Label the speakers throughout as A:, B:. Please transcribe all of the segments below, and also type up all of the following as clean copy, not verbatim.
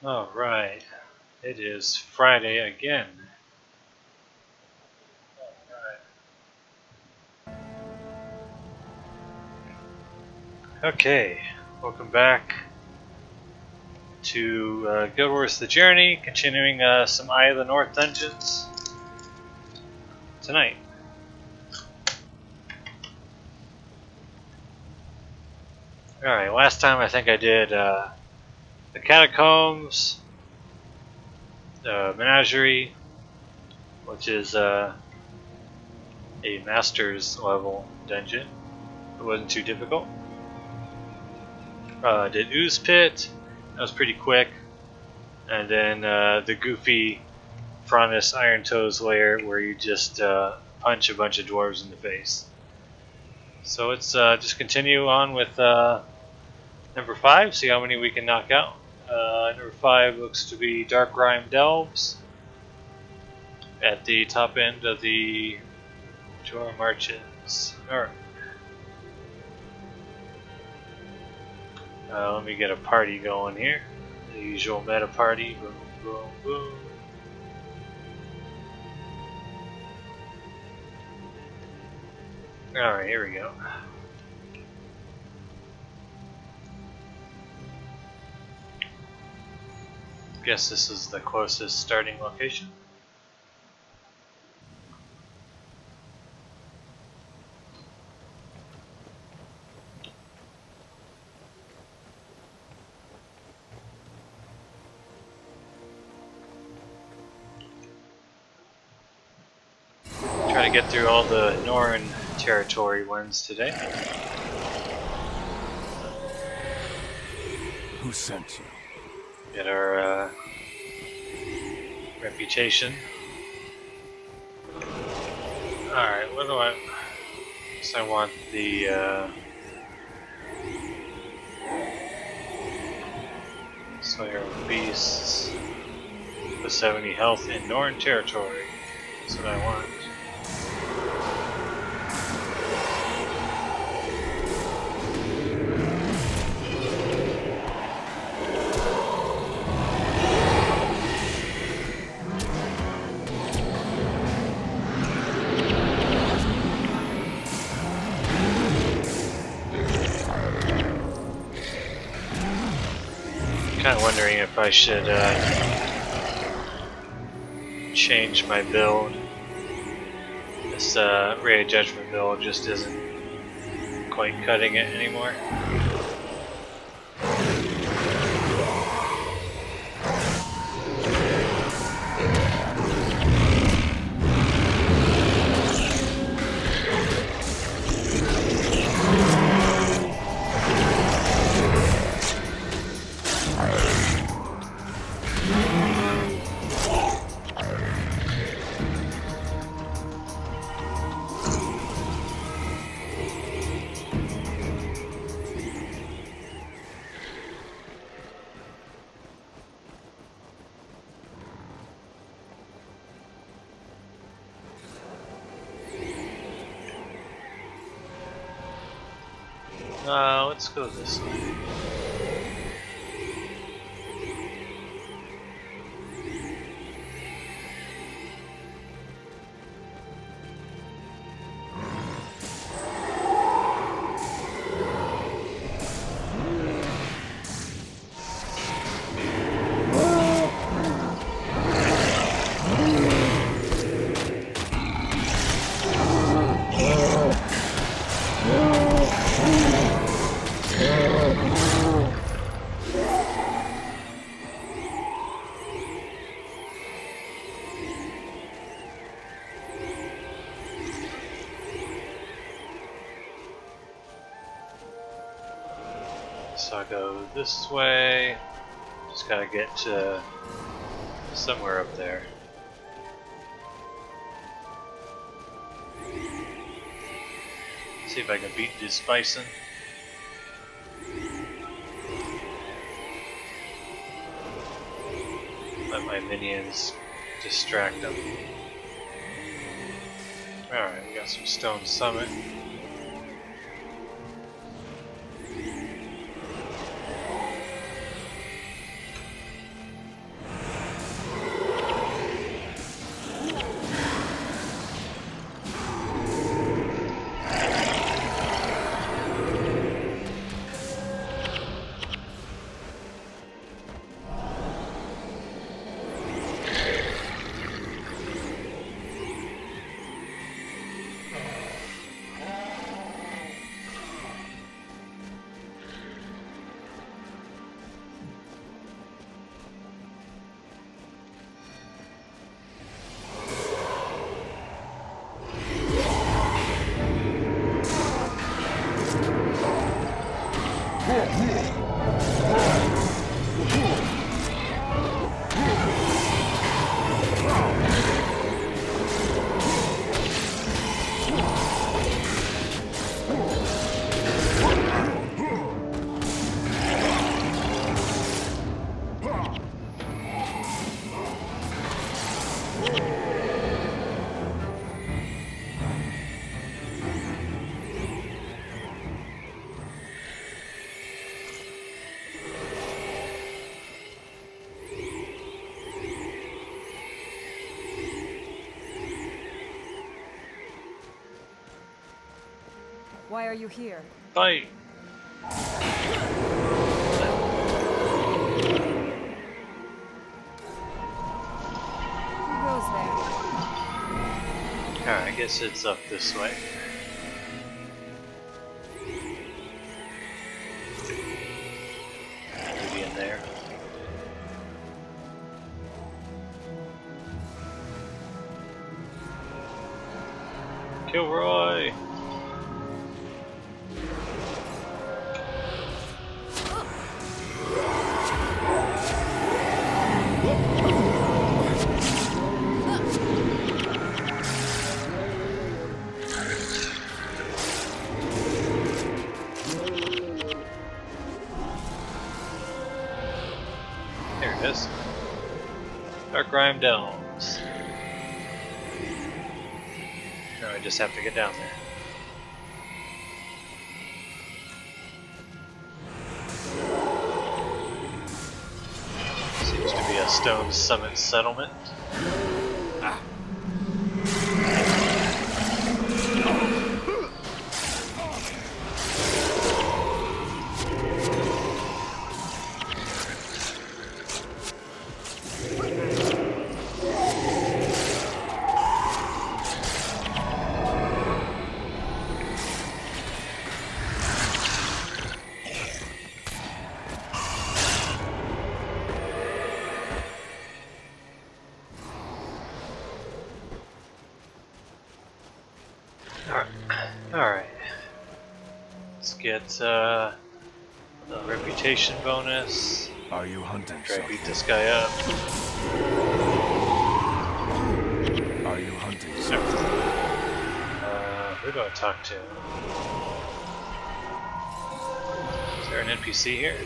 A: Alright, it is Friday again. Okay, welcome back to Guild Wars The Journey, continuing some Eye of the North dungeons tonight. Alright, last time I think I did the Catacombs, the Menagerie, which is a Master's level dungeon. It wasn't too difficult. Did Ooze Pit, that was pretty quick. And then the goofy Frontis Iron Toes lair where you just punch a bunch of dwarves in the face. So let's just continue on with number 5, see how many we can knock out. Number 5 looks to be Dark Rime Delves at the top end of the Drawer Marches. Alright. Let me get a party going here. The usual meta party. Boom, boom, boom. Alright, here we go. Guess this is the closest starting location. Try to get through all the Norn territory ones today.
B: Who sent you?
A: Get our reputation. Alright, what do I... So I want the Slayer of Beasts with 70 health in Norn territory. That's what I want. Kind of wondering if I should change my build. This Ray of Judgment build just isn't quite cutting it anymore. Let's go this way. So I go this way, just gotta get to somewhere up there. See if I can beat this bison. Let my minions distract them. Alright, we got some Stone Summit.
B: Why are you here?
A: Fight!
B: Who goes there?
A: Alright, I guess it's up this way. Maybe in there. Kilroy! There it is. Dark Rime Delves. Now I just have to get down there. Seems to be a stone summit settlement. Ah. Alright. Let's get the reputation bonus.
C: Are you hunting?
A: Try to beat this guy up.
C: Are you hunting?
A: Who do I talk to? Is there an NPC here?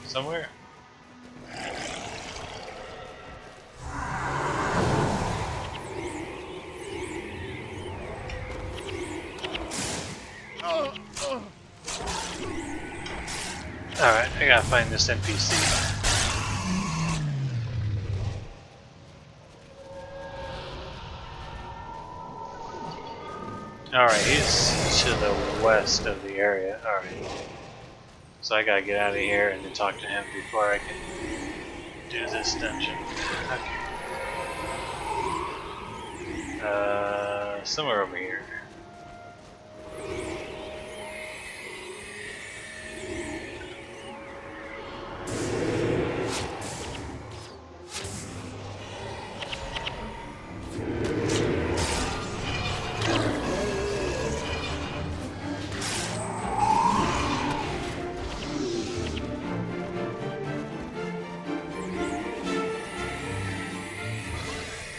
A: Somewhere? Alright, I gotta find this NPC. Alright, he's to the west of the area. Alright. So I gotta get out of here and then talk to him before I can do this dungeon. Okay. Somewhere over here.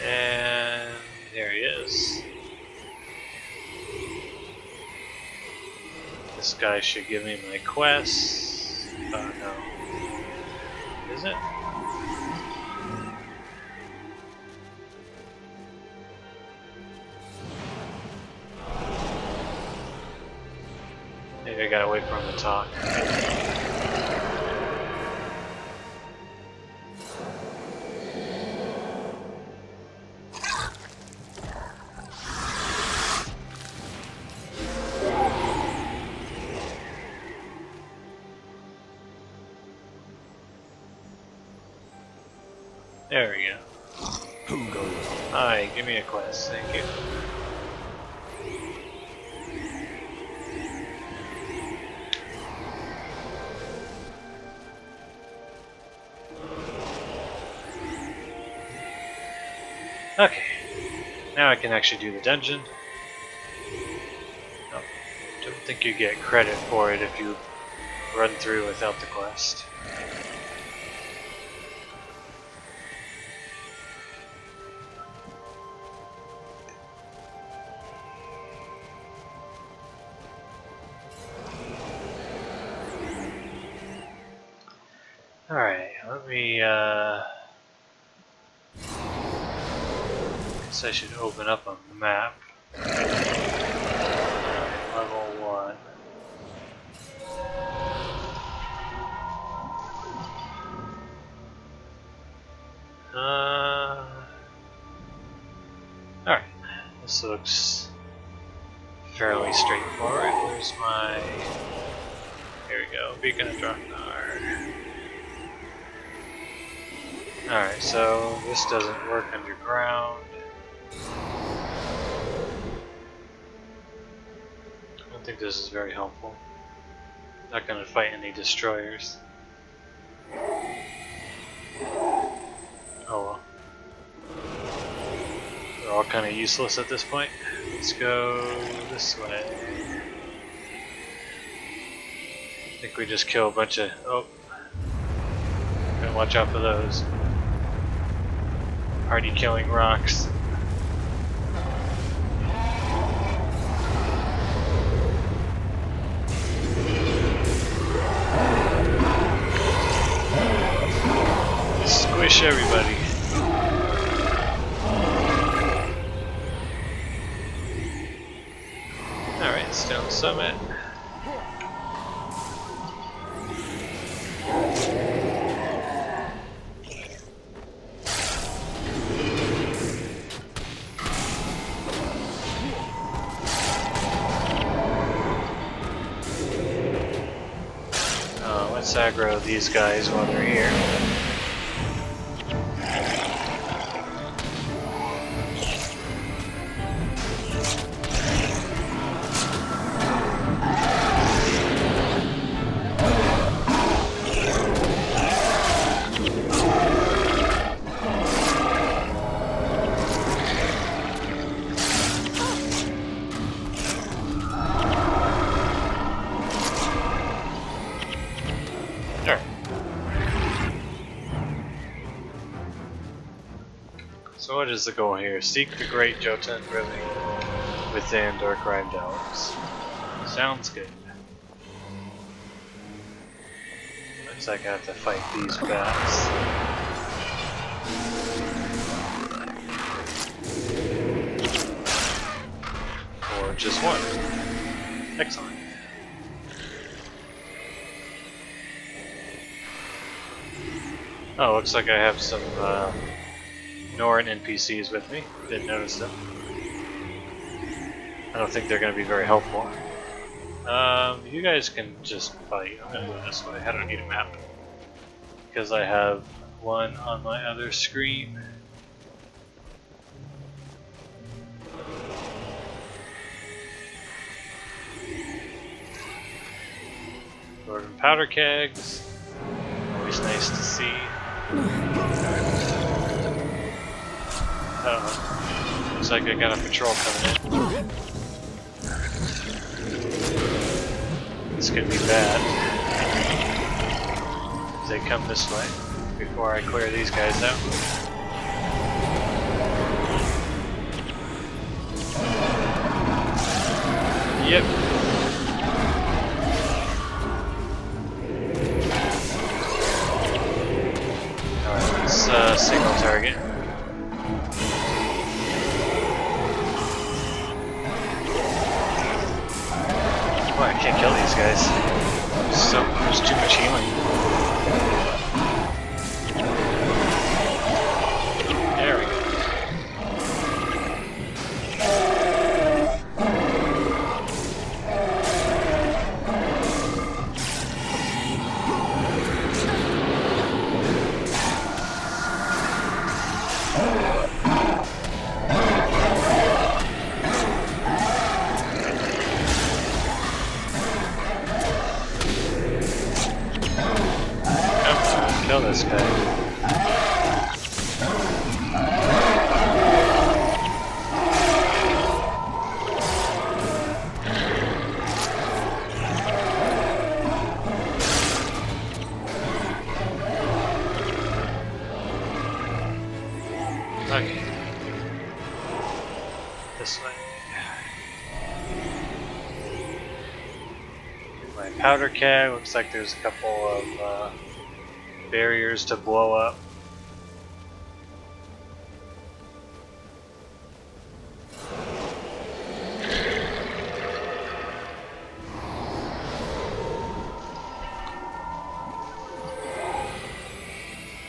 A: And there he is. This guy should give me my quest. Oh no. Is it? Maybe I gotta wait for him to talk. There we go.
C: Who goes?
A: Hi, give me a quest, thank you. Okay, now I can actually do the dungeon. Oh, don't think you get credit for it if you run through without the quest. Alright, let me, guess I should open up a map. Level 1. Alright, this looks fairly straightforward. Where's my... Here we go, beacon of Draknar. Alright, so this doesn't work underground. I don't think this is very helpful. Not gonna fight any destroyers. Oh well. They're all kind of useless at this point. Let's go this way. I think we just kill a bunch of... Oh. Gotta watch out for those. Hardy killing rocks. Squish everybody. Alright, Stone Summit. Let's aggro these guys while they're here. So what is the goal here? Seek the great Jotun River within Dark Rime Delves. Sounds good. Looks like I have to fight these bats. Or just one. Excellent. Oh, looks like I have some Norn NPCs with me. Didn't notice them. I don't think they're going to be very helpful. You guys can just fight. I'm going to go this way. I don't need a map. Because I have one on my other screen. Dwarven powder kegs. Always nice to see. Uh-oh. Looks like I got a patrol coming in. This could be bad. As they come this way, before I clear these guys out. Yep. Alright, let's single target. Oh, I can't kill these guys. There's too much healing. There we go. Kill this guy. Okay. This way. My powder keg. Looks like there's a couple of barriers to blow up.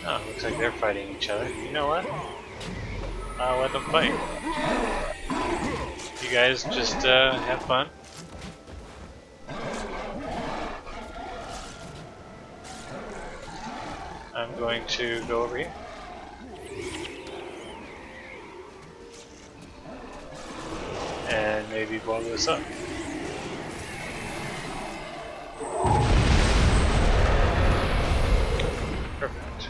A: Oh, looks like they're fighting each other. You know what? I'll let them fight. You guys just have fun. I'm going to go over here. And maybe blow this up. Perfect.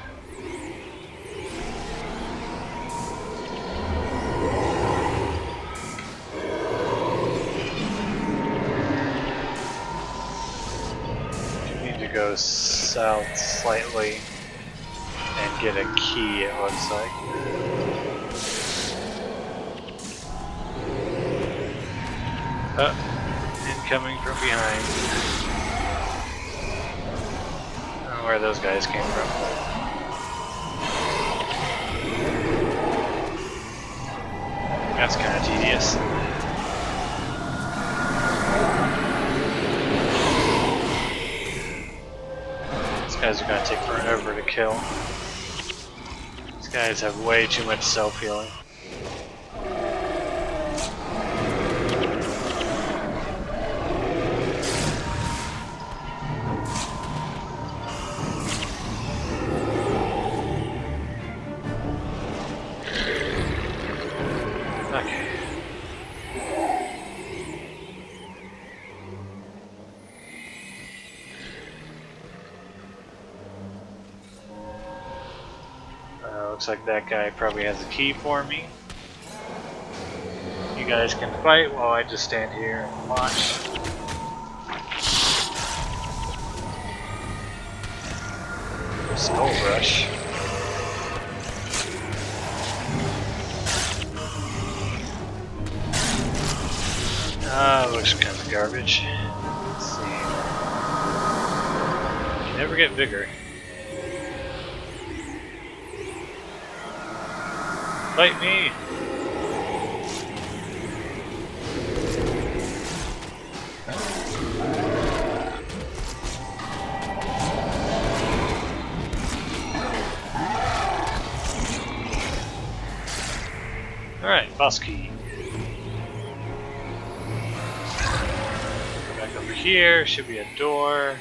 A: You need to go south slightly and get a key, it looks like. Incoming from behind. I don't know where those guys came from. That's kind of tedious. These guys are going to take forever to kill. These guys have way too much self-healing. Okay. Looks like that guy probably has a key for me. You guys can fight while I just stand here and watch. Skull Rush. Looks kind of garbage. Let's see. You never get bigger. Fight me! Alright, boss key. Go back over here, should be a door.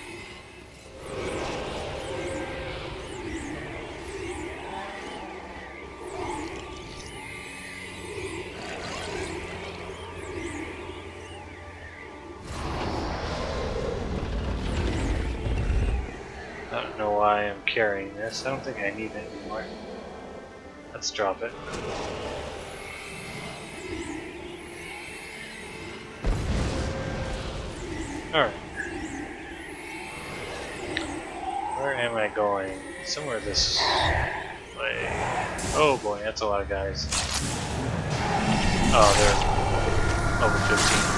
A: I don't know why I'm carrying this. I don't think I need it anymore. Let's drop it. Alright. Where am I going? Somewhere this way. Oh boy, that's a lot of guys. Oh, they're over 15.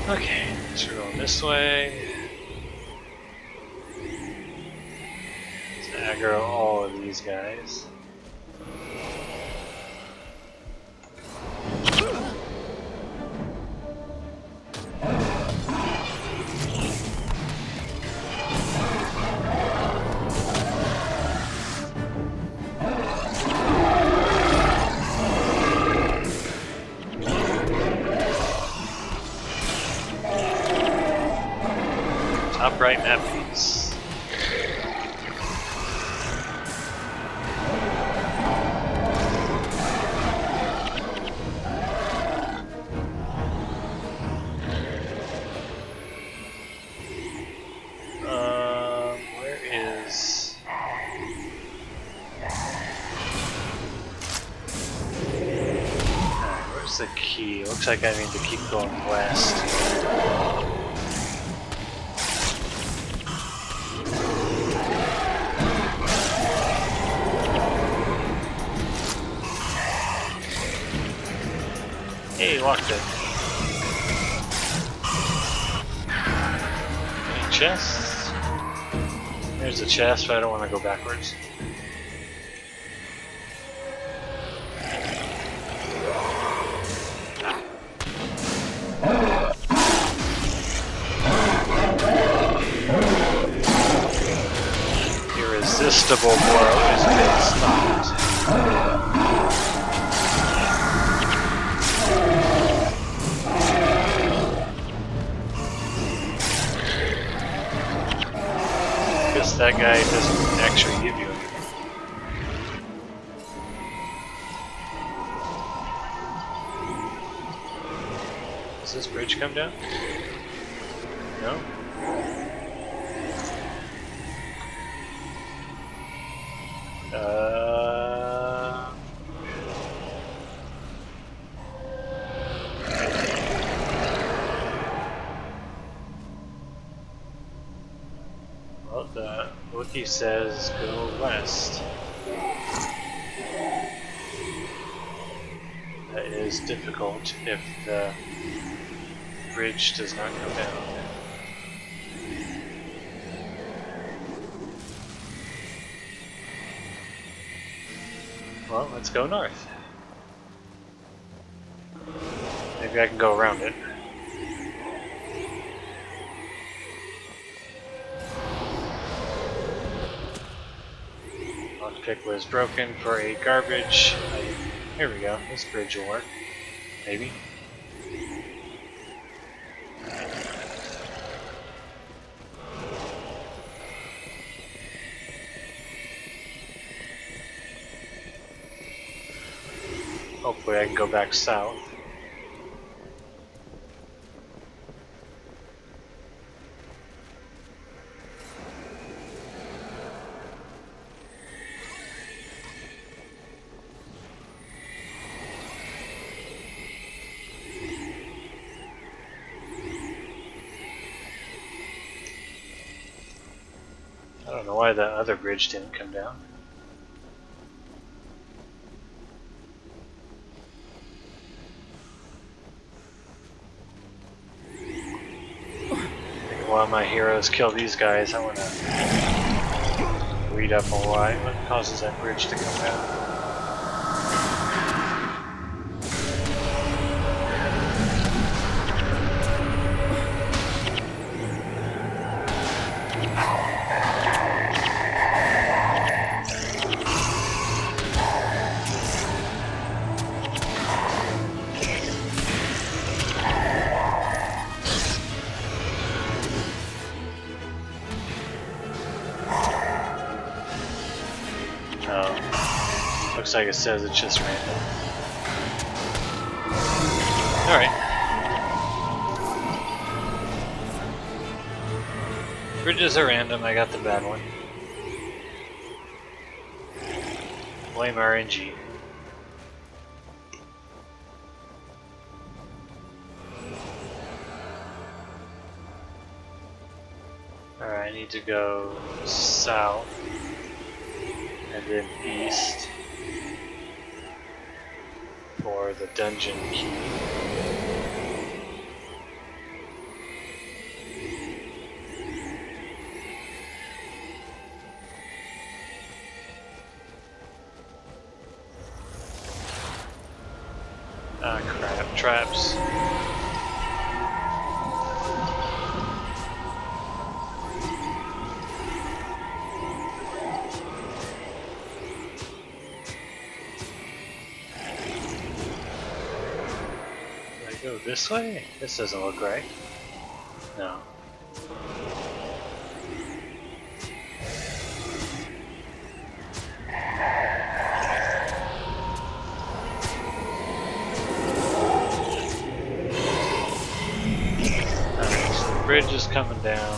A: Okay, so we're going this way. Let's aggro all of these guys. Top right map piece. Where is... Alright, where's the key? Looks like I need to keep going west. Hey, locked it. Any chests? There's a chest, but I don't want to go backwards. irresistible blow has been stopped. Guess that guy doesn't actually give you anything. Does this bridge come down? No? Well, the wiki says go west. That is difficult if the bridge does not come down. Well, let's go north. Maybe I can go around it. Lockpick was broken for a garbage. Here we go. This bridge will work. Maybe. Hopefully I can go back south. I don't know why the other bridge didn't come down. While my heroes kill these guys, I want to read up on what causes that bridge to come down. Looks like it says it's just random. Alright. Bridges are random, I got the bad one. Blame RNG. Alright, I need to go south and then east for the dungeon key. Ah, crap, traps. Go this way? This doesn't look right. No. Alright, so the bridge is coming down.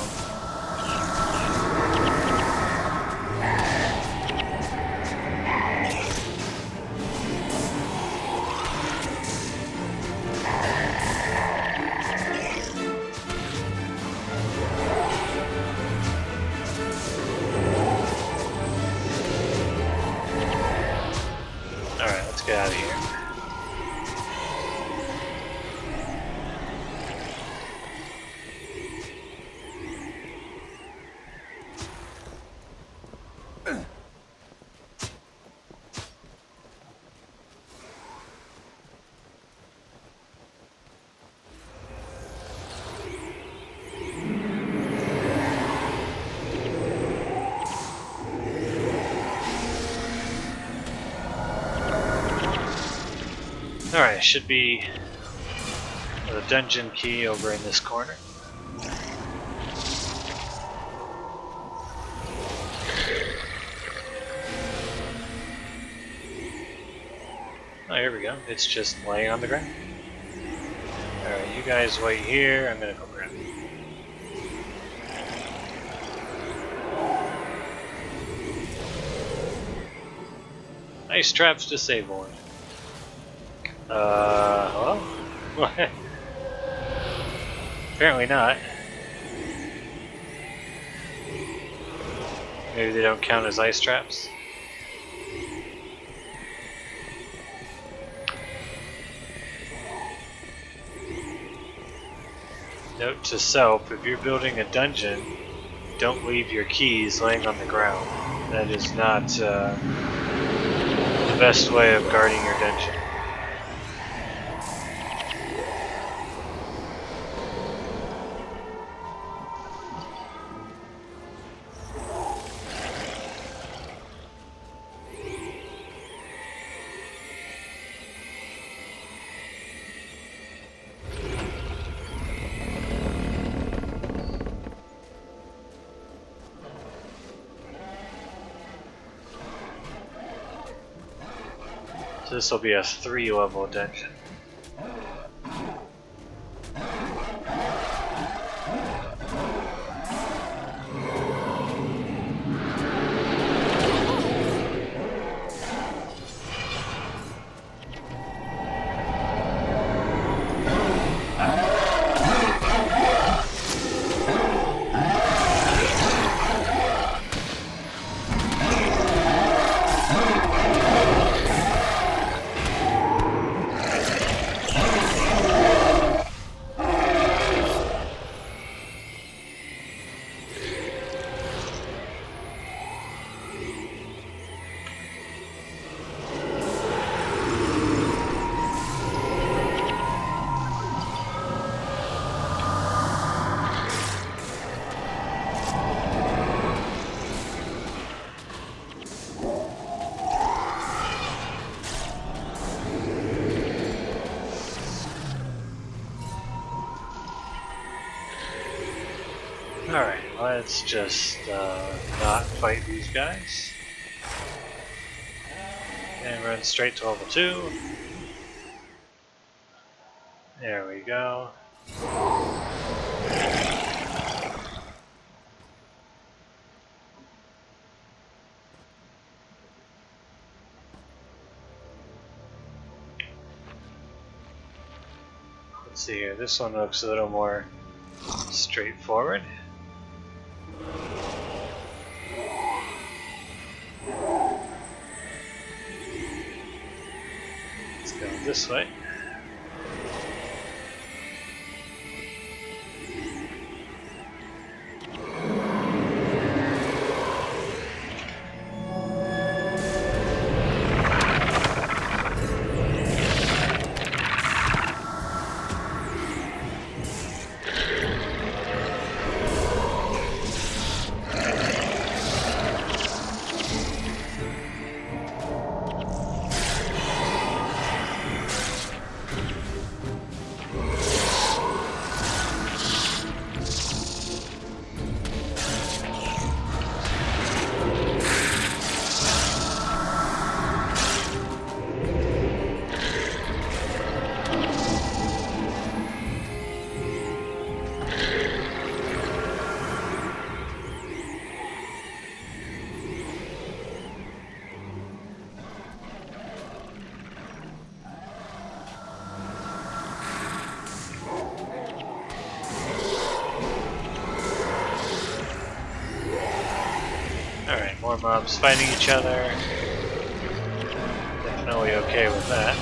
A: Get out of here. Alright, should be the dungeon key over in this corner. Oh, here we go. It's just laying on the ground. Alright, you guys wait here. I'm gonna go grab it. Nice traps disabled. Hello? What? Apparently not. Maybe they don't count as ice traps. Note to self, if you're building a dungeon, don't leave your keys laying on the ground. That is not the best way of guarding your dungeon. So this will be a 3-level dungeon. Alright, let's just not fight these guys. And run straight to level 2. There we go. Let's see here, this one looks a little more straightforward. Let's go this way. Alright, more mobs fighting each other. Definitely okay with that.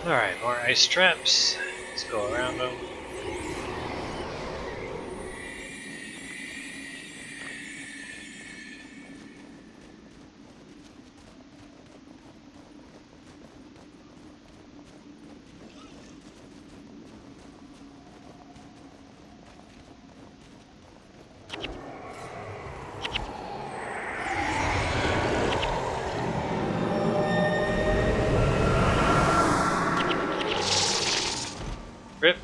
A: Alright, more ice traps. Let's go around them. Rip.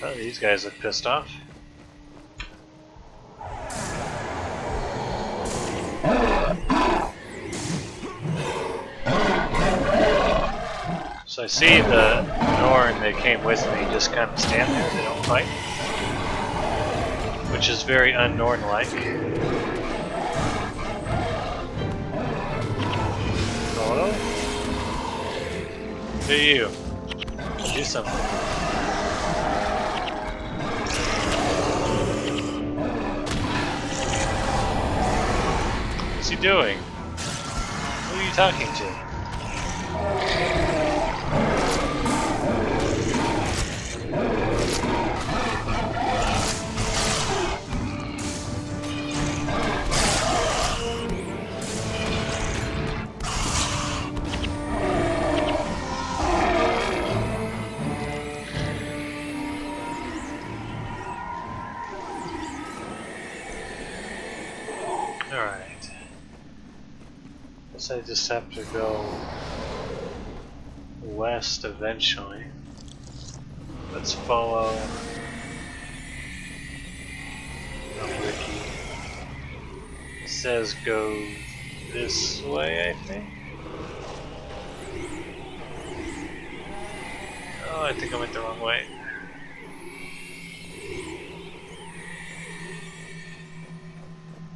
A: Oh, these guys look pissed off. So I see the Norn that came with me just kind of stand there, they don't fight. Which is very un-Norn-like. Hello? Who are you? Do something. What's he doing? Who are you talking to? Alright. Guess I just have to go west eventually. Let's follow Ricky. It says go this way, I think. Oh, I think I went the wrong way.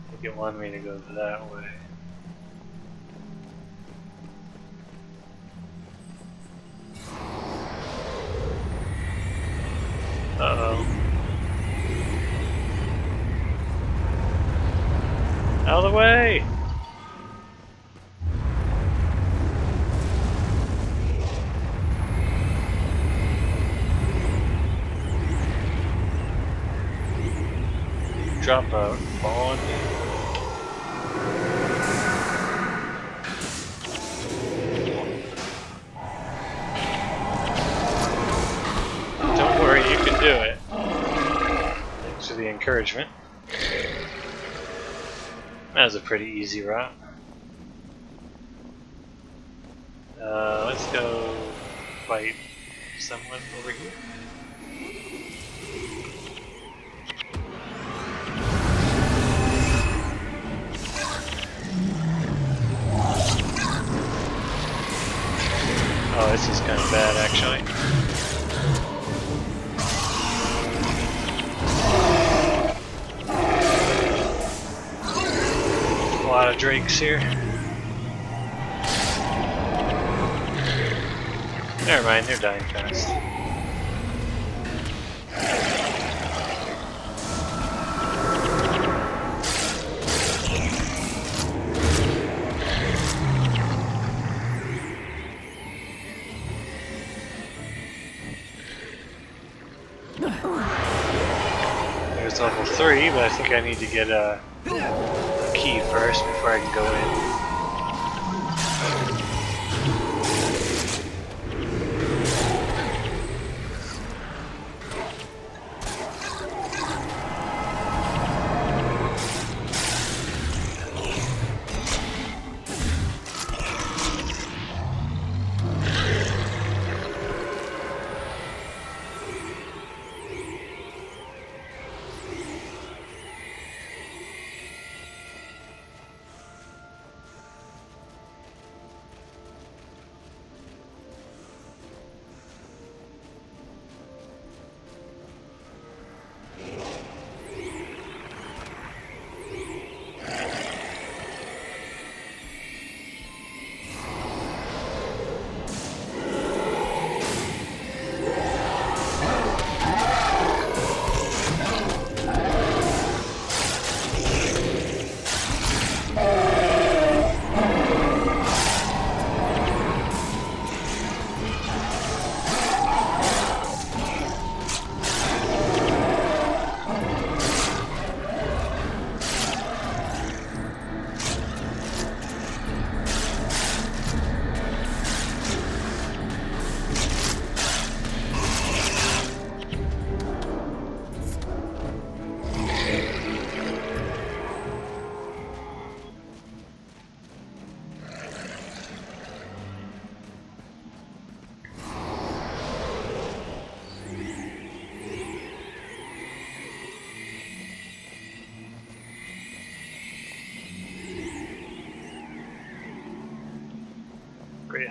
A: I think it wanted me to go that way. Uh-oh. Out of the way! Drop a ball on me. Don't worry, you can do it. Thanks for the encouragement. That was a pretty easy route. Let's go fight someone over here. Oh, this is kind of bad, actually. A lot of drakes here. Never mind, they're dying fast. There's level 3, but I think I need to get a key first before I can go in.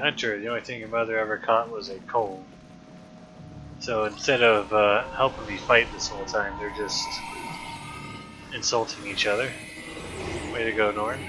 A: Hunter, the only thing your mother ever caught was a cold. So instead of helping me fight this whole time, they're just insulting each other. Way to go, Norton.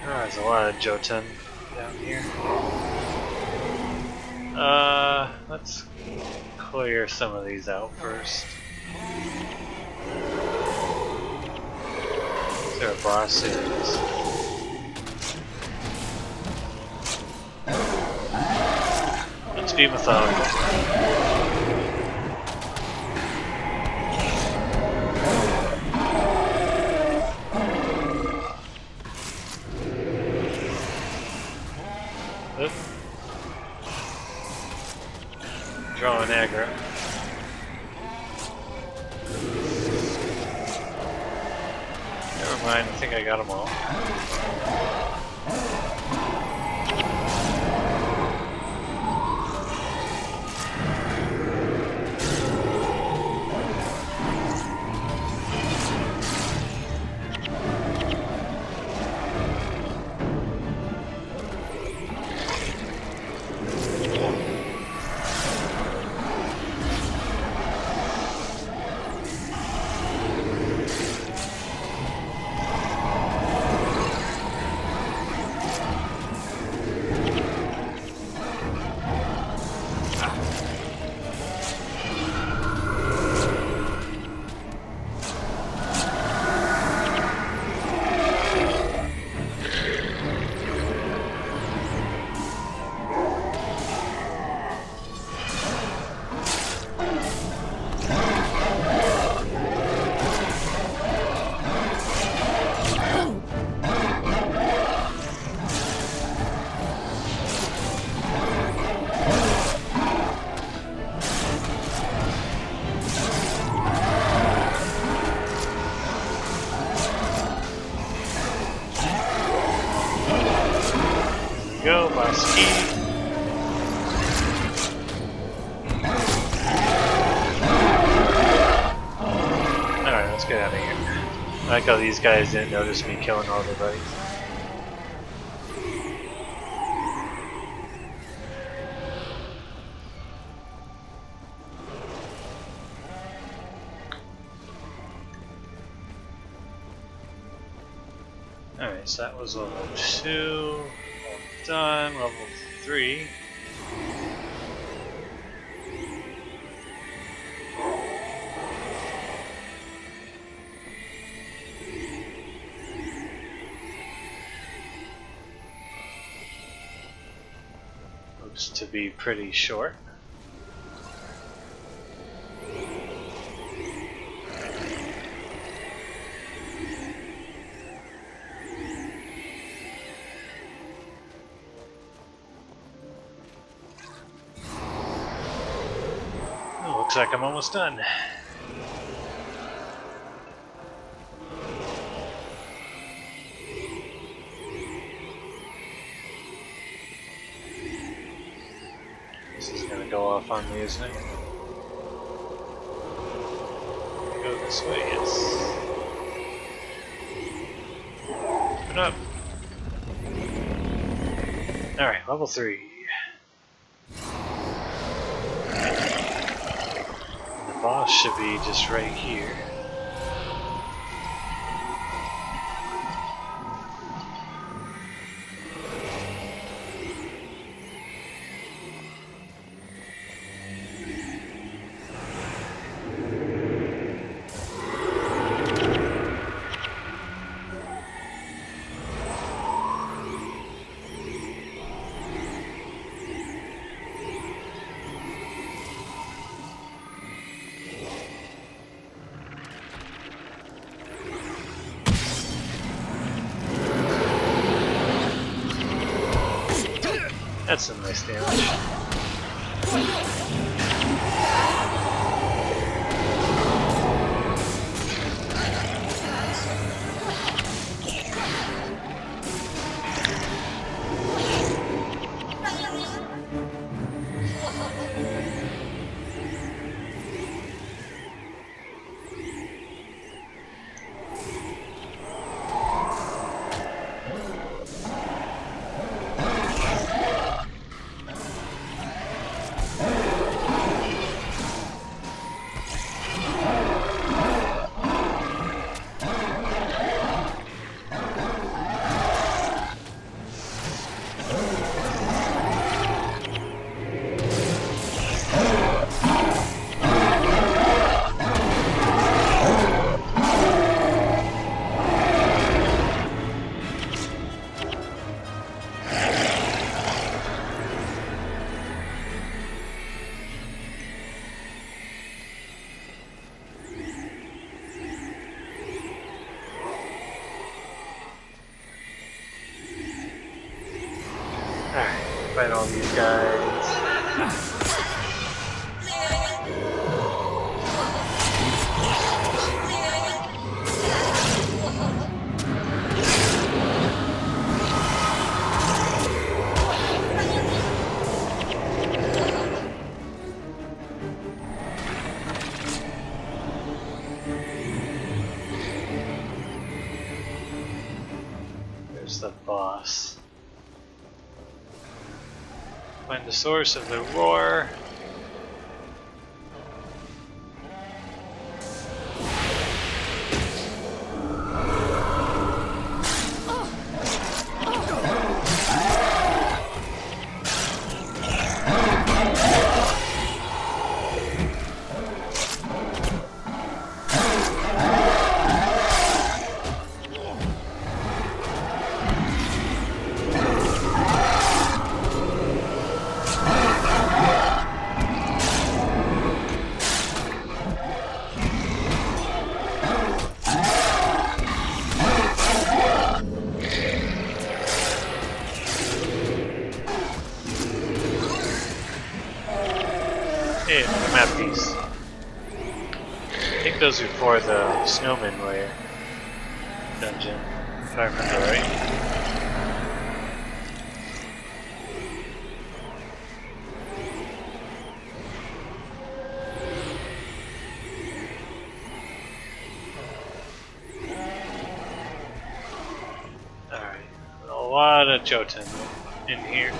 A: There's a lot of Jotun down here. Let's clear some of these out first. Is there a boss? Here it is. Let's be methodical. Drawing aggro. Never mind, I think I got them all. Go, my ski. Alright, let's get out of here. I like how these guys didn't notice me killing all their buddies. Alright, so that was level 2. Done. Level 3. Looks to be pretty short. Looks like I'm almost done. This is gonna go off on me, isn't it? Go this way, yes. Open up. Alright, level 3. Boss should be just right here. That's some nice damage. Alright, fight all these guys. There's the boss. Find the source of the roar. Hey, another map piece. I think those are for the snowman lair dungeon, if I remember right. Alright, a lot of Jotun in here.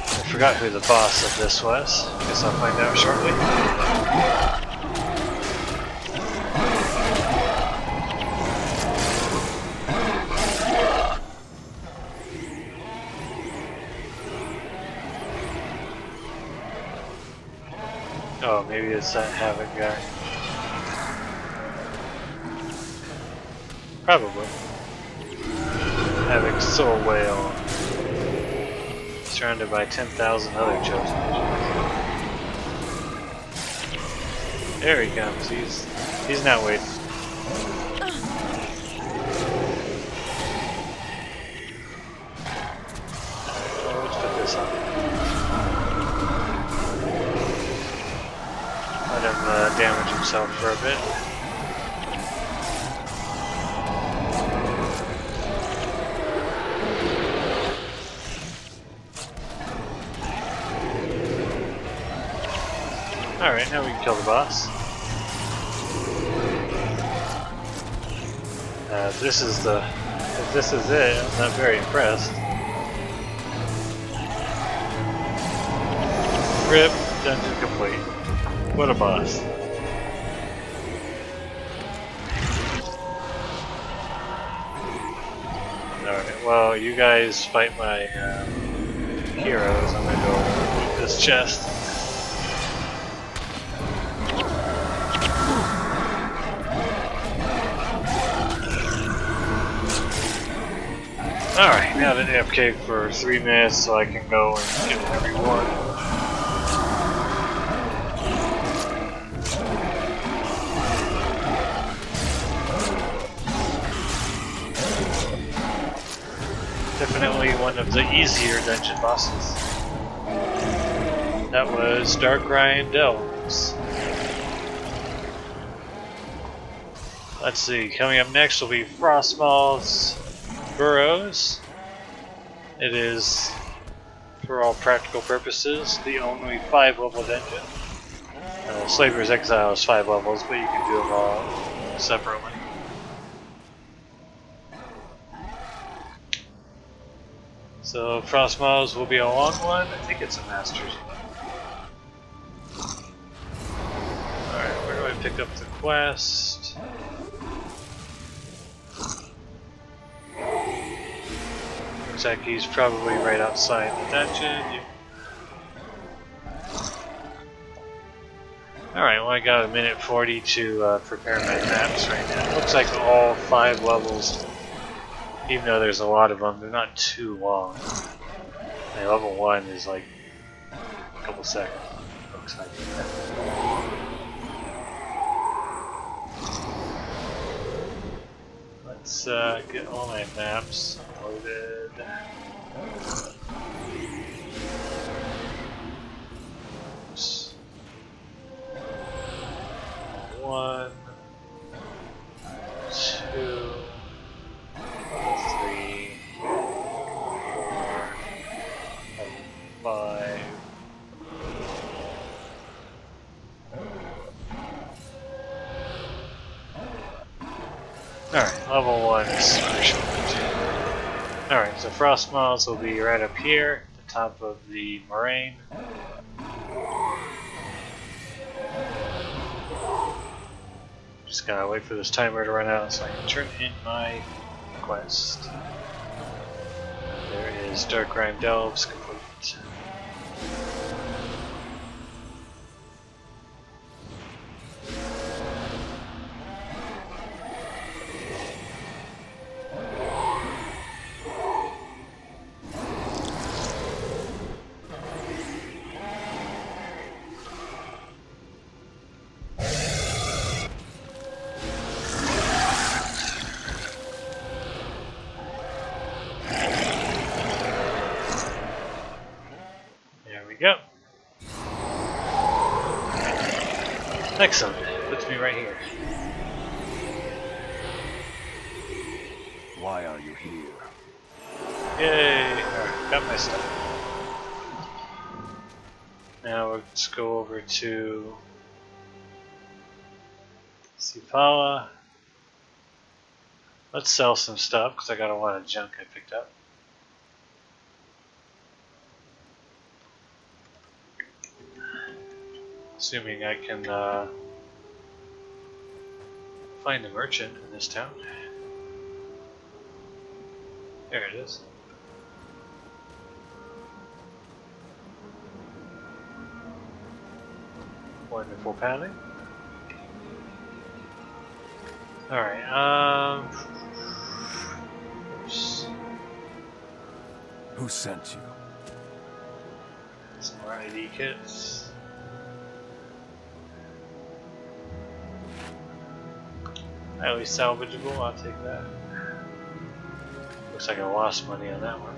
A: I forgot who the boss of this was. Guess I'll find out shortly. Oh, maybe it's that Havoc guy. Probably. Havoc Soul Whale. Surrounded by 10,000 other chosen agents. There he comes. He's not waiting. Alright, let's put this on. Let him damage himself for a bit. Alright, now we can kill the boss. If this is it, I'm not very impressed. RIP, dungeon complete. What a boss. Alright, well, you guys fight my heroes. I'm gonna go loot this chest. Alright, now that AFK for 3 minutes so I can go and get my reward. Definitely one of the easier dungeon bosses. That was Dark Ryan Delves. Let's see, coming up next will be Frostmall's Burrows. It is, for all practical purposes, the only 5-level dungeon. Slaver's Exile is 5 levels, but you can do them all separately. So Frostmall's will be a long one. I think it's a Master's one. Alright, where do I pick up the quest? Looks like he's probably right outside the dungeon. Alright, well I got a minute 40 to prepare my maps right now. Looks like all 5 levels, even though there's a lot of them, they're not too long. Level 1 is like a couple seconds. Looks like. Let's get all my maps loaded. Oops. 1, 2, 3, 4, 5. Alright, level 1 is crucial. Alright, so Frostmalls will be right up here, at the top of the moraine. Just gotta wait for this timer to run out so I can turn in my quest. There is Dark Rime Delves complete. Go. Excellent. Puts me right here.
C: Why are you here?
A: Yay! Alright, got my stuff. Now let's go over to Sipala. Let's sell some stuff because I got a lot of junk I picked up. Assuming I can find a merchant in this town. There it is. Wonderful padding. Alright, oops.
C: Who sent you?
A: Some more ID kits. Highly salvageable, I'll take that. Looks like I lost money on that one.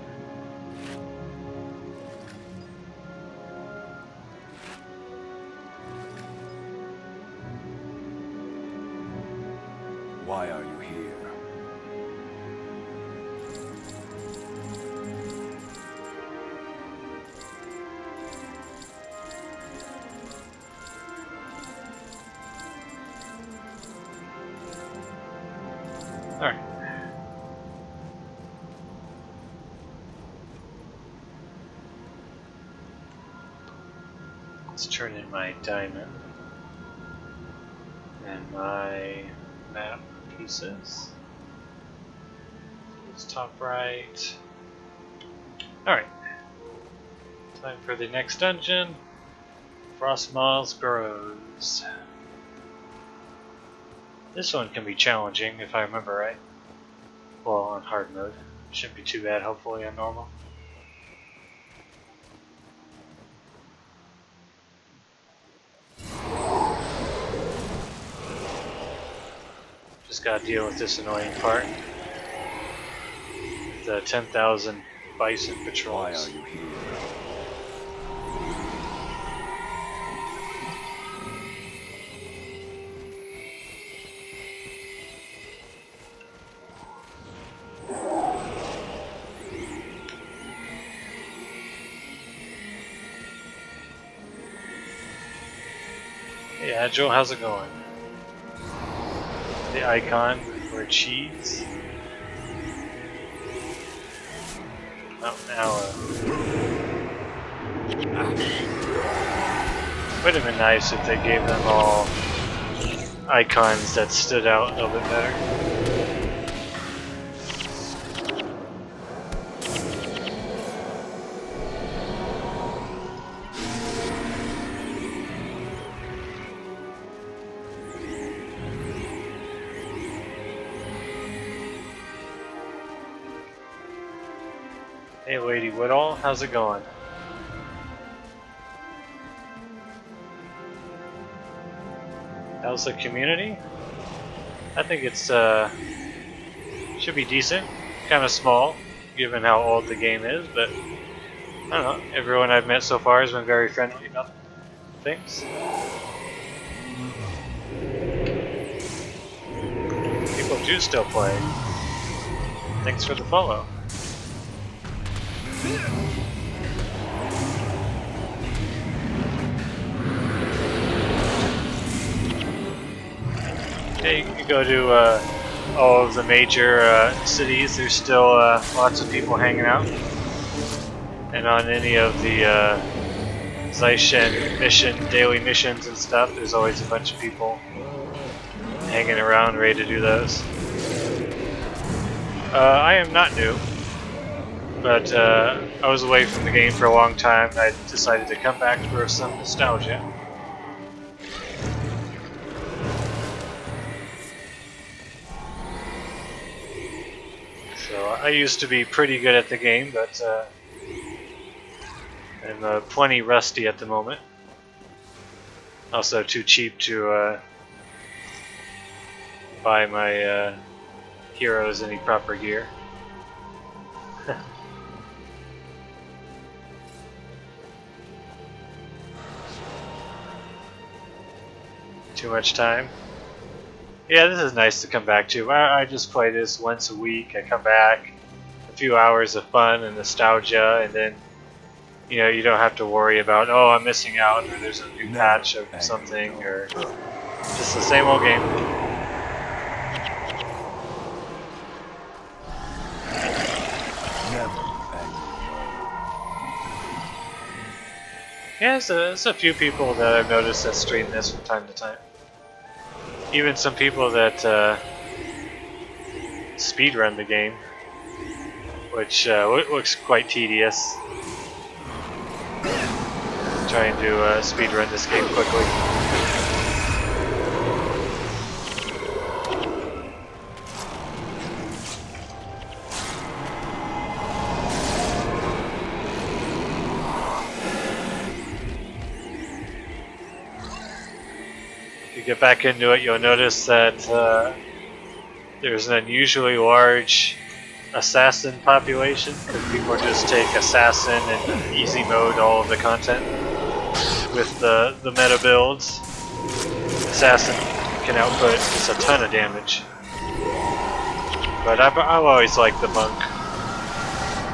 C: Why are you here?
A: Alright. Let's turn in my diamond and my map pieces. It's top right. Alright. Time for the next dungeon. Frostmall's Burrows. This one can be challenging if I remember right. Well, on hard mode. Shouldn't be too bad, hopefully, on normal. Just gotta deal with this annoying part. the 10,000 bison
C: Why
A: patrols.
C: are you here?
A: Hey Agile, how's it going? The icon for cheese. Oh, now, would have been nice if they gave them all icons that stood out a little bit better. Hey Lady Woodall, how's it going? How's the community? I think it's should be decent. Kind of small, given how old the game is, but I don't know. Everyone I've met so far has been very friendly about things. People do still play. Thanks for the follow. Yeah, you can go to all of the major cities. There's still lots of people hanging out. And on any of the Zaishen daily missions and stuff, there's always a bunch of people hanging around ready to do those. I am not new, but I was away from the game for a long time and I decided to come back for some nostalgia. So I used to be pretty good at the game, but I'm plenty rusty at the moment. Also too cheap to buy my heroes any proper gear. Too much time. Yeah, this is nice to come back to. I just play this once a week. I come back, a few hours of fun and nostalgia, and then you don't have to worry about, oh, I'm missing out, or there's a new patch of something, or just the same old game.
C: Never angry.
A: Yeah, there's a few people that I've noticed that stream this from time to time. Even some people that speedrun the game, which looks quite tedious. Trying to speedrun this game quickly. If you get back into it, you'll notice that there's an unusually large assassin population, because people just take assassin and easy mode all of the content with the meta builds. Assassin can output just a ton of damage, but I've always liked the monk,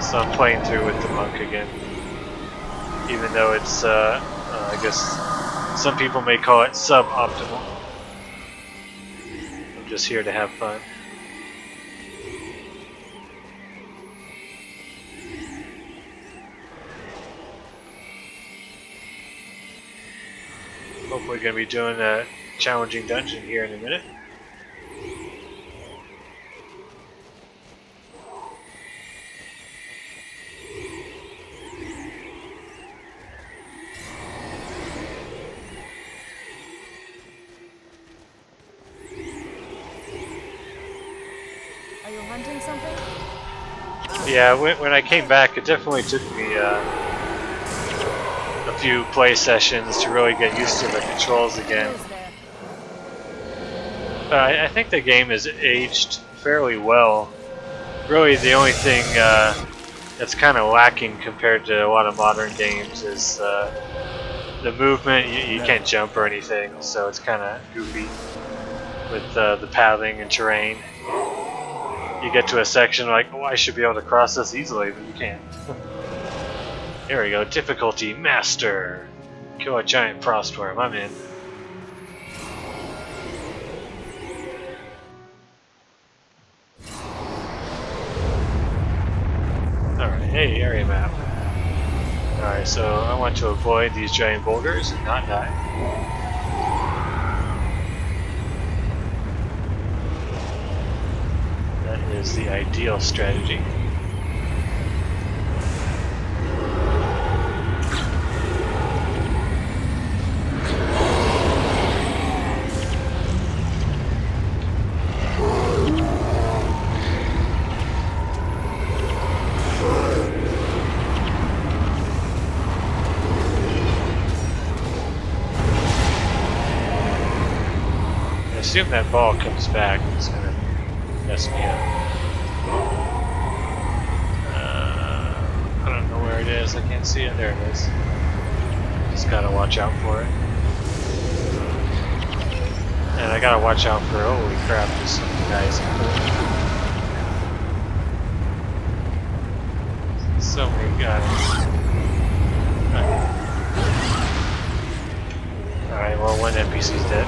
A: so I'm playing through with the monk again, even though it's I guess some people may call it suboptimal. I'm just here to have fun. Hopefully going to be doing a challenging dungeon here in a minute.
B: Are you hunting something?
A: Yeah, when I came back, it definitely took me a few play sessions to really get used to the controls again.
B: Who is there?
A: I think the game has aged fairly well Really, the only thing that's kind of lacking compared to a lot of modern games is the movement. You can't jump or anything, so it's kind of goofy with the pathing and terrain. You get to a section like, oh, I should be able to cross this easily, but you can't. Here we go, difficulty master. Kill a giant frostworm. I'm in. Alright, hey, area map. Alright, so I want to avoid these giant boulders and not die. That is the ideal strategy. I assume that ball comes back. It's gonna mess me up. I don't know where it is. I can't see it. There it is. Just gotta watch out for it. And I gotta watch out for, holy crap, there's some guys. So many guys. Alright, well, one NPC's dead.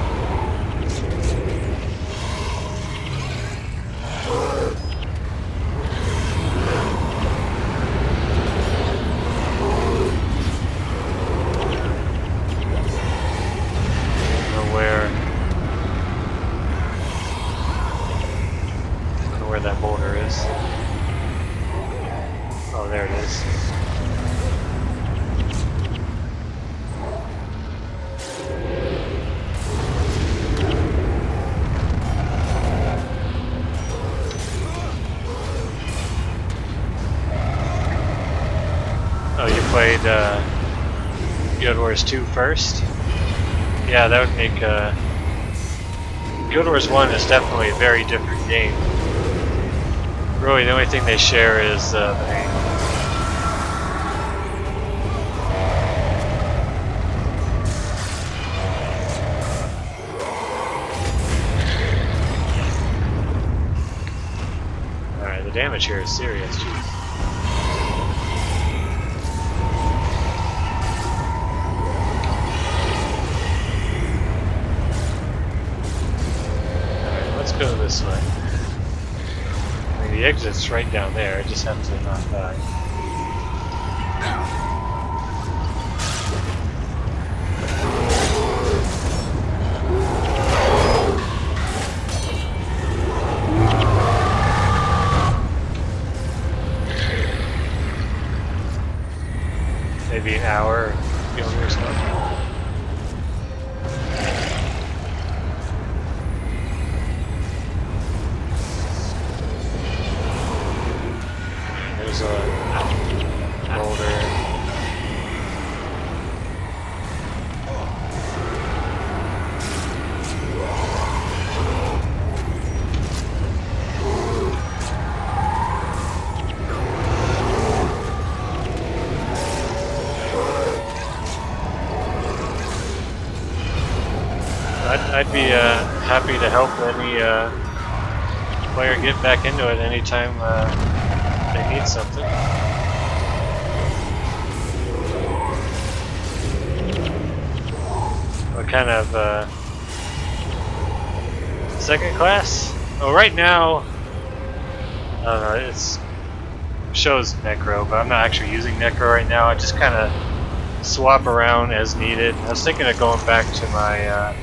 A: Where that boulder is. Oh, there it is. Oh, you played Guild Wars 2 first? Yeah, that would make Guild Wars 1 is definitely a very different game. Really, the only thing they share is the name. Alright, the damage here is serious, jeez. Alright, let's go this way. The exit's right down there, I just have to not die. Maybe an hour or something. There's a boulder. I'd be happy to help any player get back into it anytime they need something. What kind of second class? Oh, right now, I don't know. It shows Necro, but I'm not actually using Necro right now. I just kind of swap around as needed. I was thinking of going back to my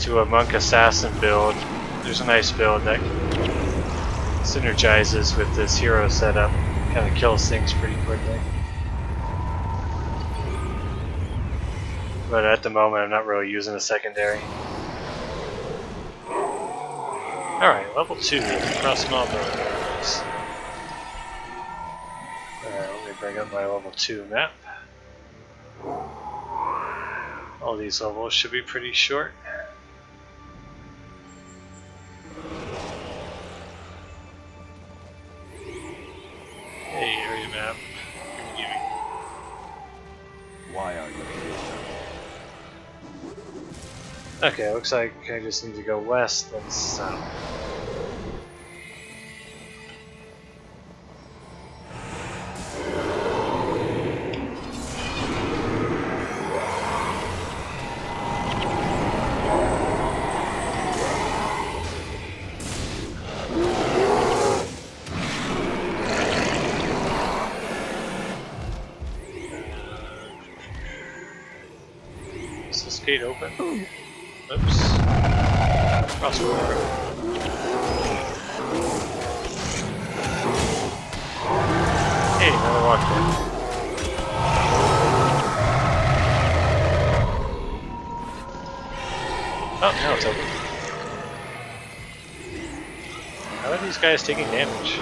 A: to a Monk Assassin build. There's a nice build that synergizes with this hero setup. Kind of kills things pretty quickly. But at the moment, I'm not really using a secondary. Alright, level 2, cross small buildings. Alright, let me bring up my level 2 map. All these levels should be pretty short. Yeah. Gimme.
C: Why are you here?
A: Okay, looks like I just need to go west and south. Is this gate open? Oops. Crossword. Hey, another rock there. Oh, now it's open. How are these guys taking damage?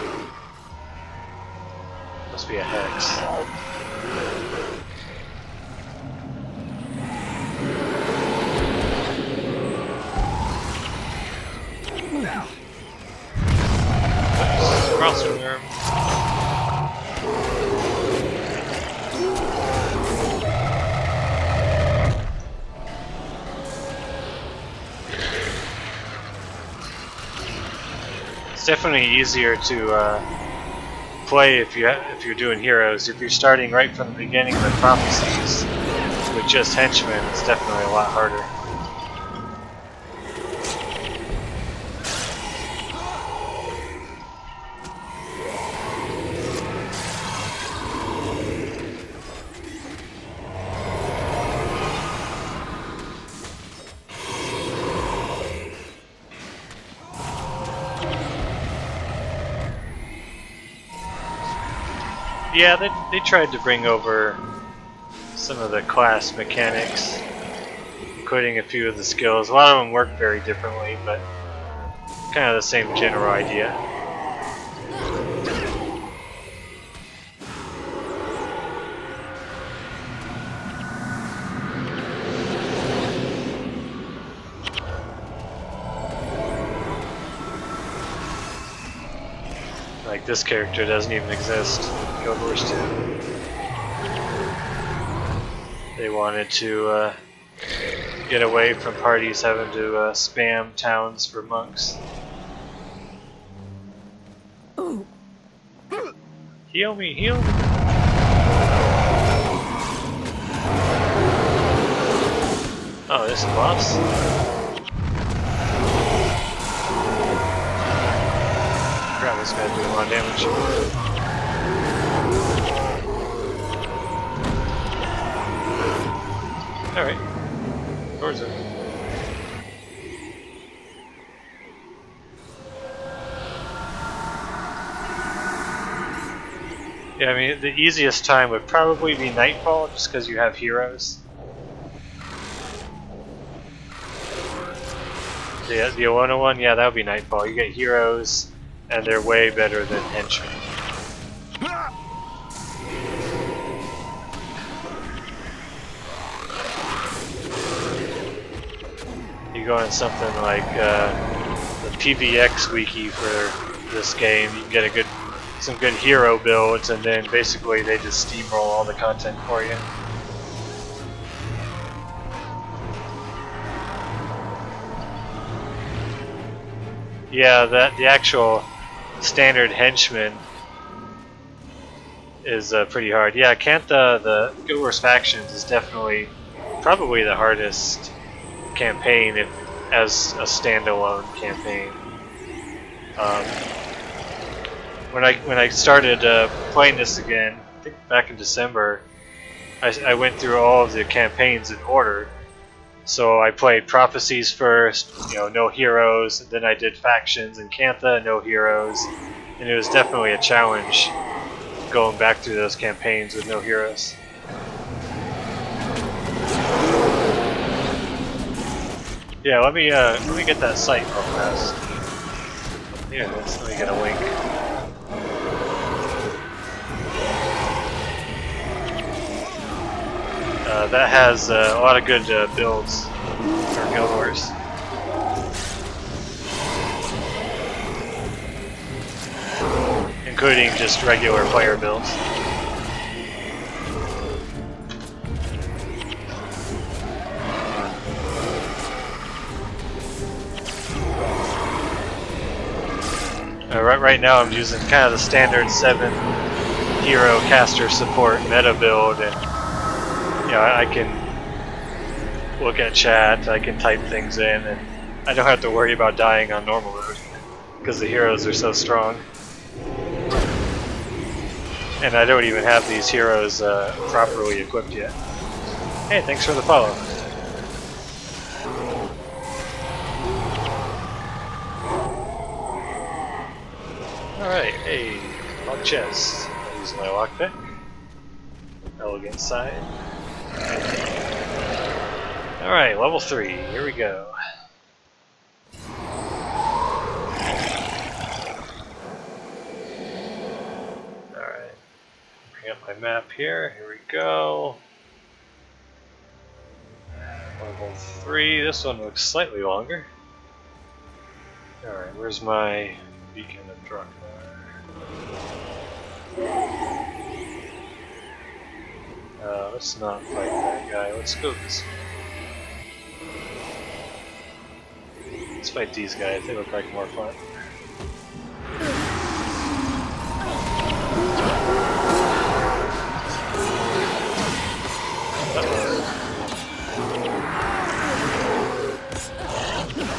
A: Must be a hex. Crossword. It's definitely easier to play if you're doing heroes. If you're starting right from the beginning with prophecies with just henchmen, it's definitely a lot harder. Yeah, they tried to bring over some of the class mechanics, including a few of the skills. A lot of them work very differently, but kind of the same general idea. Like this character doesn't even exist in Guild Wars 2. They wanted to get away from parties having to spam towns for monks. Heal me, heal me! Oh, this is a boss? Crap, this guy's doing a lot of damage. Alright. Doors open. Yeah, I mean, the easiest time would probably be Nightfall, just because you have heroes. The Oona one, yeah, that would be Nightfall. You get heroes, and they're way better than henchmen. You go on something like the PVX wiki for this game, you can get some good hero builds, and then basically they just steamroll all the content for you. Yeah, the actual standard henchman is pretty hard. Yeah, Kantha, the Guild Wars Factions, is definitely probably the hardest campaign as a standalone campaign. When I started playing this again, I think back in December, I went through all of the campaigns in order. So I played Prophecies first, no heroes. Then I did Factions and Kantha, no heroes. And it was definitely a challenge going back through those campaigns with no heroes. Yeah, let me get that site real fast. Yeah, let me get a link. That has a lot of good builds for Guild Wars. Including just regular player builds. Right now I'm using kind of the standard 7 hero caster support meta build, and I can look at chat, I can type things in, and I don't have to worry about dying on normal mode because the heroes are so strong. And I don't even have these heroes properly equipped yet. Hey, thanks for the follow. Alright, hey, lock chest. I'll use my lockpick. Elegant side. Alright, level 3, here we go. Alright, bring up my map here, here we go. Level 3, this one looks slightly longer. Alright, where's my beacon of Draknar? Let's not fight that guy, let's go this way. Let's fight these guys, they look like more fun.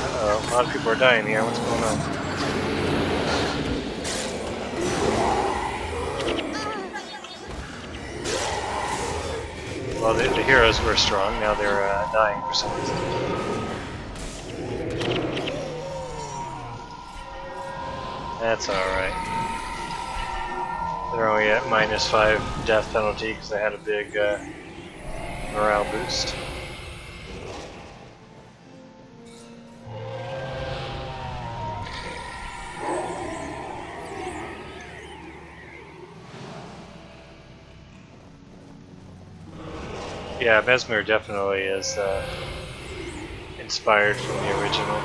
A: Uh-oh, a lot of people are dying here, what's going on? Well, the heroes were strong, now they're dying for some reason. That's alright. They're only at -5 death penalty because they had a big morale boost. Yeah, Mesmer definitely is inspired from the original.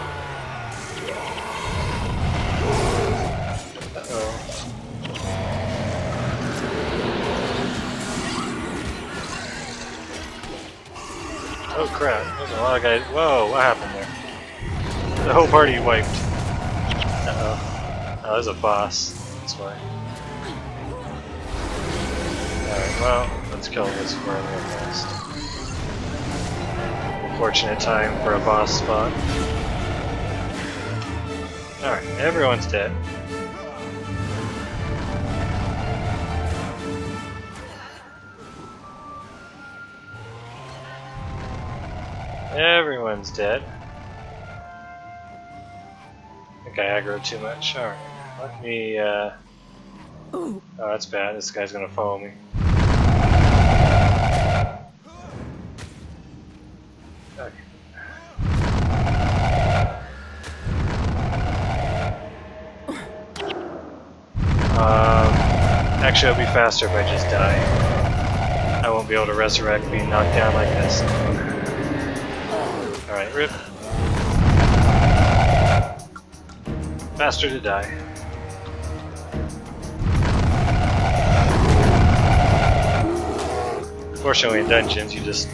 A: Uh-oh. Oh crap, there's a lot of guys. Whoa, what happened there? The whole party wiped. Uh-oh. Oh, there's a boss. That's why. Alright, well, let's kill this squirrel real fast. Unfortunate time for a boss spot. Alright, everyone's dead. Everyone's dead. I think I aggroed too much. Alright, let me, oh, that's bad. This guy's gonna follow me. Okay. Actually, it'll be faster if I just die. I won't be able to resurrect being knocked down like this. Alright, rip. Faster to die. Fortunately, in dungeons, you just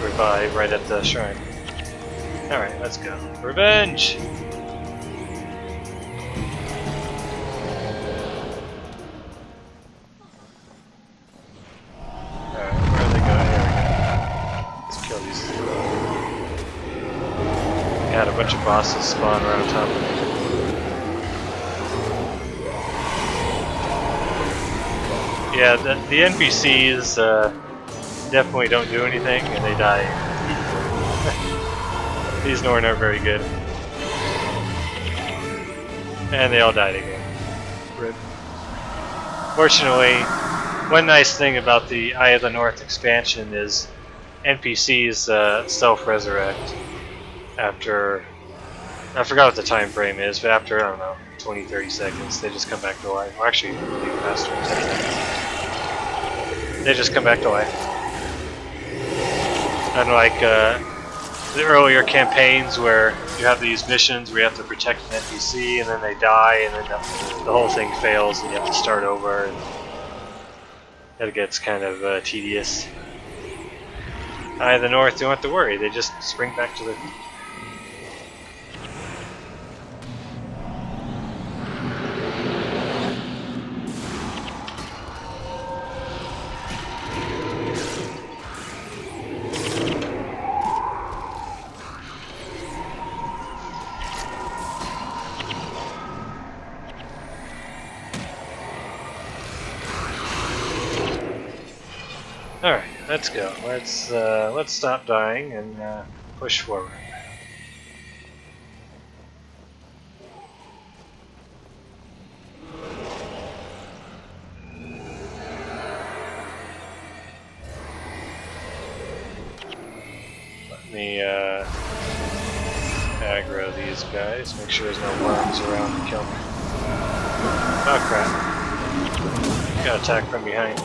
A: revive right at the shrine. Alright, let's go. Revenge! Alright, where are they going? Here we go. Let's kill these. Had a bunch of bosses spawn around top of me. Yeah, the NPCs definitely don't do anything and they die. These Norn are very good. And they all died again. Rip. Fortunately, one nice thing about the Eye of the North expansion is NPCs self-resurrect after, I forgot what the time frame is, but after, I don't know, 20-30 seconds, they just come back to life. Or actually, even faster, 10 seconds. They just come back to life. Unlike the earlier campaigns where you have these missions where you have to protect an NPC and then they die and then the whole thing fails and you have to start over. And that gets kind of tedious. Eye of the North, don't have to worry, they just spring back to their feet. All right, let's go. Let's stop dying and push forward. Let me aggro these guys. Make sure there's no worms around to kill me. Oh crap! Got attacked from behind.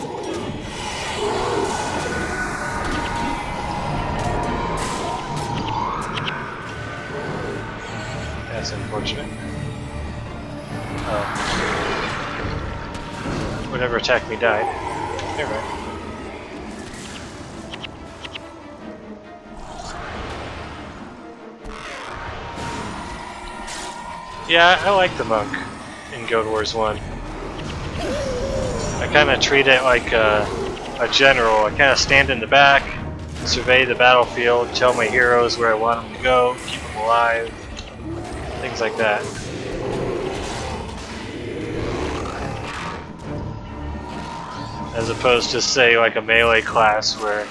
A: That's unfortunate. Oh. Whatever attacked me died. Never mind. Yeah, I like the monk in Guild Wars 1. I kind of treat it like a general. I kind of stand in the back, survey the battlefield, tell my heroes where I want them to go, keep them alive, things like that. As opposed to, say, like a melee class where,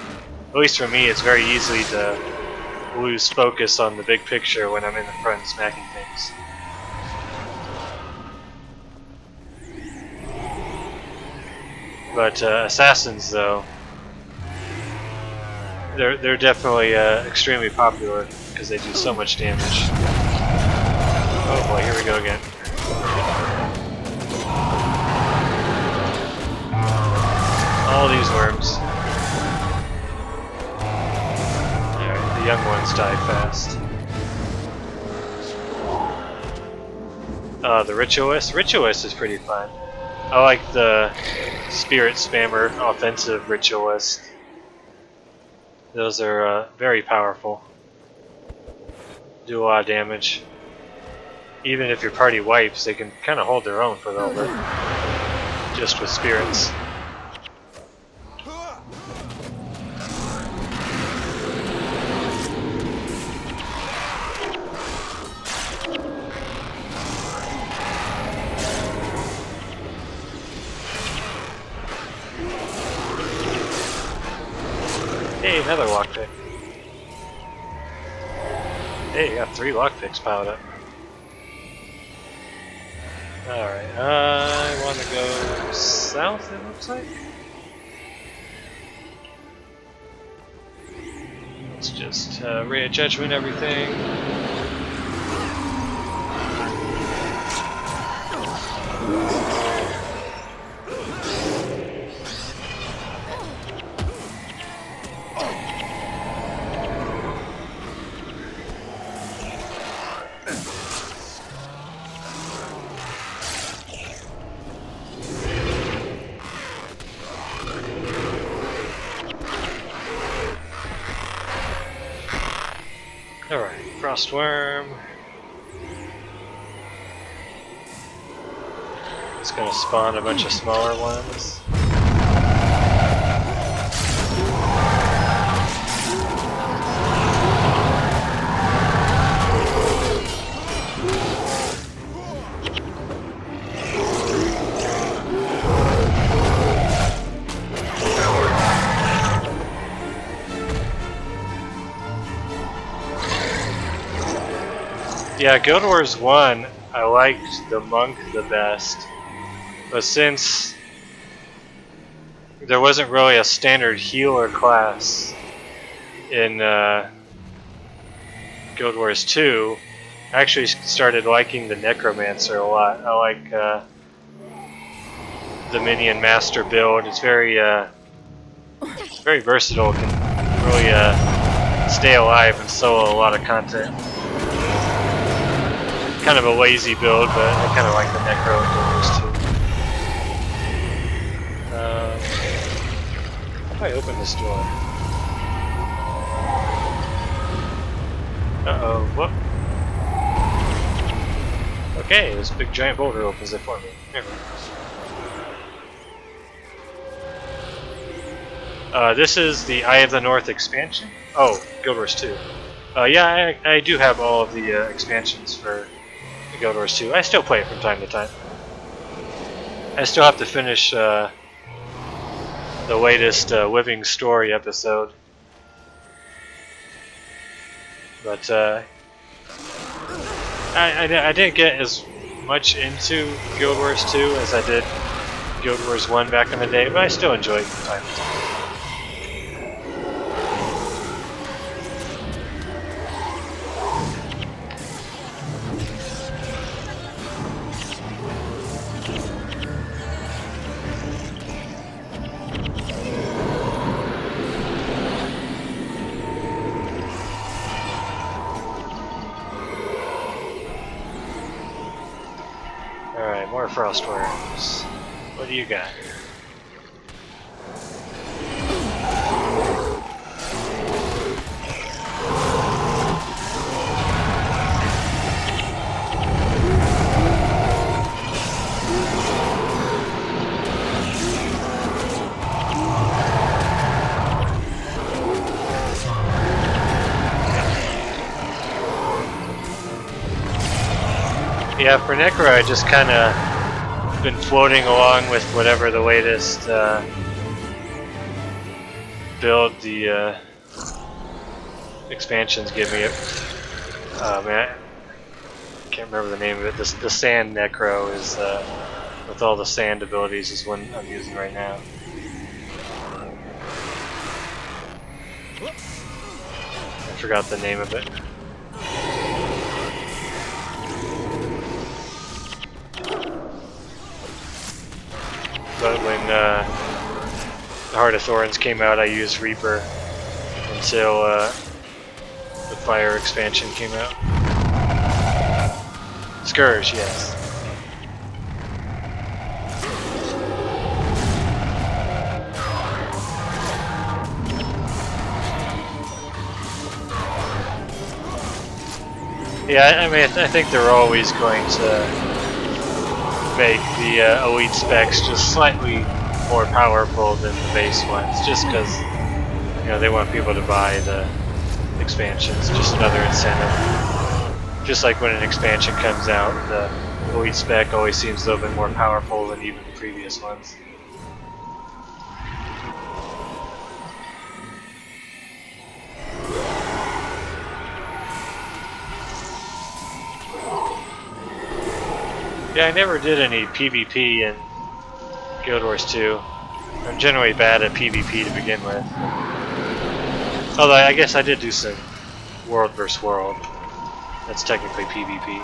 A: at least for me, it's very easy to lose focus on the big picture when I'm in the front smacking things. But assassins, though, they're definitely extremely popular because they do so much damage. Oh boy, here we go again. All these worms. Alright, the young ones die fast. The Ritualist? Ritualist is pretty fun. I like the Spirit Spammer offensive Ritualist. Those are very powerful. Do a lot of damage. Even if your party wipes, they can kind of hold their own for a little bit. Just with spirits. Hey, another lockpick. Hey, you got 3 lockpicks piled up. Alright, I want to go south, it looks like. Let's just Ray of Judgment everything. Alright, Frostworm. It's gonna spawn a bunch of smaller ones. Yeah, Guild Wars 1, I liked the monk the best, but since there wasn't really a standard healer class in Guild Wars 2, I actually started liking the Necromancer a lot. I like the Minion Master build. It's very versatile. It can really stay alive and solo a lot of content. Kind of a lazy build, but I kind of like the Necro in Guild Wars 2. How do I open this door? Uh-oh, whoop. Okay, this big giant boulder opens it for me. Never mind. This is the Eye of the North expansion. Oh, Guild Wars 2. Yeah, I do have all of the expansions for Guild Wars 2. I still play it from time to time. I still have to finish the latest Living Story episode. But I didn't get as much into Guild Wars 2 as I did Guild Wars 1 back in the day, but I still enjoyed it from time to time. Alright, more frost worms. What do you got? Yeah, for Necro, I just kind of been floating along with whatever the latest build the expansions give me. Man, I can't remember the name of it. The Sand Necro is with all the sand abilities is one I'm using right now. I forgot the name of it. But when the Heart of Thorns came out, I used Reaper until the Fire expansion came out. Scourge, yes. Yeah, I mean, I think they're always going to make the elite specs just slightly more powerful than the base ones, just because they want people to buy the expansions. Just another incentive. Just like when an expansion comes out, the elite spec always seems a little bit more powerful than even the previous ones. Yeah, I never did any PvP in Guild Wars 2. I'm generally bad at PvP to begin with. Although I guess I did do some world versus world. That's technically PvP.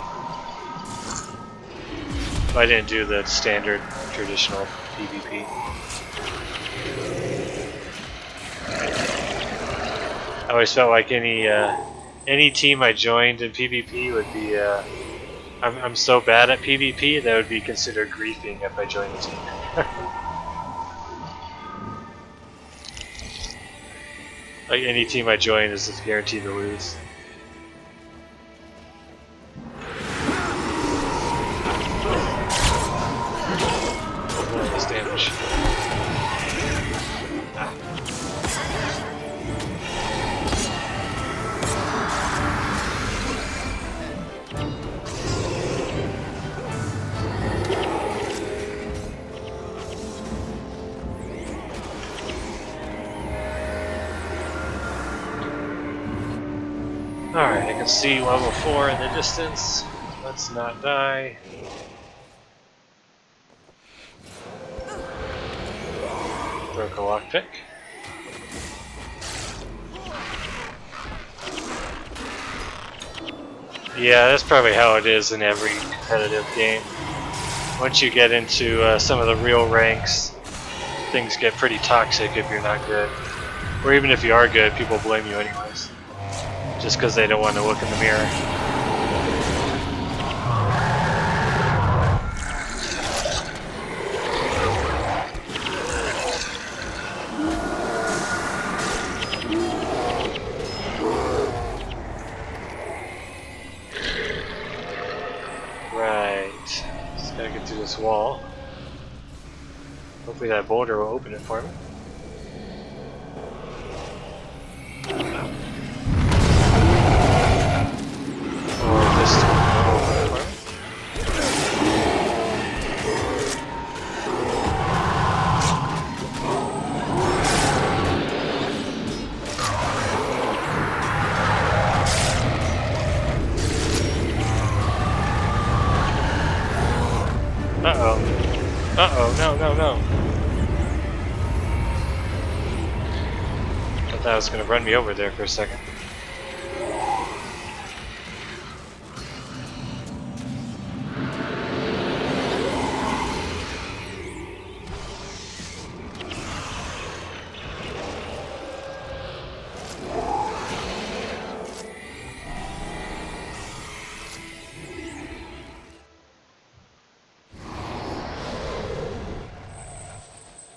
A: But I didn't do the standard traditional PvP. I always felt like any team I joined in PvP would be I'm so bad at PvP that would be considered griefing if I joined the team. Like any team I join is just guaranteed to lose. Oh, this damage. Alright, I can see level 4 in the distance. Let's not die. Broke a lockpick. Yeah, that's probably how it is in every competitive game. Once you get into some of the real ranks, things get pretty toxic if you're not good. Or even if you are good, people blame you anyways. Just because they don't want to look in the mirror. Right. Just gotta get through this wall. Hopefully that boulder will open it for me. Uh-oh. Uh-oh, no, no, no. I thought that was gonna run me over there for a second.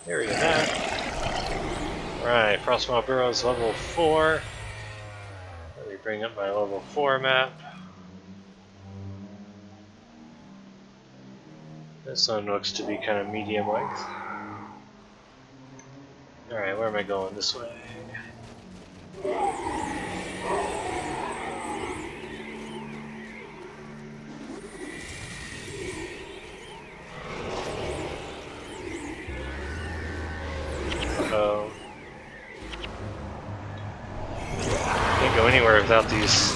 A: Area that. Alright, Frostmaw Burrows level 4. Let me bring up my level 4 map. This one looks to be kind of medium length. Alright, where am I going? This way. Can't go anywhere without these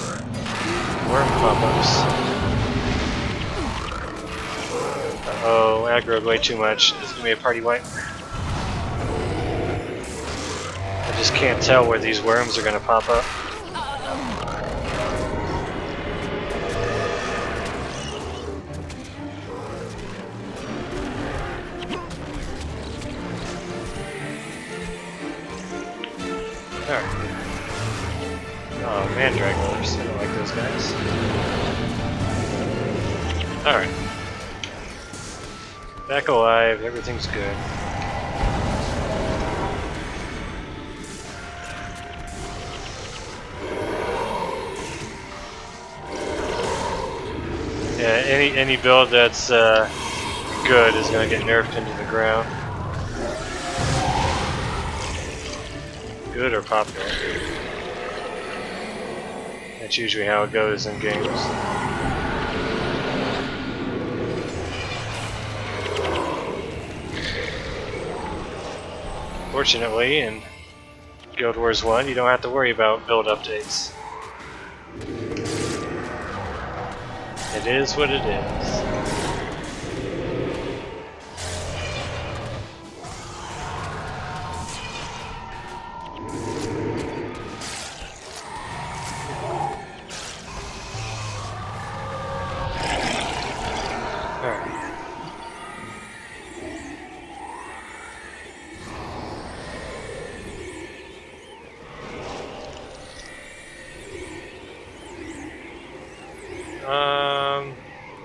A: worm pop-ups. Uh-oh, aggroed way too much. This is gonna be a party wipe. I just can't tell where these worms are gonna pop up. Alright. Oh, mandragors. I don't like those guys. Alright. Back alive, everything's good. Yeah, any build that's good is gonna get nerfed into the ground. Good or popular. That's usually how it goes in games. Fortunately, in Guild Wars 1, you don't have to worry about build updates. It is what it is.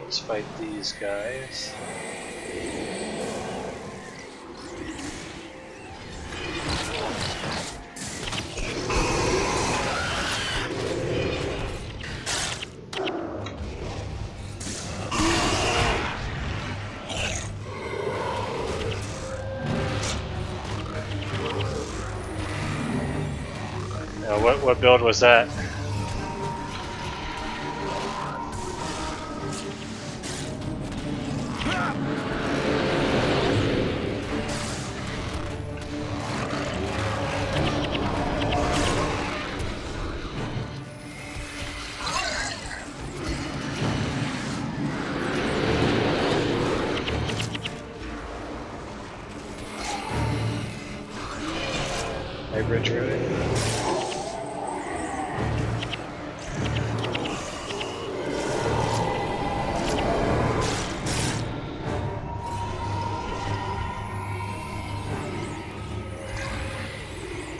A: Let's fight these guys. Now, what build was that? Hybrid druid.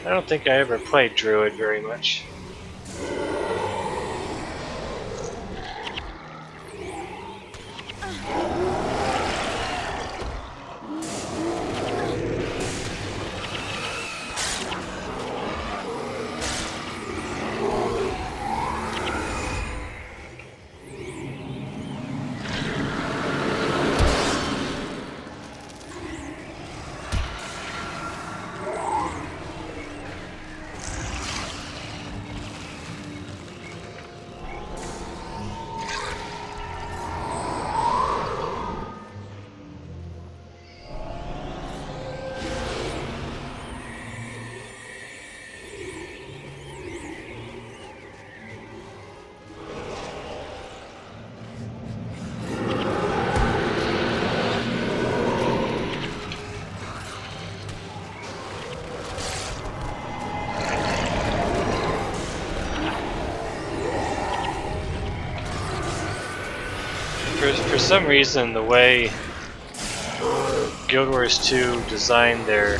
A: I don't think I ever played druid very much. For some reason, the way Guild Wars 2 designed their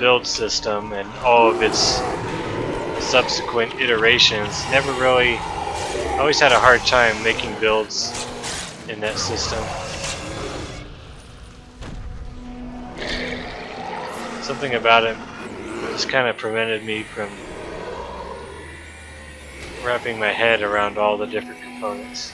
A: build system and all of its subsequent iterations never really... I always had a hard time making builds in that system. Something about it just kind of prevented me from wrapping my head around all the different components.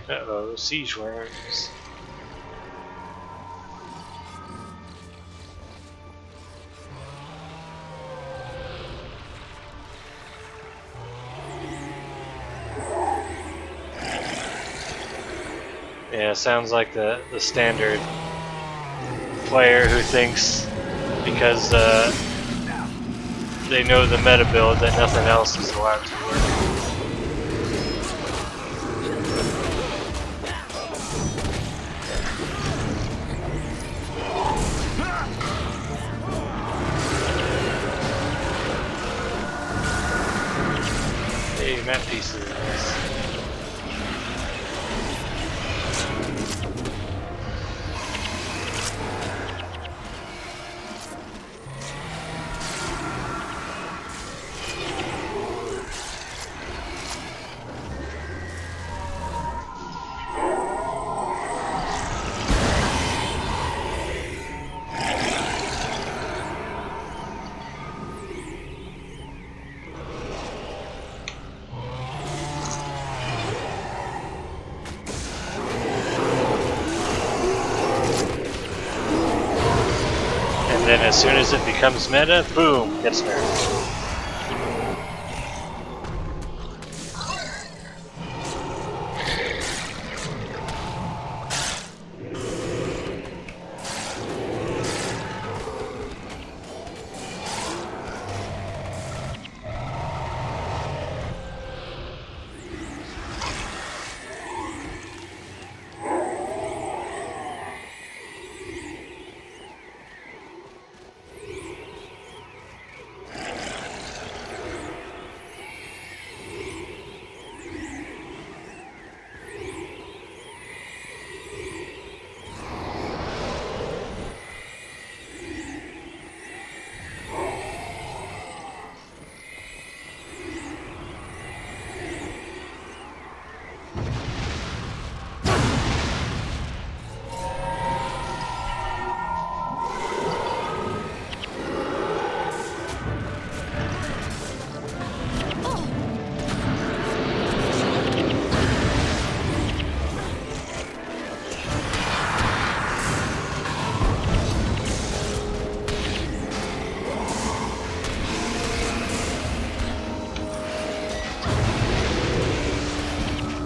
A: Uh-oh, siege worms. Yeah, sounds like the standard player who thinks because they know the meta build that nothing else is allowed to work. Hey, map pieces. And then as soon as it becomes meta, boom, gets nerfed.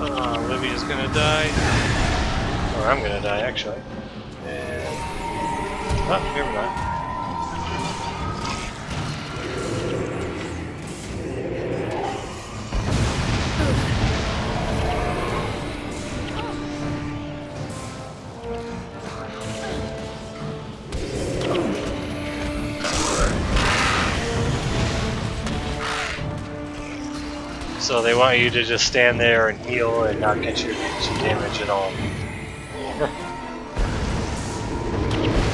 A: Olivia's gonna die. Or I'm gonna die, actually. And... oh, never mind. So they want you to just stand there and heal and not get your damage at all.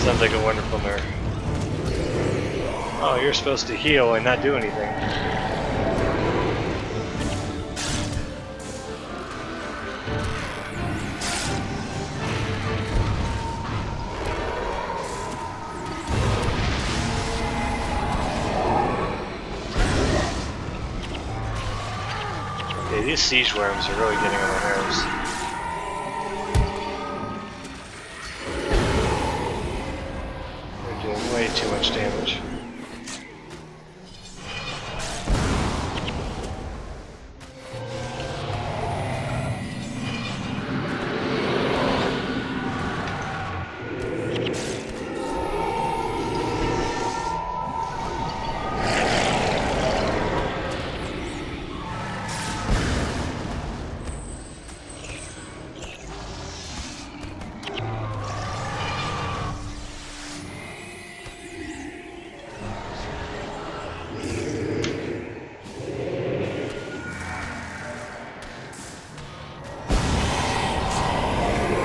A: Sounds like a wonderful nerf. Oh, you're supposed to heal and not do anything. Okay, these siege worms are really getting on my nerves. Way too much damage.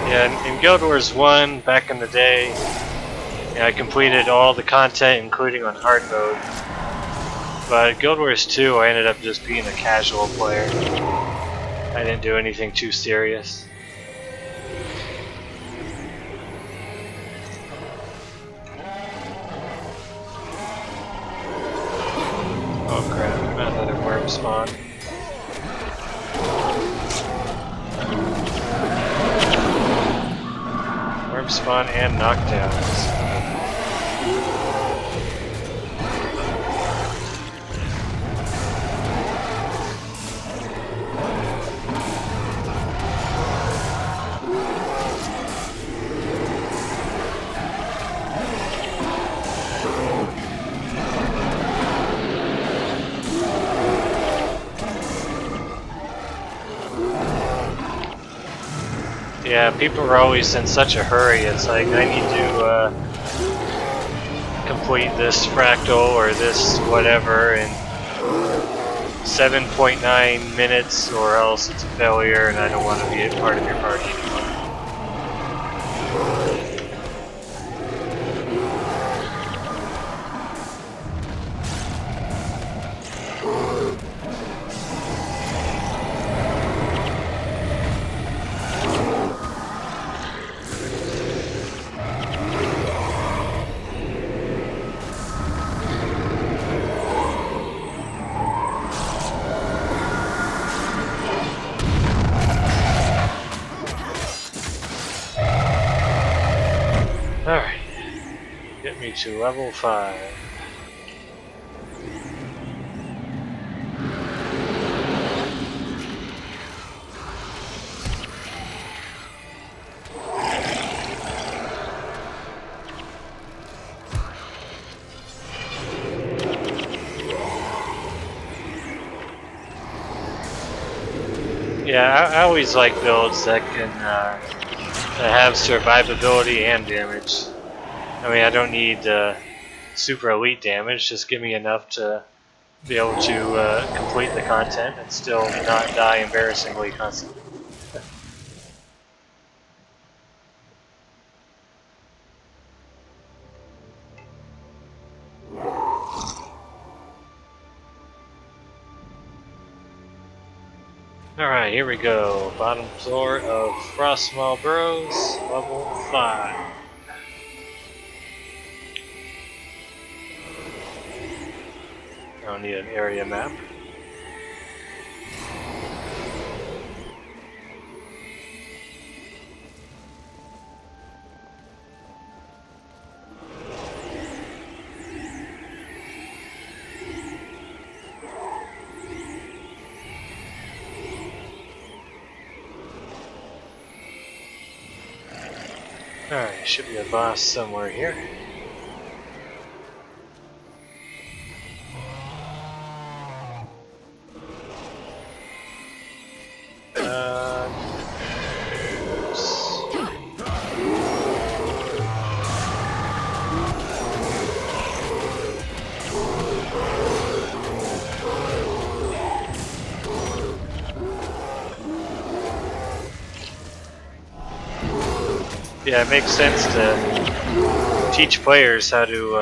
A: Yeah, in Guild Wars 1, back in the day, yeah, I completed all the content, including on hard mode. But Guild Wars 2, I ended up just being a casual player. I didn't do anything too serious. Oh crap, another worm spawn. Worm spawn and knockdowns. Yeah, people are always in such a hurry. It's like, I need to complete this fractal or this whatever in 7.9 minutes, or else it's a failure and I don't want to be a part of your party anymore. Alright, get me to level 5. Yeah, I always like builds that can have survivability and damage. I mean, I don't need super elite damage, just give me enough to be able to complete the content and still not die embarrassingly constantly. Alright, here we go. Bottom floor of Frostmaw Burrows, level 5. I don't need an area map. Alright, should be a boss somewhere here. Yeah, it makes sense to teach players how to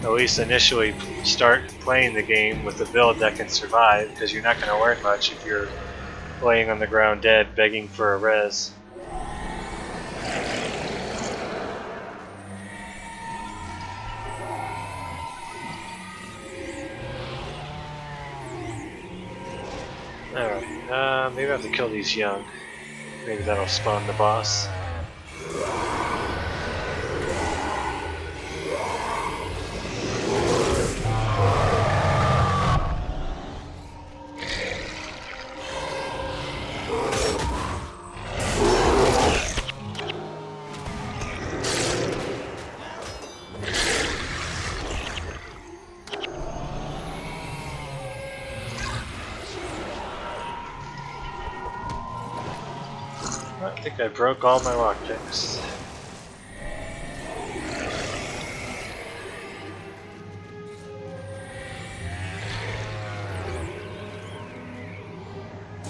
A: at least initially start playing the game with a build that can survive, because you're not going to learn much if you're laying on the ground dead begging for a res. Alright, maybe I have to kill these young. Maybe that'll spawn the boss. I think I broke all my lockpicks.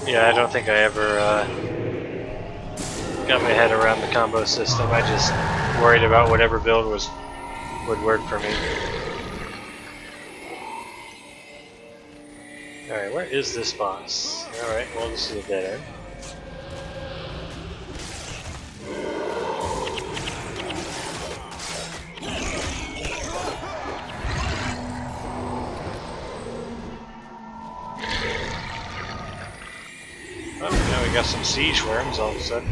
A: Yeah, I don't think I ever got my head around the combo system. I just worried about whatever build would work for me. Alright, where is this boss? Alright, well this is a dead end. Oh, now we got some siege worms all of a sudden.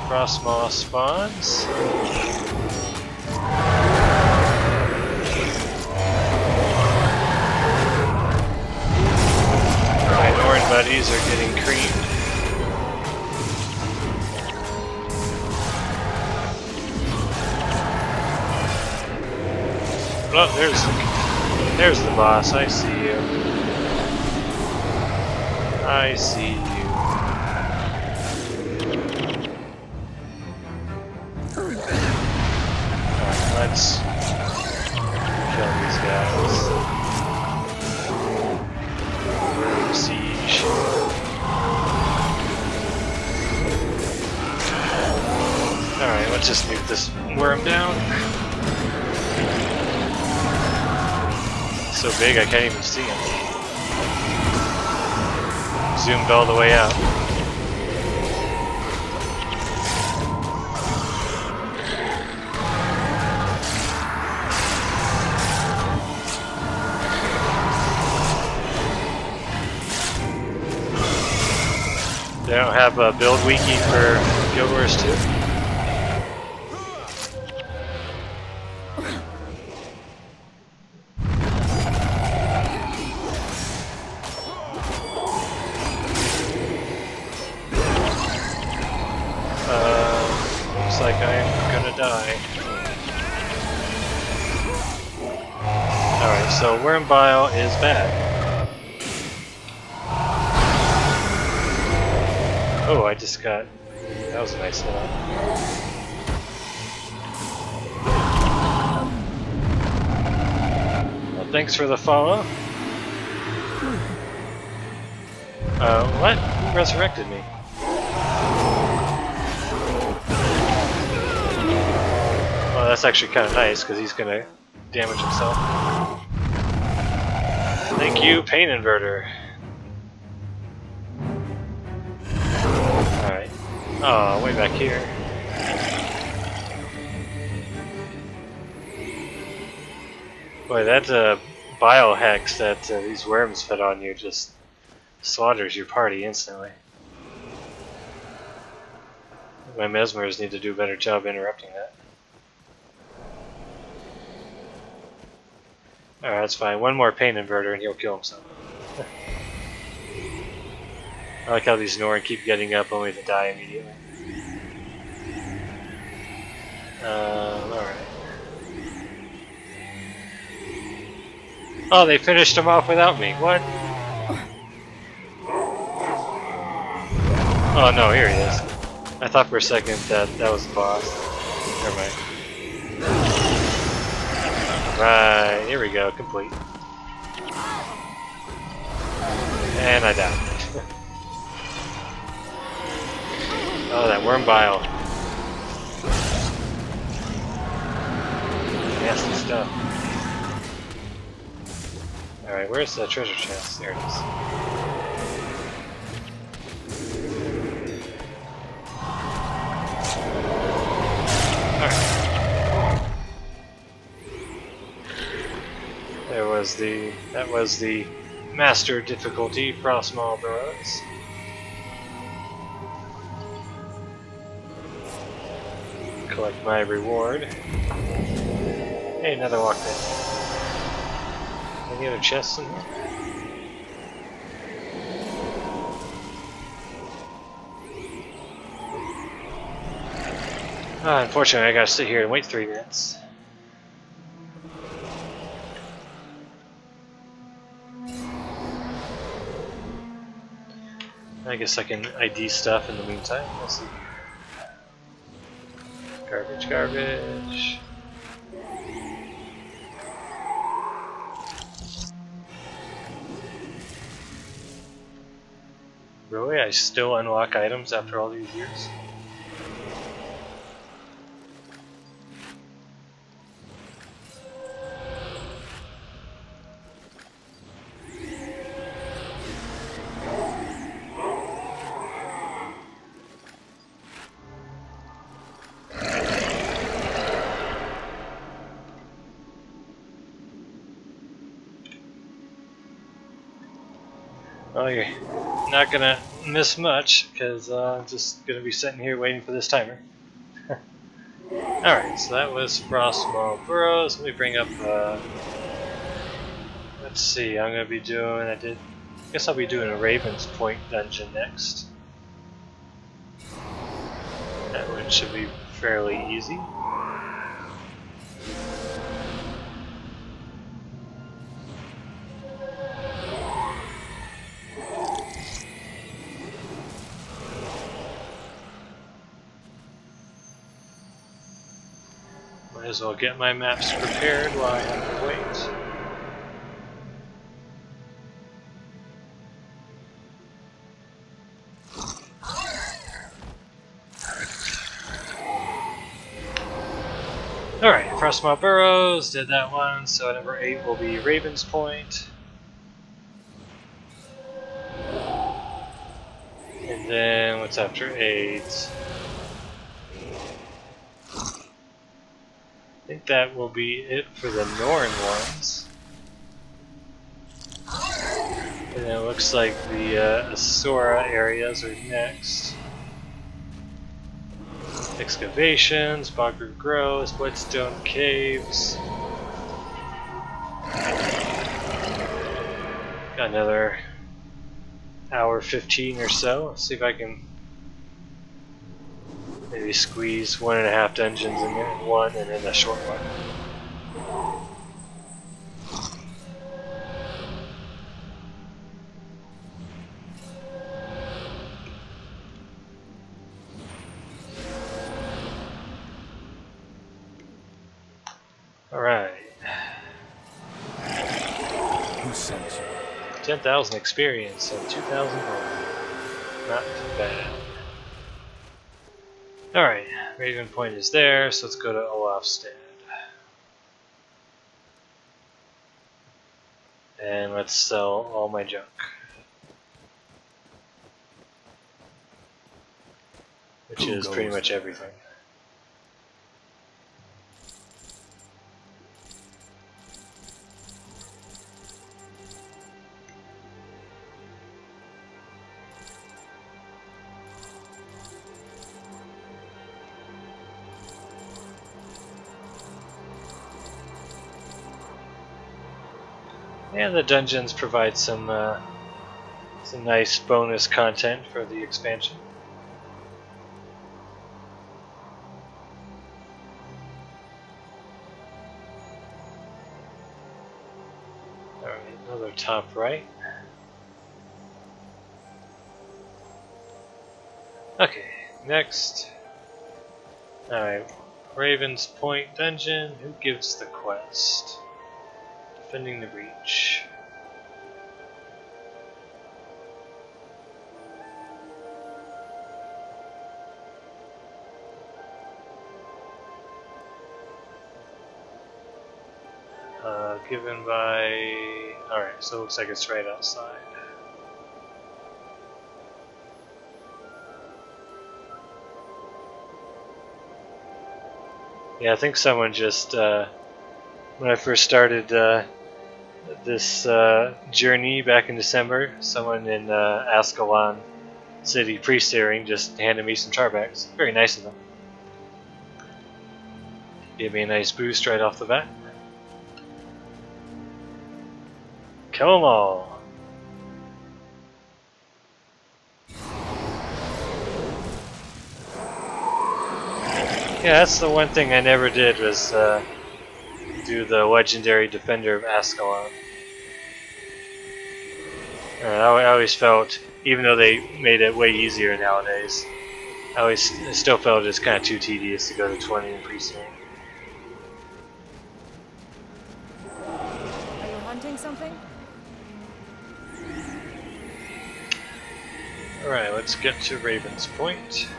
A: Frostmaw spawns. My Norn buddies are getting creamed. Oh, there's the boss. I see you. I see you. Let's kill these guys. Siege. Alright, let's just nuke this worm down. It's so big I can't even see him. Zoomed all the way out. They don't have a build wiki for Guild Wars 2? Looks like I'm gonna die. Alright, so worm bile is bad. Oh, I just got... That was a nice hit. Well, thanks for the follow. What? Who resurrected me? Well, that's actually kind of nice, because he's going to damage himself. Thank you, Pain Inverter. Alright. Oh, way back here. Boy, that biohex that these worms fed on you just slaughters your party instantly. My mesmers need to do a better job interrupting that. Alright, that's fine. One more pain inverter and he'll kill himself. I like how these Norn keep getting up only to die immediately. Alright. Oh, they finished him off without me. What? Oh no, here he is. I thought for a second that was the boss. Never mind. Right, here we go, complete. And I died. Oh, that worm bile. Nasty stuff. Alright, where's the treasure chest? There it is. Alright. That was the master difficulty, Frostmaw Burrows. Collect my reward. Hey, another lockpick. Any other chests in here? Unfortunately, I gotta sit here and wait 3 minutes. I guess I can ID stuff in the meantime. Let's see here. Garbage, garbage. Really? I still unlock items after all these years? Well, you're not gonna miss much, because I'm just gonna be sitting here waiting for this timer. Alright, so that was Frostmaw Burrows. Let me bring up, let's see, I'm gonna be doing, I guess I'll be doing a Raven's Point dungeon next. That one should be fairly easy. Might as well get my maps prepared while I have to wait. Alright, Frostmaw Burrows, did that one, so number 8 will be Raven's Point. And then what's after 8? I think that will be it for the Norn ones. And then it looks like the Asura areas are next. Excavations, Bogger Groves, Bloodstone Caves. Got another hour 15 or so. Let's see if I can maybe squeeze 1.5 dungeons in there, one and then a short one. Alright.
C: Who sent you?
A: 10,000 experience and 2,000 gold. Not too bad. Alright, Raven Point is there, so let's go to Olafstead. And let's sell all my junk. Which is pretty much everything. And the dungeons provide some nice bonus content for the expansion. Alright, another top right. Okay, next. Alright, Raven's Point dungeon. Who gives the quest? Defending the breach. Given by... Alright, so it looks like it's right outside. Yeah, I think someone just... when I first started this journey back in December, someone in Ascalon City pre-steering just handed me some charbacks. Very nice of them. Gave me a nice boost right off the bat. Kill them all. Yeah, that's the one thing I never did was do the legendary defender of Ascalon. I always felt, even though they made it way easier nowadays, I still felt it's kind of too tedious to go to 20 in pre-save.
B: Are you hunting something?
A: Alright, let's get to Raven's Point.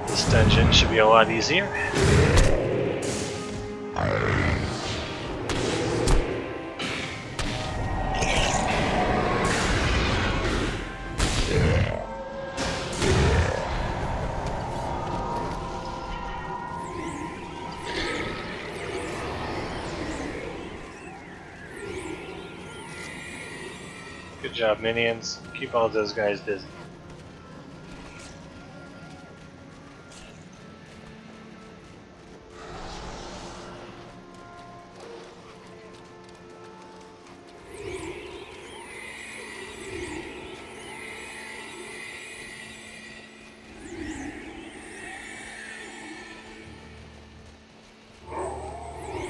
A: This dungeon should be a lot easier. Good job, minions. Keep all those guys busy.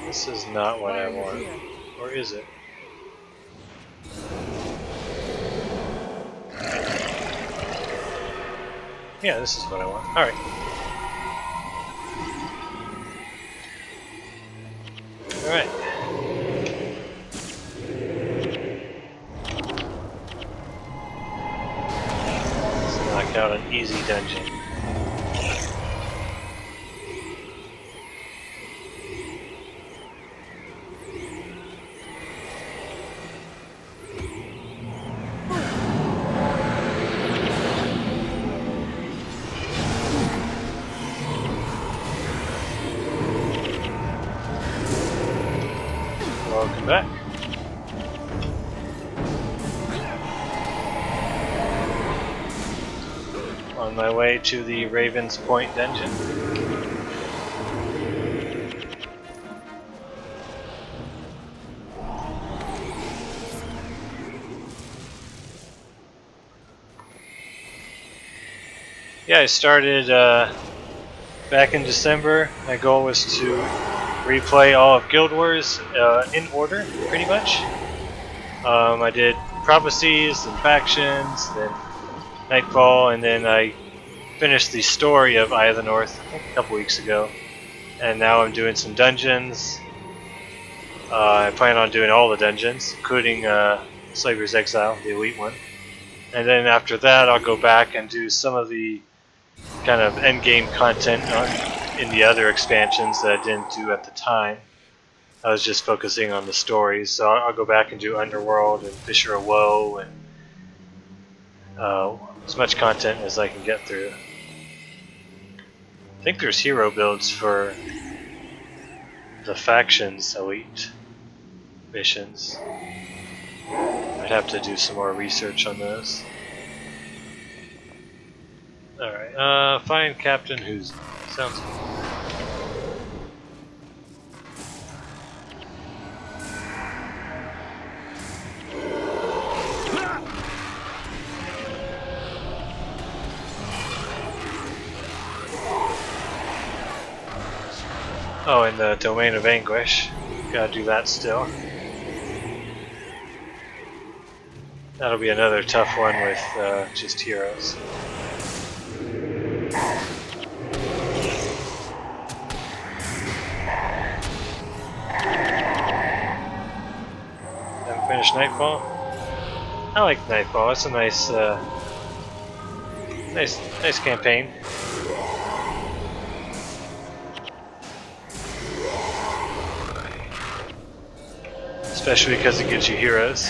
A: This is not what I want. Or is it? Yeah, this is what I want. Alright. Alright. Let's knock out an easy dungeon. Welcome back. On my way to the Raven's Point dungeon. Yeah, I started back in December. My goal was to replay all of Guild Wars in order, pretty much. I did Prophecies and Factions, then Nightfall, and then I finished the story of Eye of the North, I think a couple weeks ago. And now I'm doing some dungeons. I plan on doing all the dungeons, including Slaver's Exile, the elite one. And then after that, I'll go back and do some of the kind of endgame content in the other expansions that I didn't do at the time. I was just focusing on the stories, so I'll go back and do Underworld and Fisher of Woe and as much content as I can get through. I think there's hero builds for the Factions Elite missions. I'd have to do some more research on those. Alright, find Captain Who's. Sounds good. Oh, and the Domain of Anguish. Gotta do that still. That'll be another tough one with just heroes. Haven't finished Nightfall? I like Nightfall. It's a nice, nice campaign. Especially because it gives you heroes.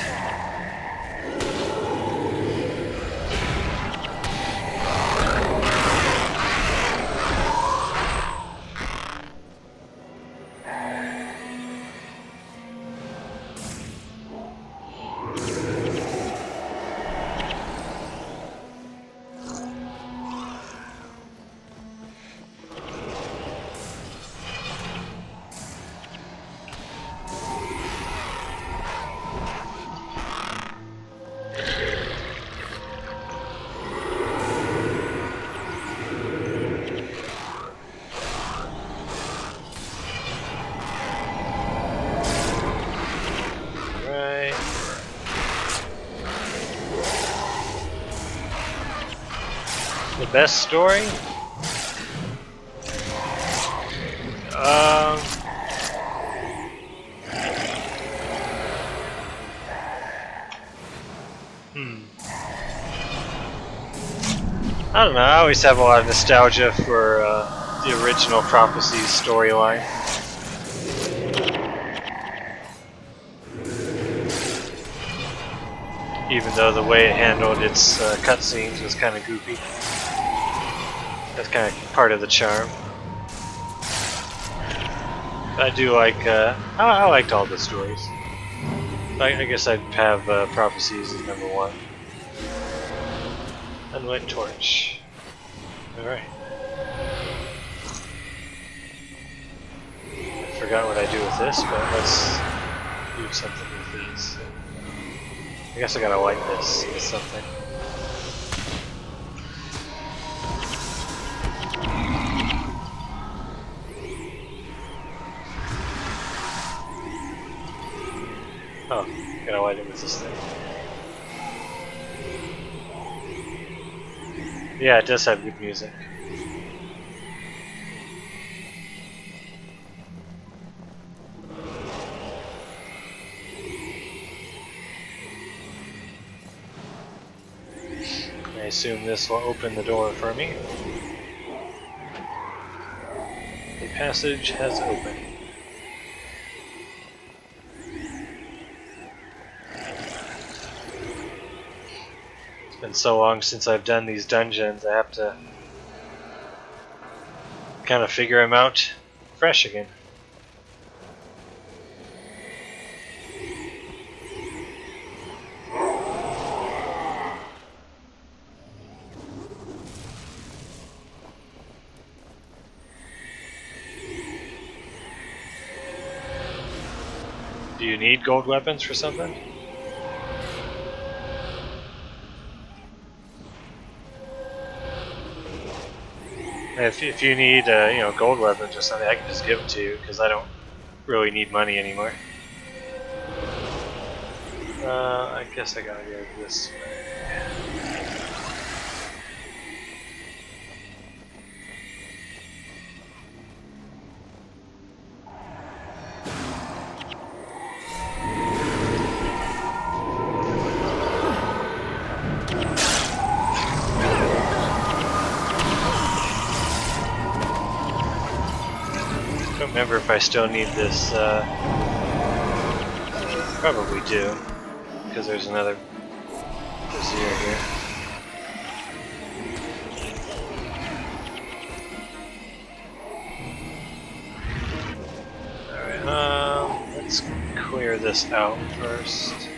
A: Best story? Um, I don't know. I always have a lot of nostalgia for the original Prophecies storyline. Even though the way it handled its cutscenes was kind of goofy. That's kind of part of the charm. I do like, I liked all the stories. I guess I'd have Prophecies as number one. Unlit Torch. Alright. I forgot what I do with this, but let's do something with this. I guess I gotta light this with something. Oh, gotta light it with this thing. Yeah, it does have good music. I assume this will open the door for me. The passage has opened. It's been so long since I've done these dungeons, I have to kind of figure them out fresh again. Do you need gold weapons for something? If you need gold weapons or something, I can just give them to you because I don't really need money anymore. I guess I gotta go this way. I don't remember if I still need this. Probably do, because there's another brazier here. Alright, let's clear this out first.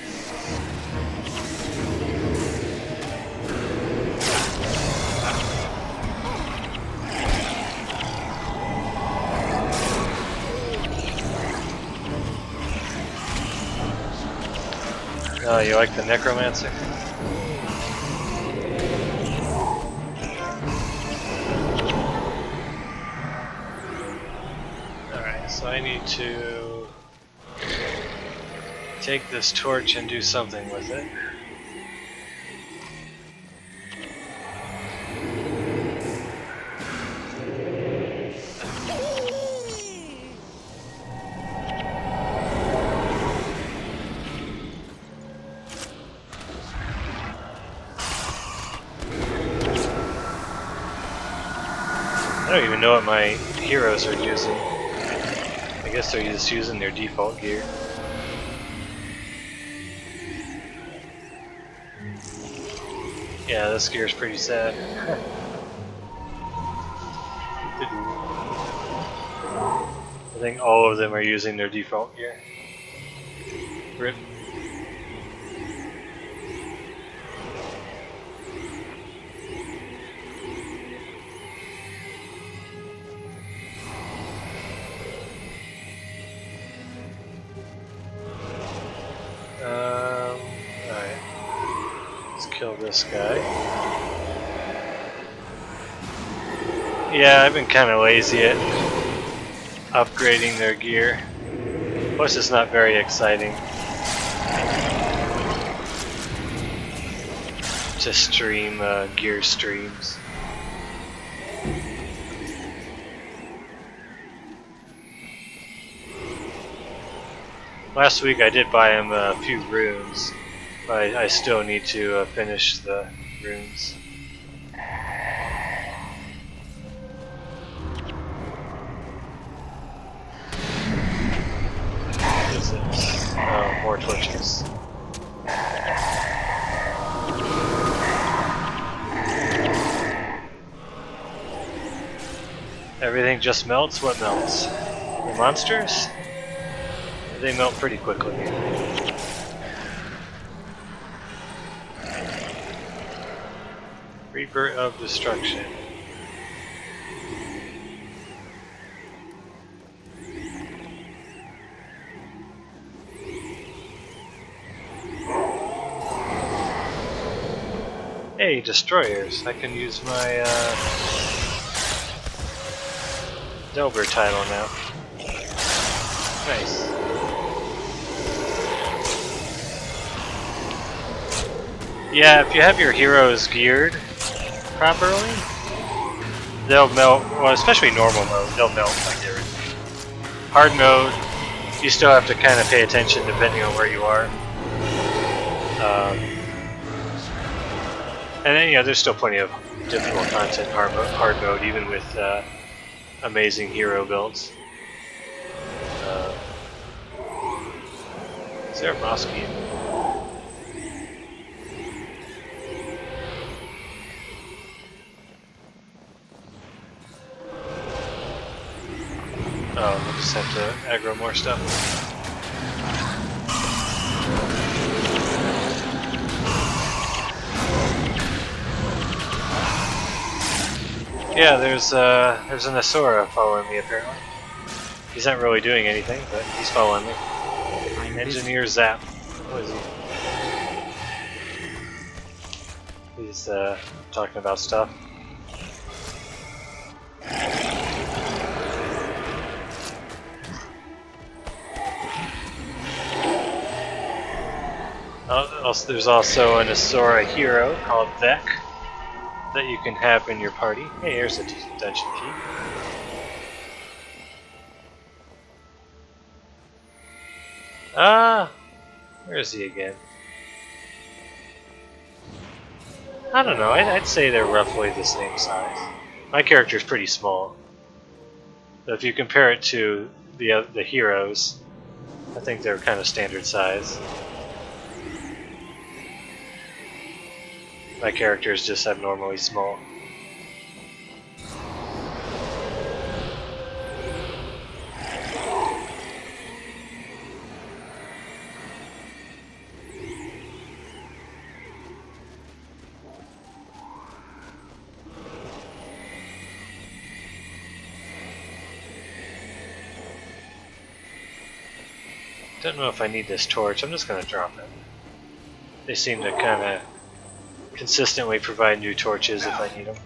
A: Oh, you like the necromancer? Alright, so I need to take this torch and do something with it. I don't even know what my heroes are using. I guess they're just using their default gear. Yeah, this gear is pretty sad. I think all of them are using their default gear. Rip. Alright. Let's kill this guy. Yeah, I've been kind of lazy at upgrading their gear. Plus, it's not very exciting to stream gear streams. Last week I did buy him a few runes, but I still need to finish the runes. What is it? Oh, more torches. Everything just melts? What melts? The monsters? They melt pretty quickly. Reaper of Destruction. Hey, destroyers. I can use my Delver title now. Nice. Yeah, if you have your heroes geared properly, they'll melt, well, especially normal mode, they'll melt like everything. Hard mode, you still have to kind of pay attention depending on where you are. And then, yeah, there's still plenty of difficult content in hard mode, even with amazing hero builds. Is there a Mosky? Oh, we'll just have to aggro more stuff. Yeah, there's an Asura following me apparently. He's not really doing anything, but he's following me. Engineer Zap. What is he? He's talking about stuff. There's also an Asura hero called Vec that you can have in your party. Hey, here's a dungeon key. Where is he again? I don't know, I'd say they're roughly the same size. My character's pretty small. But if you compare it to the heroes, I think they're kind of standard size. My character is just abnormally small. Don't know if I need this torch. I'm just going to drop it. They seem to kind of consistently provide new torches if I need them.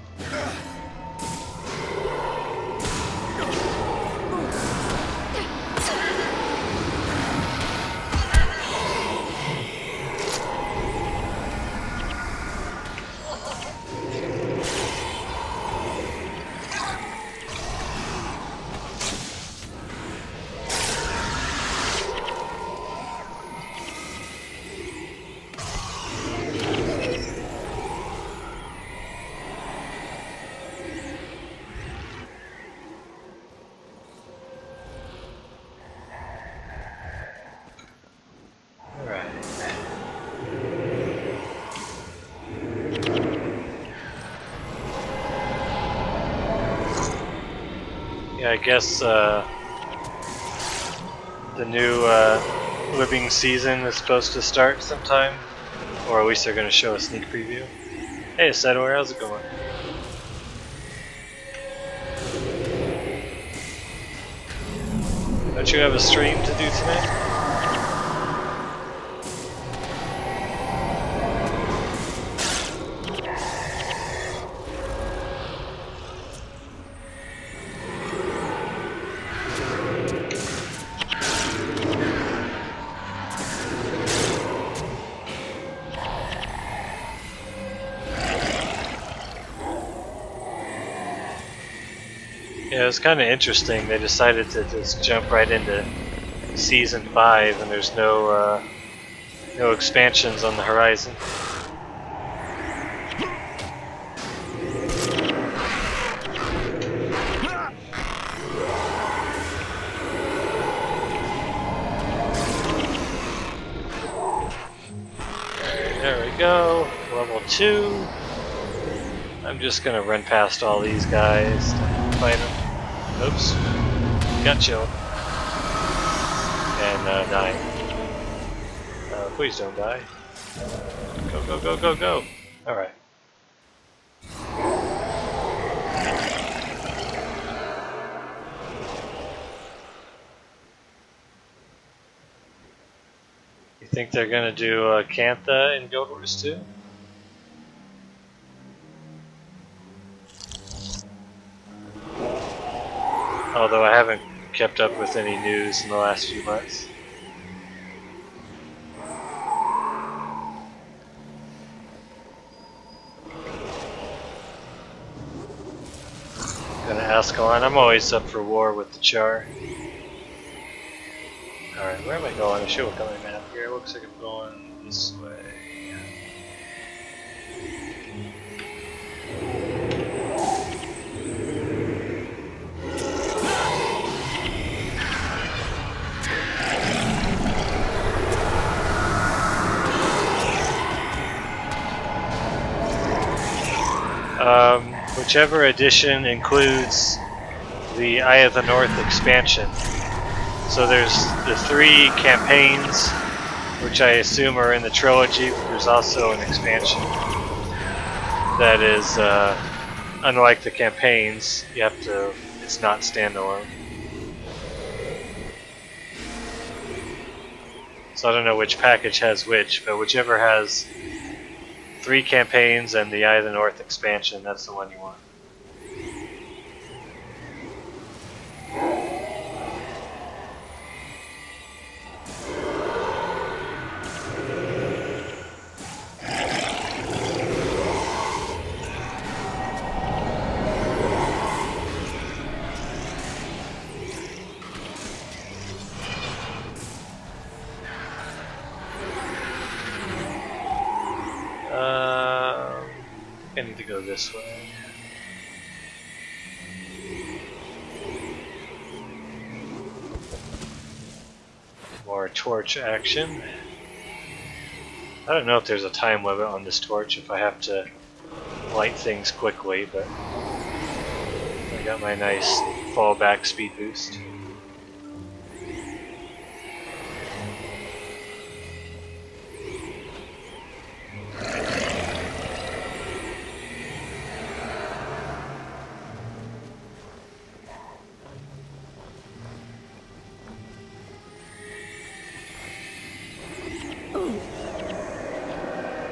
A: Yeah, I guess the new living season is supposed to start sometime, or at least they're going to show a sneak preview. Hey, Settler, how's it going? Don't you have a stream to do tonight? Yeah, it was kind of interesting. They decided to just jump right into Season 5 and there's no expansions on the horizon. There we go, level 2. I'm just gonna run past all these guys to fight them. Oops, got chilled. And die. Please don't die. Go, go, go, go, go. Alright. You think they're gonna do Cantha in Guild Wars 2? Although I haven't kept up with any news in the last few months. Gonna ask on. I'm always up for war with the Char. Alright, where am I going? I should look on my map here. It looks like I'm going this way. Whichever edition includes the Eye of the North expansion. So there's the 3 campaigns, which I assume are in the trilogy, but there's also an expansion that is, unlike the campaigns, it's not standalone. So I don't know which package has which, but whichever has 3 campaigns and the Eye of the North expansion, that's the one you want. I need to go this way. More torch action. I don't know if there's a time limit on this torch if I have to light things quickly, but I got my nice fallback speed boost.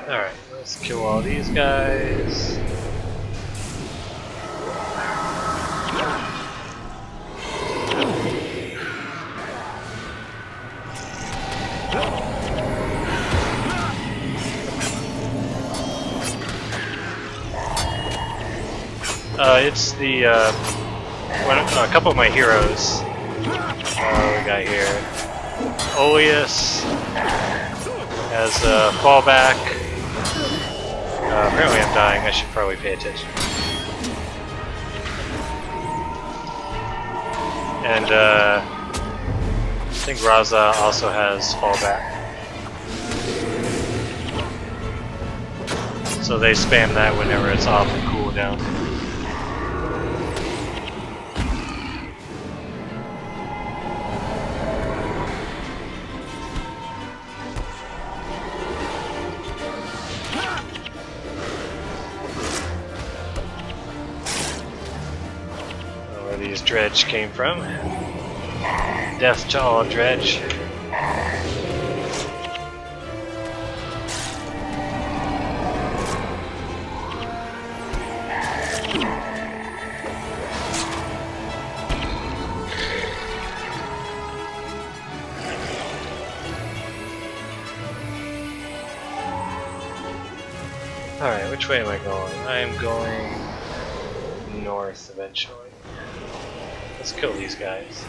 A: Alright, let's kill all these guys. It's the a couple of my heroes. We got here Oleus as a fallback. Apparently I'm dying. I should probably pay attention. And I think Raza also has fallback. So they spam that whenever it's off and cooldown. Where these dredge came from. Death to all dredge. Alright, which way am I going? I am going north eventually. Let's kill these guys.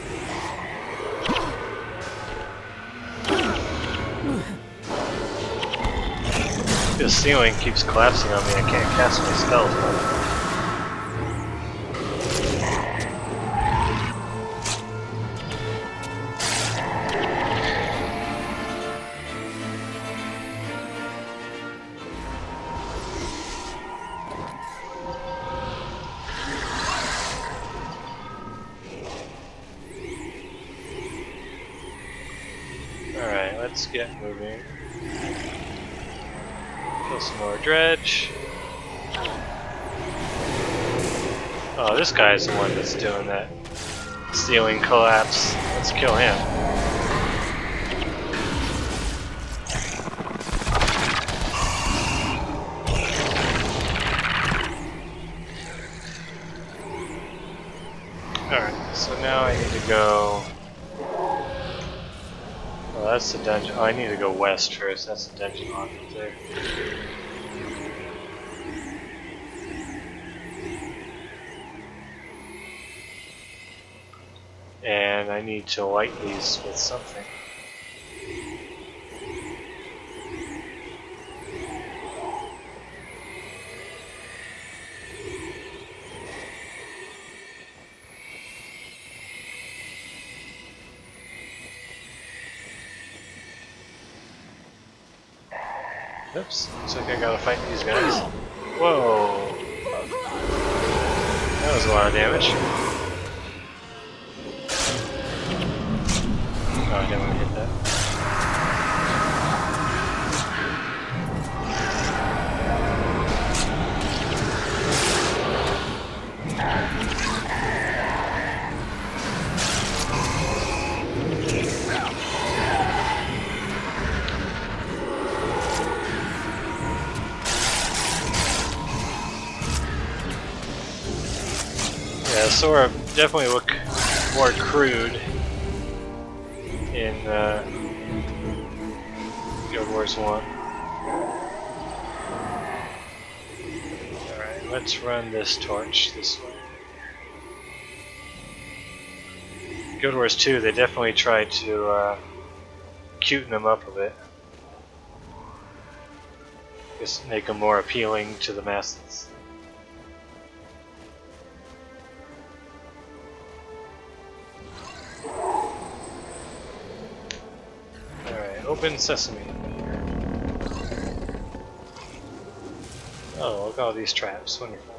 A: The ceiling keeps collapsing on me. I can't cast my spells. Alright, let's get moving. Kill some more dredge. Oh, this guy's the one that's doing that ceiling collapse. Let's kill him. Alright, so now I need to go... Oh, that's the dungeon. Oh, I need to go west first. That's the dungeon lock up there. And I need to light these with something. Oops, looks like I gotta fight these guys. Whoa! That was a lot of damage. Oh, I didn't want to hit that. Yeah, Sora definitely look more crude in Guild Wars 1. Alright, let's run this torch this way. Guild Wars 2, they definitely tried to cuten them up a bit. Just make them more appealing to the masses. Open sesame. Oh, look at all these traps. Wonderful.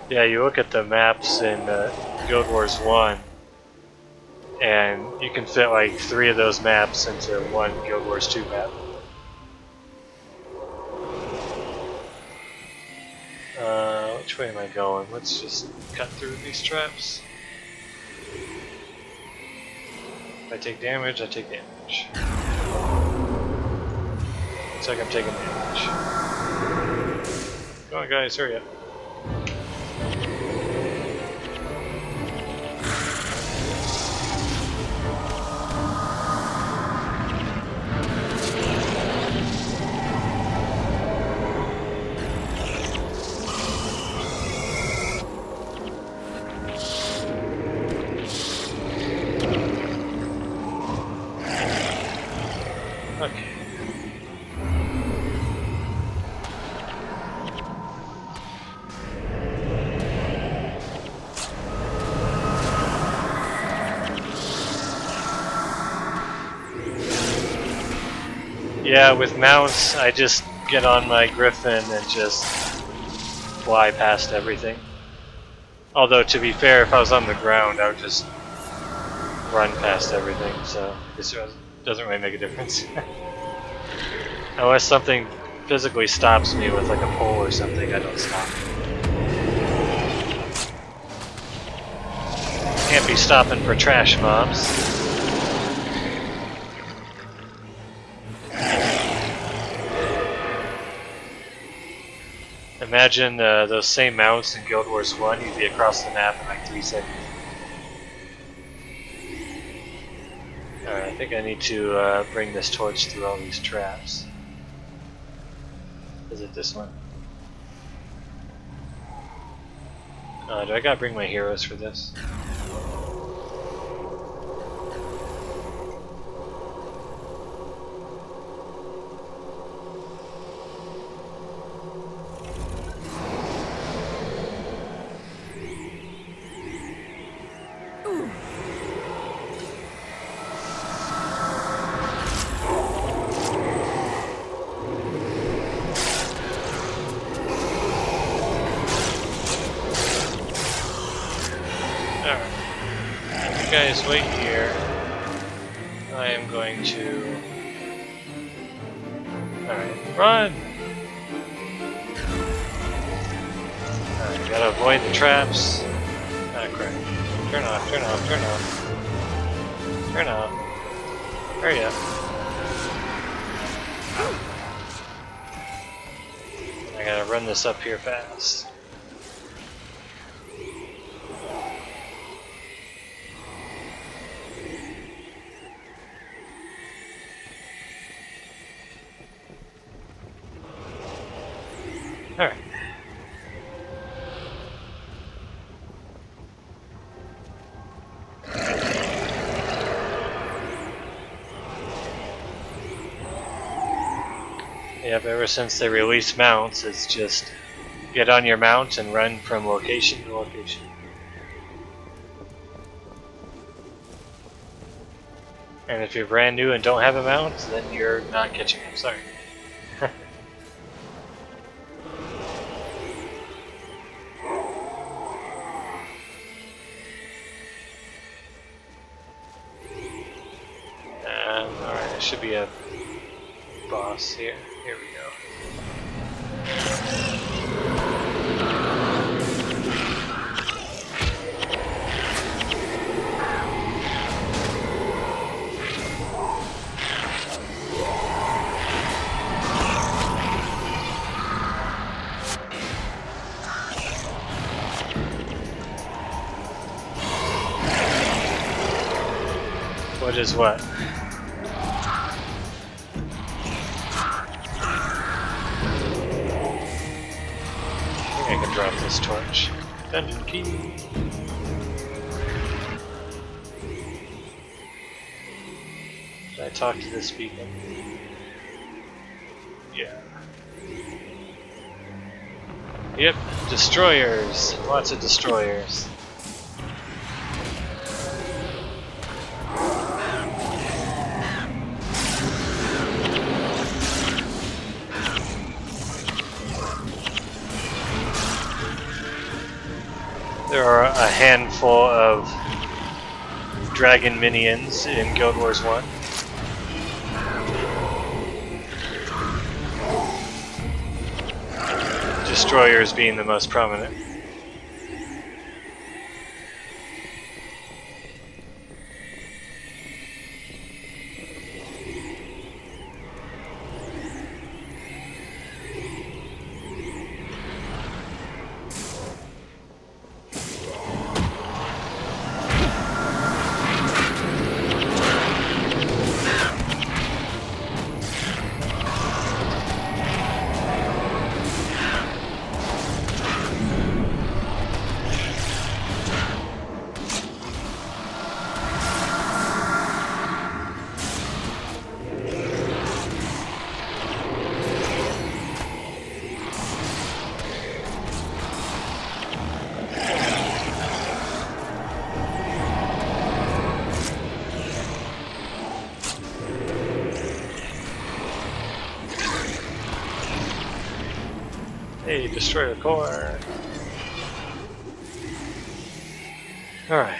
A: Yeah, you look at the maps in Guild Wars 1, and you can fit like 3 of those maps into one Guild Wars 2 map. Which way am I going? Let's just cut through these traps. If I take damage, I take damage. Looks like I'm taking damage. Come on guys, hurry up. Okay. Yeah, with mounts, I just get on my griffin and just fly past everything. Although, to be fair, if I was on the ground, I would just run past everything, so this doesn't really make a difference. Unless something physically stops me with like a pole or something, I don't stop. Can't be stopping for trash mobs. Imagine those same mounts in Guild Wars 1, you'd be across the map in like 3 seconds. Alright, I think I need to bring this torch through all these traps. Is it this one? Do I gotta bring my heroes for this? You guys wait here. I am going to... Alright, run! Alright, gotta avoid the traps. Ah, crap. Turn off, turn off, turn off. Turn off. Hurry up. I gotta run this up here fast. Alright. Yep, ever since they released mounts, it's just get on your mount and run from location to location. And if you're brand new and don't have a mount, then you're not catching up, sorry. Alright, there should be a boss here. Here we go. What is what? I can drop this torch. Dungeon key. Did I talk to this beacon? Yeah. Yep, destroyers. Lots of destroyers. There are a handful of dragon minions in Guild Wars 1. Destroyers being the most prominent. Hey, destroy the core. Alright.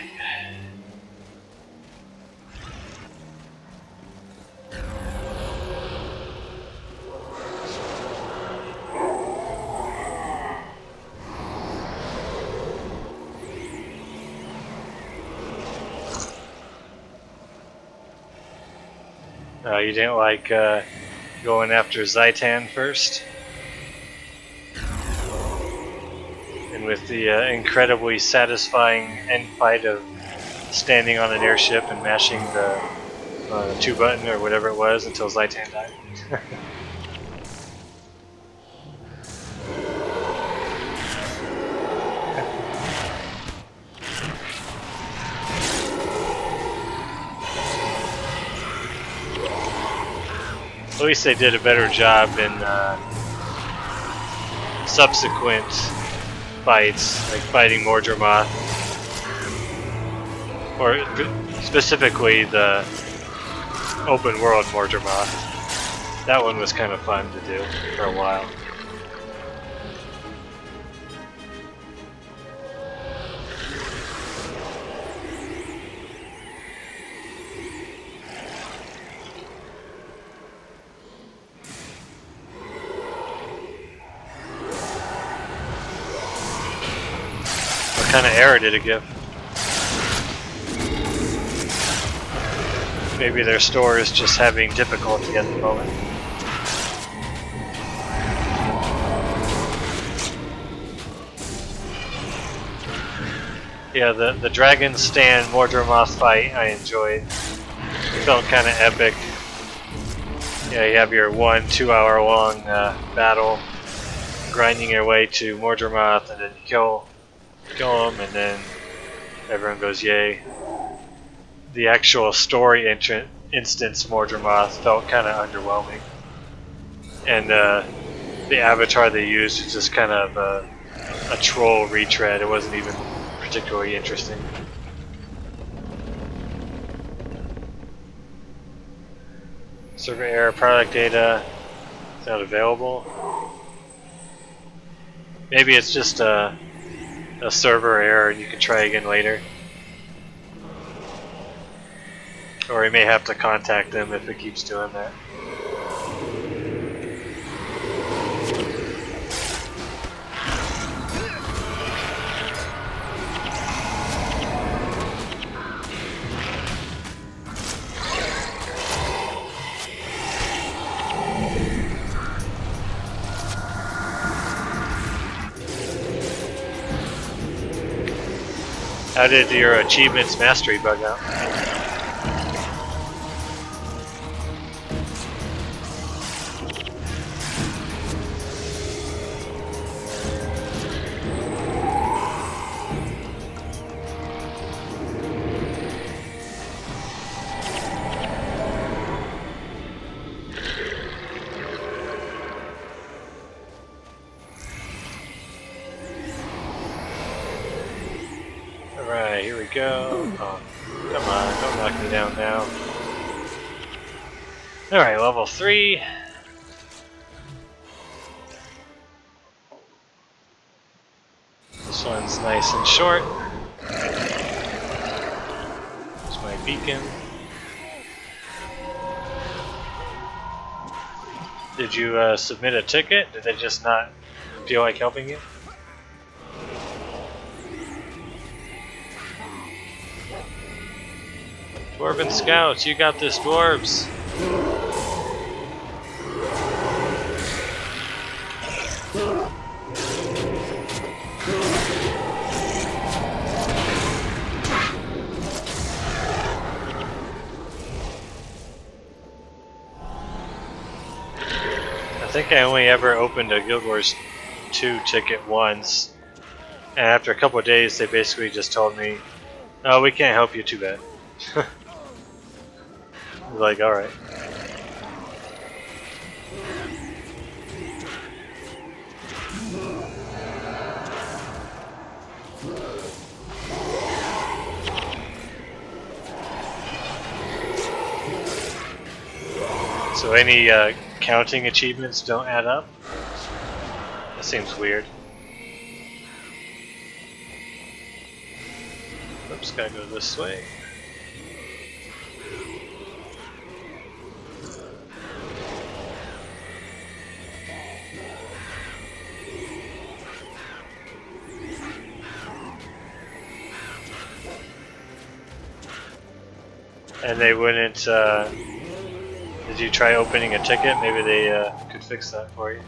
A: You didn't like going after Zaitan first? And with the incredibly satisfying end fight of standing on an airship and mashing the 2 button or whatever it was until Zaitan died. At least they did a better job in subsequent fights, like fighting Mordremoth, or specifically the open world Mordremoth. That one was kind of fun to do for a while. What kind of error did it give? Maybe their store is just having difficulty at the moment. Yeah, the Dragon Stand Mordremoth fight I enjoyed. It felt kind of epic. Yeah, you have your 1-2 hour long battle, grinding your way to Mordremoth, and then you kill him, and then everyone goes yay. The actual story instance Mordremoth felt kind of underwhelming, and the avatar they used was just kind of a troll retread. It wasn't even particularly interesting. Server error, product data is not available. Maybe it's just a server error and you can try again later. Or you may have to contact them if it keeps doing that. How did your achievements mastery bug out? Alright, here we go. Oh, come on, don't knock me down now. Alright, level 3. This one's nice and short. There's my beacon. Did you submit a ticket? Did they just not feel like helping you? Dwarven Scouts, you got this, dwarves! I think I only ever opened a Guild Wars 2 ticket once, and after a couple of days they basically just told me, "Oh, we can't help you, too bad." Like, alright. So any counting achievements don't add up? That seems weird. Oops, gotta go this way. And they wouldn't, did you try opening a ticket? Maybe they could fix that for you.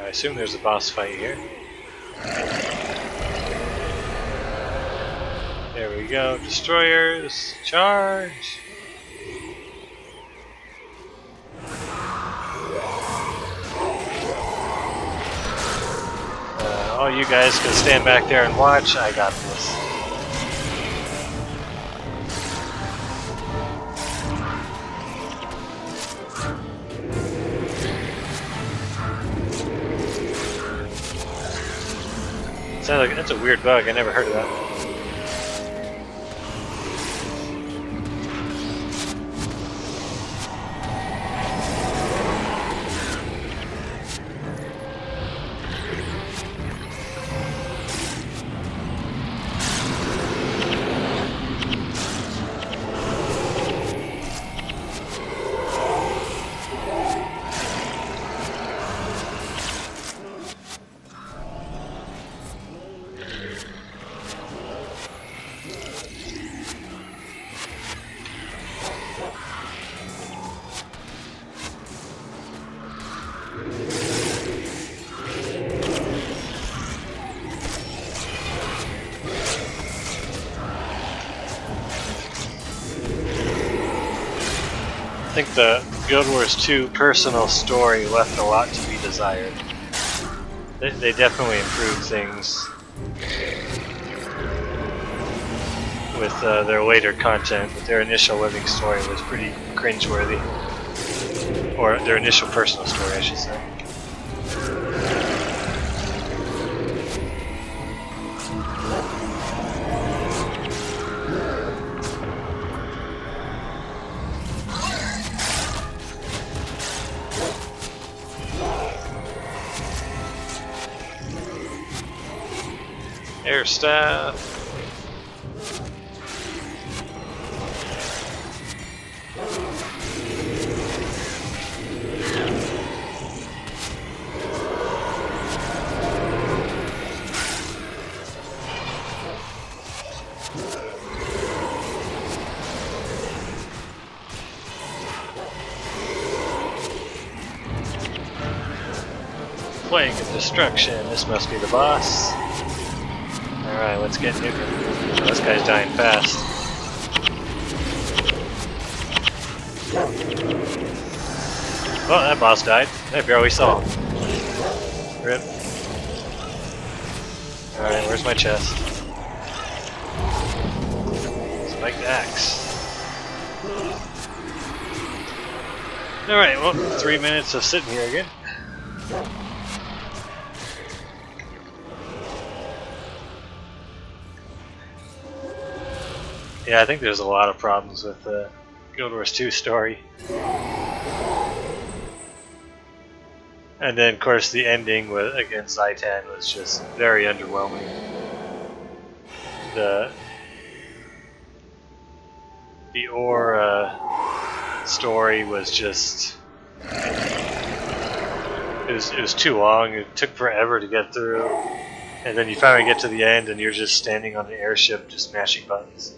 A: I assume there's a boss fight here. There we go, destroyers, charge! All you guys can stand back there and watch. I got this. Sounds like that's a weird bug. I never heard of that. I think the Guild Wars 2 personal story left a lot to be desired. They definitely improved things with their later content, but their initial living story was pretty cringeworthy. Or their initial personal story, I should say. Air staff. Plague of destruction. This must be the boss. Alright, let's get nuking. Oh, this guy's dying fast. Oh, that boss died. I barely saw him. Rip. Alright, where's my chest? Spiked axe. Alright, well, 3 minutes of sitting here again. Yeah, I think there's a lot of problems with the Guild Wars 2 story. And then, of course, the ending against Zaitan was just very underwhelming. The ore story was just... It was too long. It took forever to get through. And then you finally get to the end and you're just standing on the airship just mashing buttons.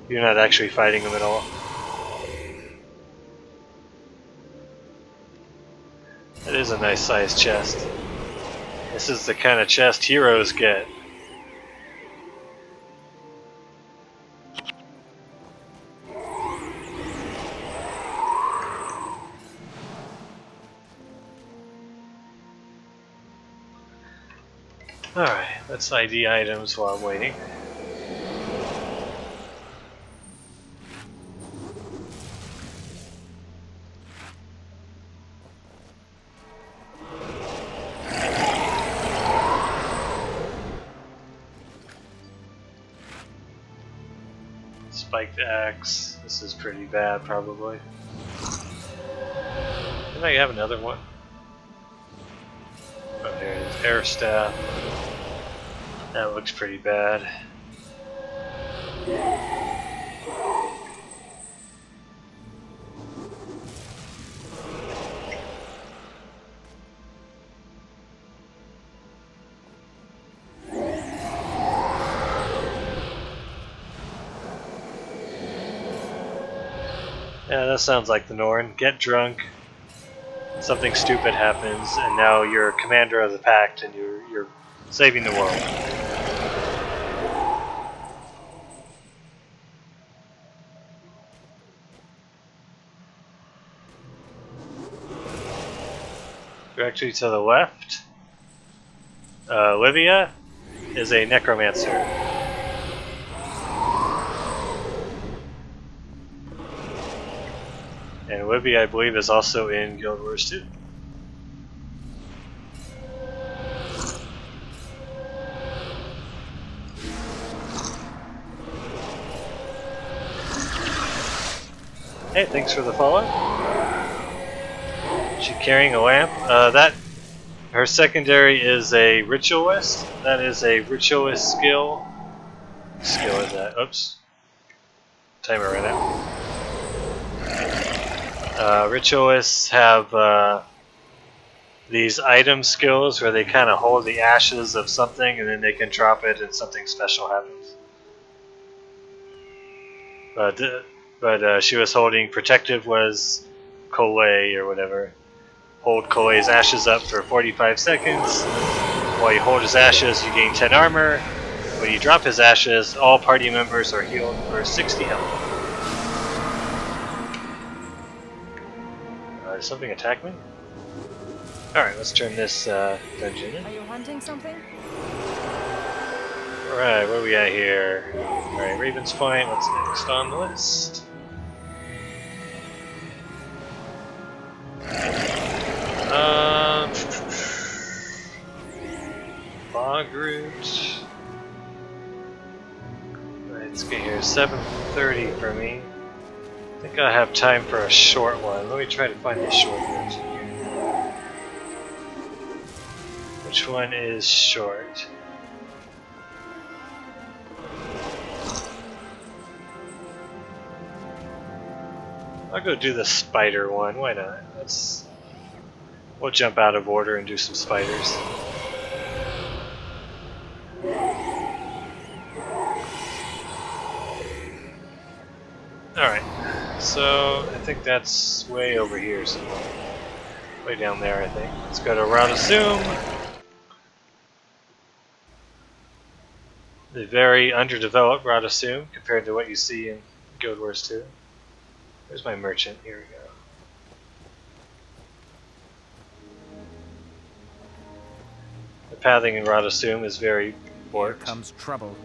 A: You're not actually fighting them at all. That is a nice sized chest. This is the kind of chest heroes get. Alright, let's ID items while I'm waiting. Spiked axe. This is pretty bad, probably. Didn't I have another one? Oh, there it is. Air staff. That looks pretty bad. Yeah, that sounds like the Norn. Get drunk, something stupid happens, and now you're commander of the pact and you're saving the world. Directly to the left, Livia is a necromancer. And Livia, I believe, is also in Guild Wars 2. Hey, thanks for the follow. She carrying a lamp. Her secondary is a ritualist. That is a ritualist skill. Skill is that? Oops. Timer ran out. Ritualists have these item skills where they kind of hold the ashes of something and then they can drop it and something special happens. But she was holding protective was Kolei or whatever. Hold Kolei's ashes up for 45 seconds. While you hold his ashes, you gain 10 armor. When you drop his ashes, all party members are healed for 60 health. Did something attack me? Alright, let's turn this dungeon in.
B: Are you hunting something?
A: Alright, what do we got here? Alright, Raven's Point, what's next on the list? Bogroot. Let's get here, 7:30 for me. I think I have time for a short one. Let me try to find the short version here. Which one is short? I'll go do the spider one, why not? We'll jump out of order and do some spiders. Alright, so I think that's way over here somewhere. Way down there, I think. Let's go to Radasum. The very underdeveloped Radasum compared to what you see in Guild Wars 2. There's my merchant, here we go. The pathing in Radasum is very warped.
D: Here comes trouble.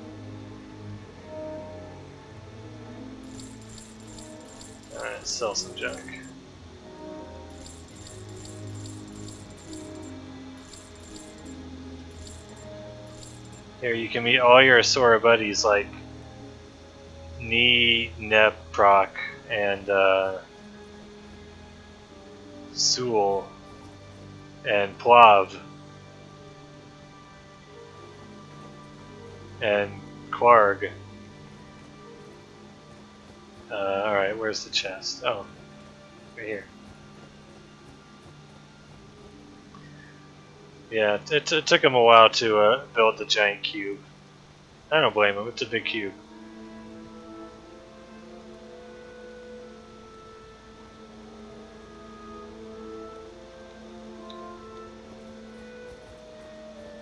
A: Alright, sell some junk. Here you can meet all your Asura buddies like Ni, Nep, Proc, and Sul, and Plav, and Quarg. Alright, where's the chest? Oh, right here. Yeah, it took him a while to build the giant cube. I don't blame him, it's a big cube.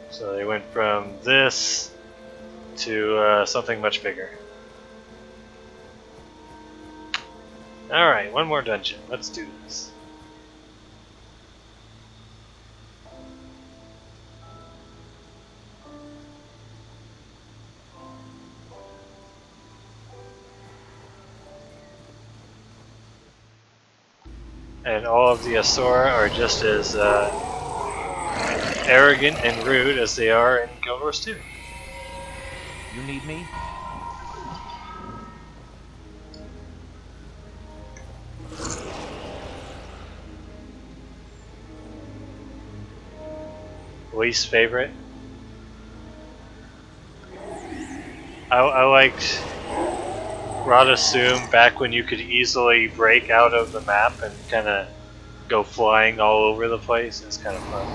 A: So they went from this to something much bigger. Alright, one more dungeon. Let's do this. And all of the Asura are just as arrogant and rude as they are in Guild Wars 2.
D: You need me?
A: Least favorite? I liked Radasum back when you could easily break out of the map and kind of go flying all over the place. It's kind of fun.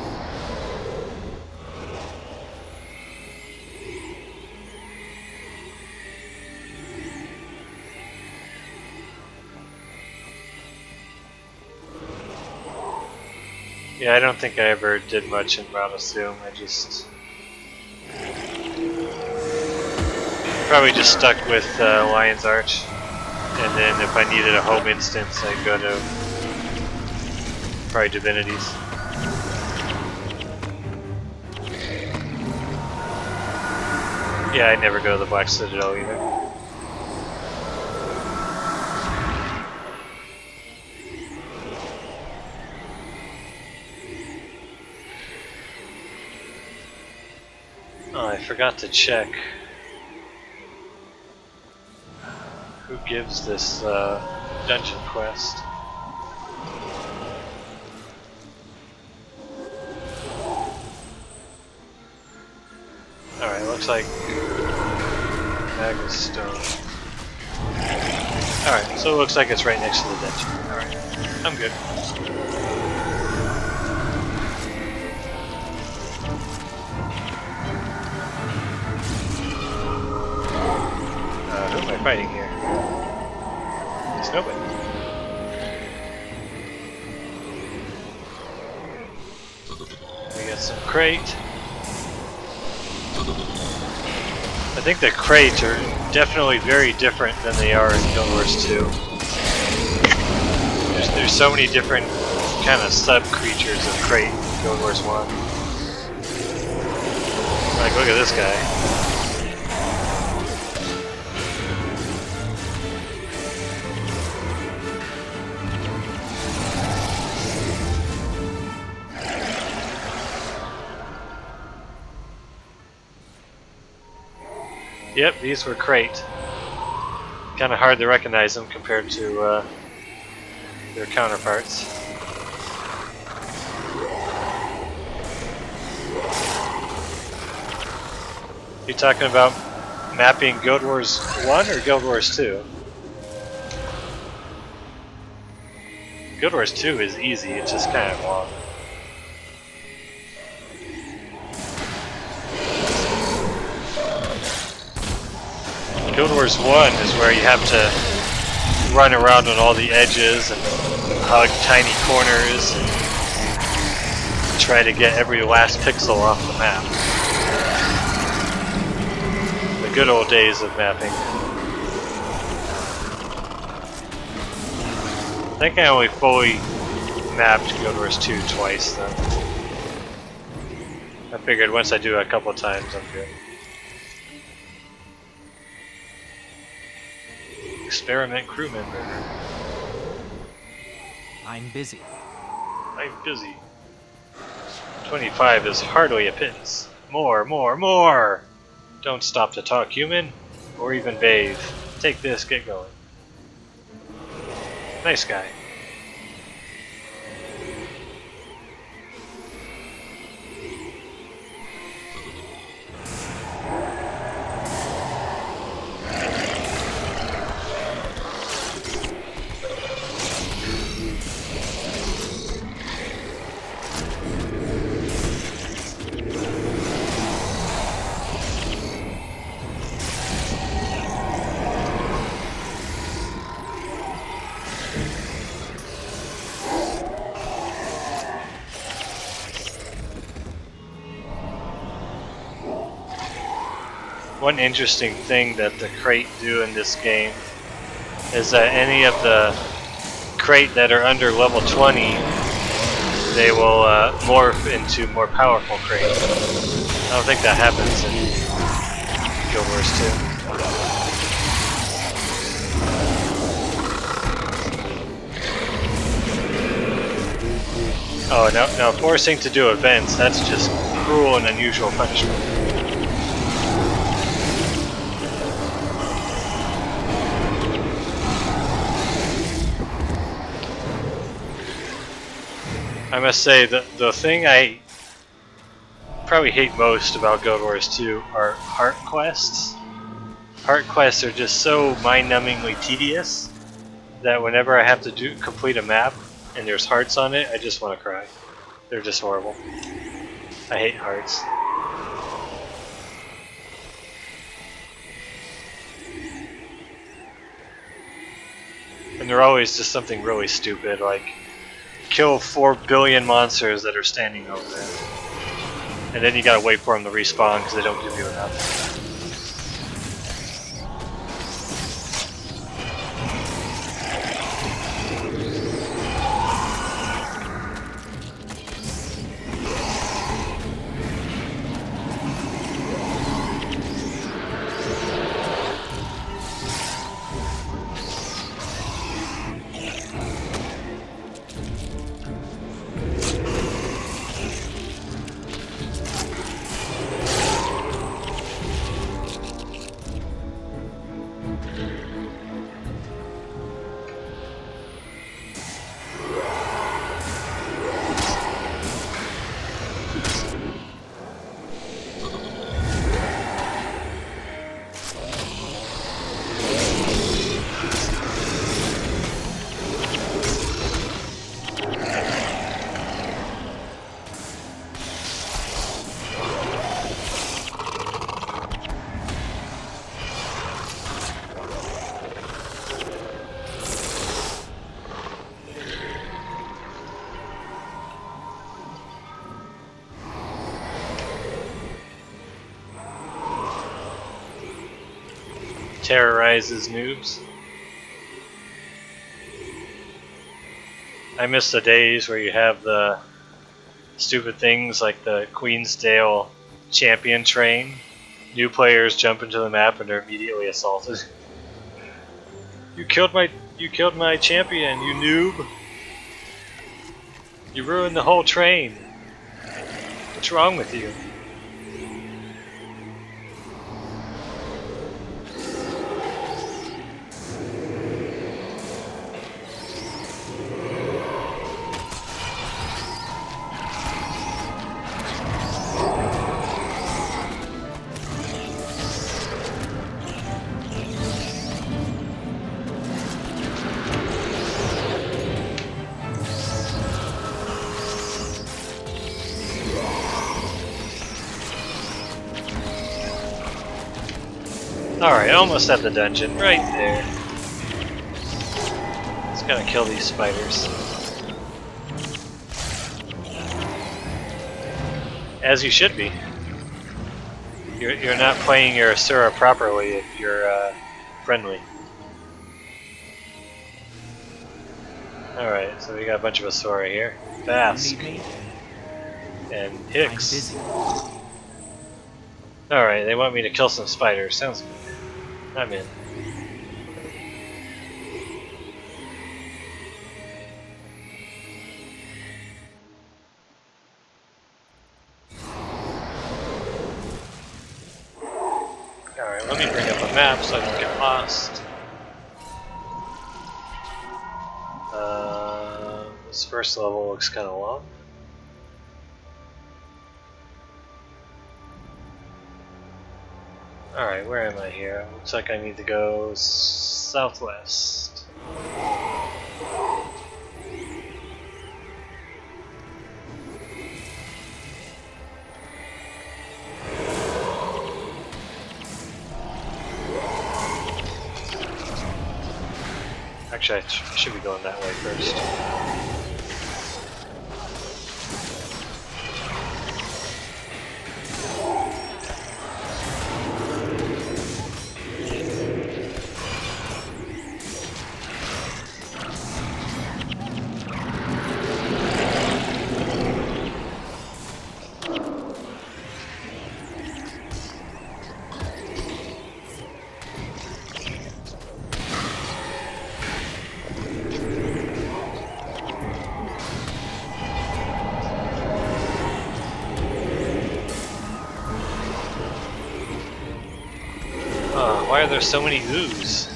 A: Yeah, I don't think I ever did much in Radasum. I just probably just stuck with Lion's Arch, and then if I needed a home instance, I'd go to probably Divinities. Yeah, I never go to the Black Citadel either. Oh, I forgot to check who gives this dungeon quest. Alright, looks like Magus Stone. Alright, so it looks like it's right next to the dungeon. Alright, I'm good. Who am I fighting here? There's nobody. We got some crate. I think the crates are definitely very different than they are in Guild Wars 2. There's so many different kind of sub-creatures of crate in Guild Wars 1. Like, look at this guy. Yep, these were crate. Kind of hard to recognize them compared to their counterparts. You talking about mapping Guild Wars 1 or Guild Wars 2? Guild Wars 2 is easy, it's just kind of long. Guild Wars 1 is where you have to run around on all the edges and hug tiny corners and try to get every last pixel off the map. The good old days of mapping. I think I only fully mapped Guild Wars 2 twice though. I figured once I do it a couple of times I'm good. Experiment crew member.
D: I'm busy.
A: I'm busy. 25 is hardly a pittance. More, more, more! Don't stop to talk, human, or even bathe. Take this, get going. Nice guy. One interesting thing that the crate do in this game is that any of the crate that are under level 20, they will morph into more powerful crate. I don't think that happens in Guild Wars 2. Oh, now forcing to do events, that's just cruel and unusual punishment. I must say that the thing I probably hate most about Guild Wars 2 are heart quests. Heart quests are just so mind-numbingly tedious that whenever I have to complete a map and there's hearts on it, I just want to cry. They're just horrible. I hate hearts. And they're always just something really stupid, like kill 4 billion monsters that are standing over there. And then you gotta wait for them to respawn because they don't give you enough. terrorizes noobs. I miss the days where you have the stupid things like the Queensdale champion train. New players jump into the map and are immediately assaulted. You killed my champion, you noob! You ruined the whole train. What's wrong with you? Alright, almost at the dungeon, right there. Just gotta kill these spiders. As you should be. You're not playing your Asura properly if you're friendly. Alright, so we got a bunch of Asura here. Fast.
D: You need me?
A: And
D: I'm
A: Hicks.
D: busy.
A: Alright, they want me to kill some spiders. Sounds good. I'm in. Alright, let me bring up a map so I don't get lost. This first level looks kind of long. Alright, where am I here? Looks like I need to go southwest. Actually, I should be going that way first. Why are there so many ooze?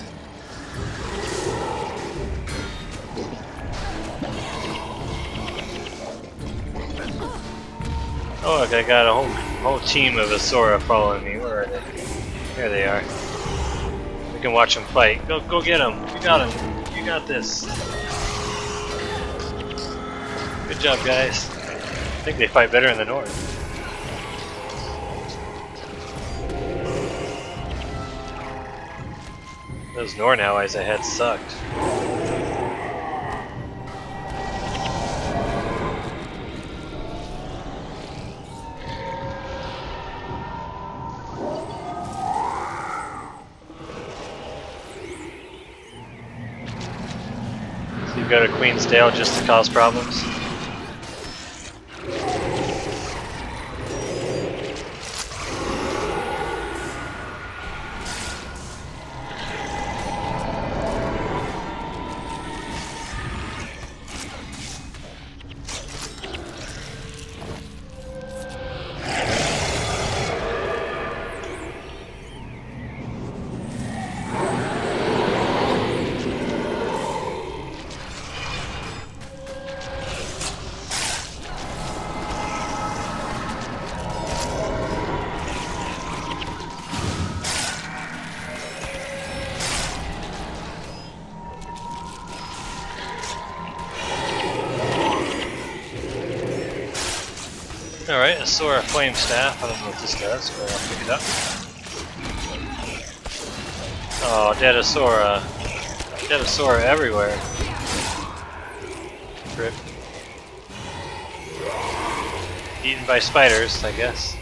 A: Oh, look, I got a whole team of Asura following me. Where are they? There they are. We can watch them fight. Go get them. You got them. You got this. Good job, guys. I think they fight better in the north. Those Norn allies I had sucked. So you go to Queensdale just to cause problems? Alright, Asura Flame Staff. I don't know what this does, but I'll pick it up. Oh, dead Asura. Dead Asura everywhere. Rip. Eaten by spiders, I guess.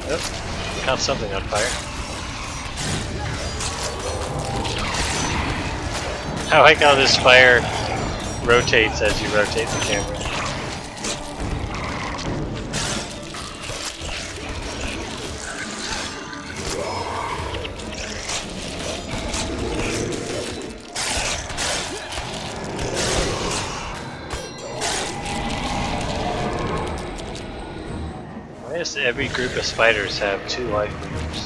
A: Yep. caught something on fire. I like how this fire rotates as you rotate the camera. Why does every group of spiders have 2 life meters?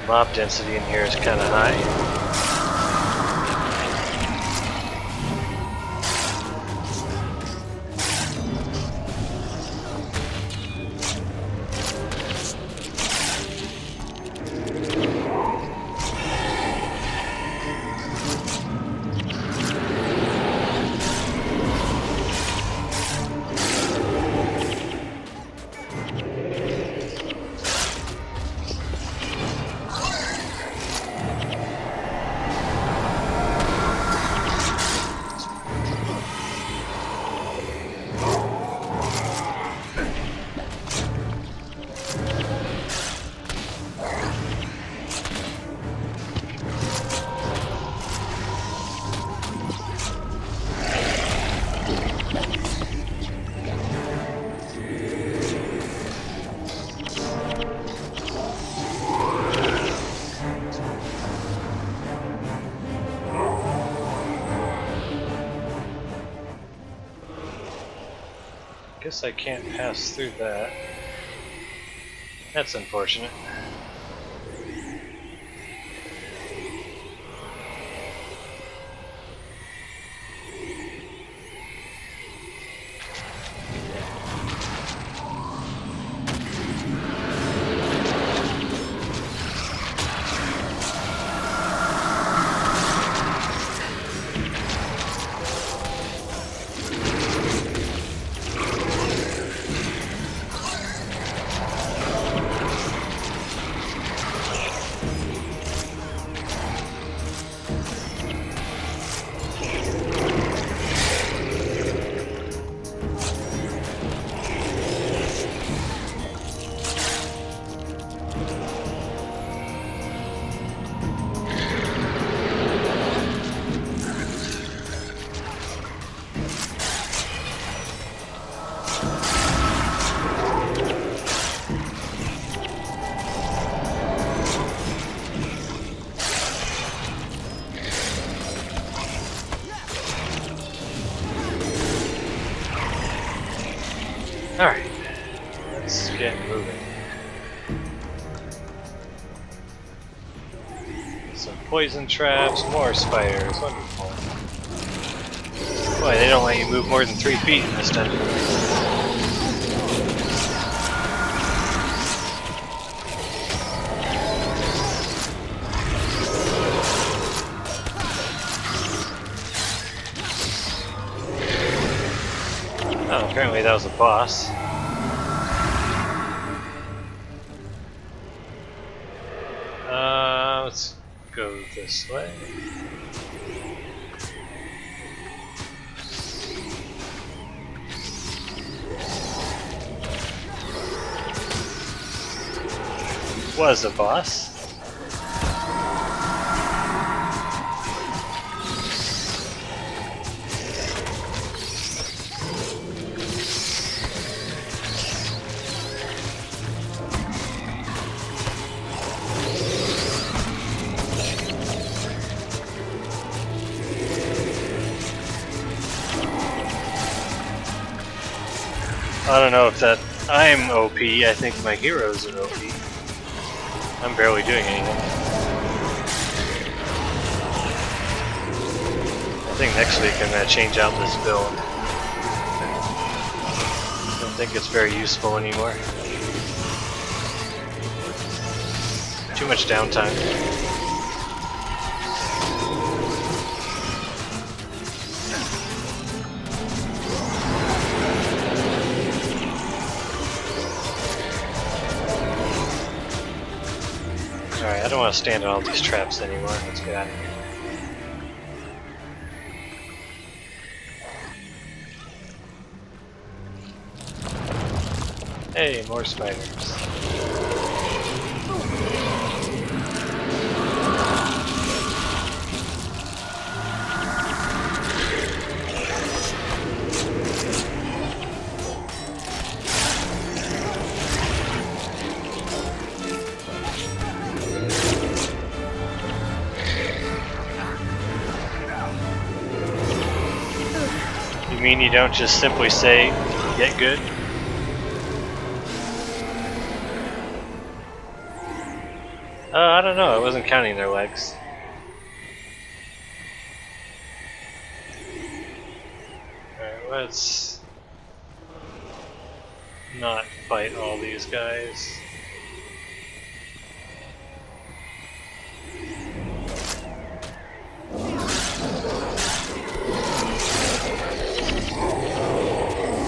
A: Mob density in here is kind of high. Guess I can't pass through that. That's unfortunate. Alright, let's get moving. Some poison traps, more spiders, wonderful. Boy, they don't let you move more than 3 feet in this dungeon. Oh, apparently that was a boss. Let's go this way. Was a boss. I don't know if that I'm OP. I think my heroes are OP. I'm barely doing anything. I think next week I'm gonna change out this build. think it's very useful anymore. Too much downtime. Alright, I don't want to stand on all these traps anymore. Let's get out of here. Hey, more spiders. You mean you don't just simply say, get good? I don't know, I wasn't counting their legs. Alright, let's not fight all these guys.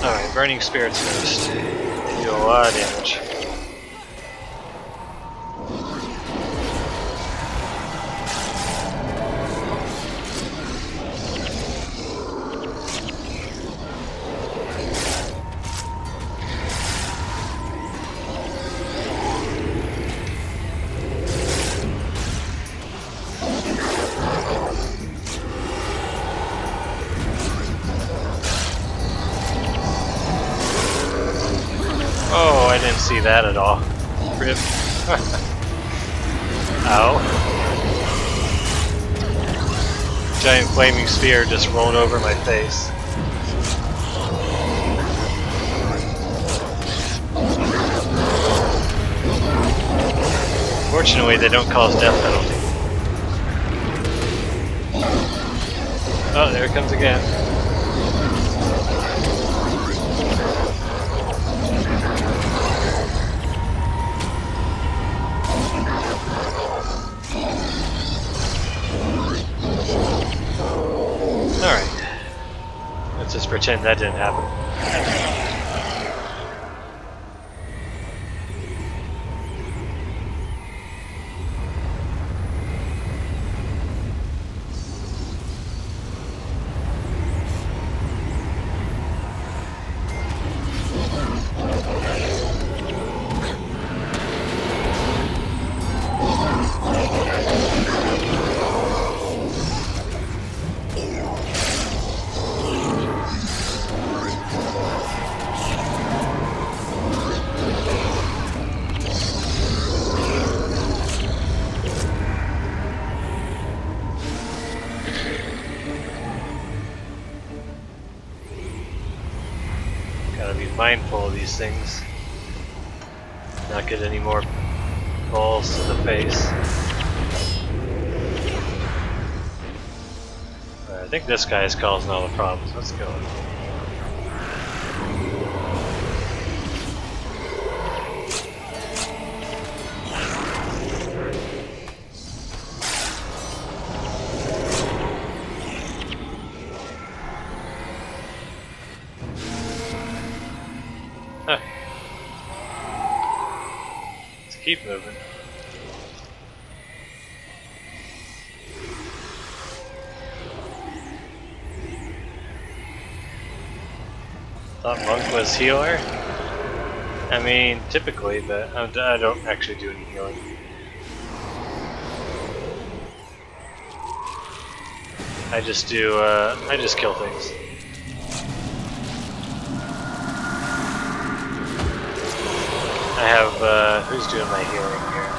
A: Alright, burning spirits first. Do a lot of damage. Oh, I didn't see that at all. Rip. Ow. Giant flaming spear just rolled over my face. Fortunately, they don't cause death penalty. Oh, there it comes again. Alright. Let's just pretend that didn't happen. Gotta be mindful of these things. Not get any more balls to the face. I think this guy is causing all the problems. Let's go. Huh. Let's keep moving. Thought Monk was healer? I mean, typically, but I don't actually do any healing. I just do, I just kill things. I have, who's doing my healing here?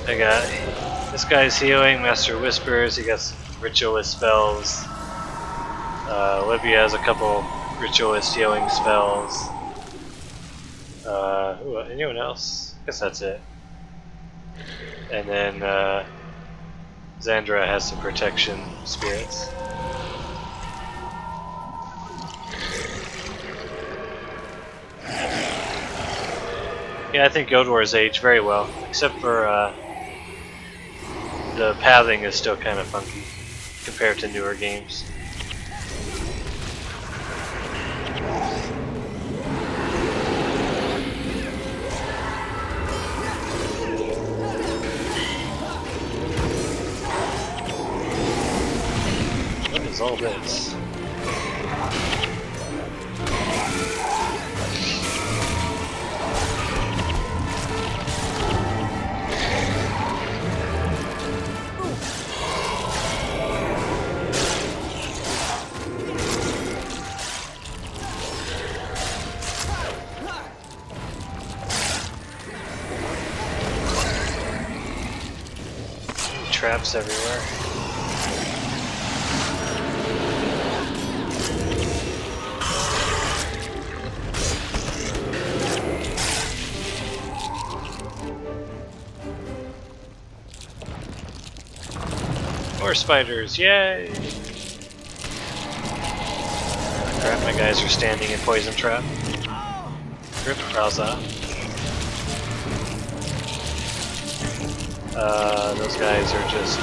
A: I got, this guy's healing, Master Whispers, he got some ritualist spells. Libya has a couple ritualist healing spells. Anyone else? I guess that's it. And then, Xandra has some protection spirits. Yeah, I think Guild Wars age very well, except for the pathing is still kind of funky compared to newer games. What is all this? Traps everywhere. More spiders, yay! Crap, my guys are standing in poison trap. Rip Raza. Those guys are just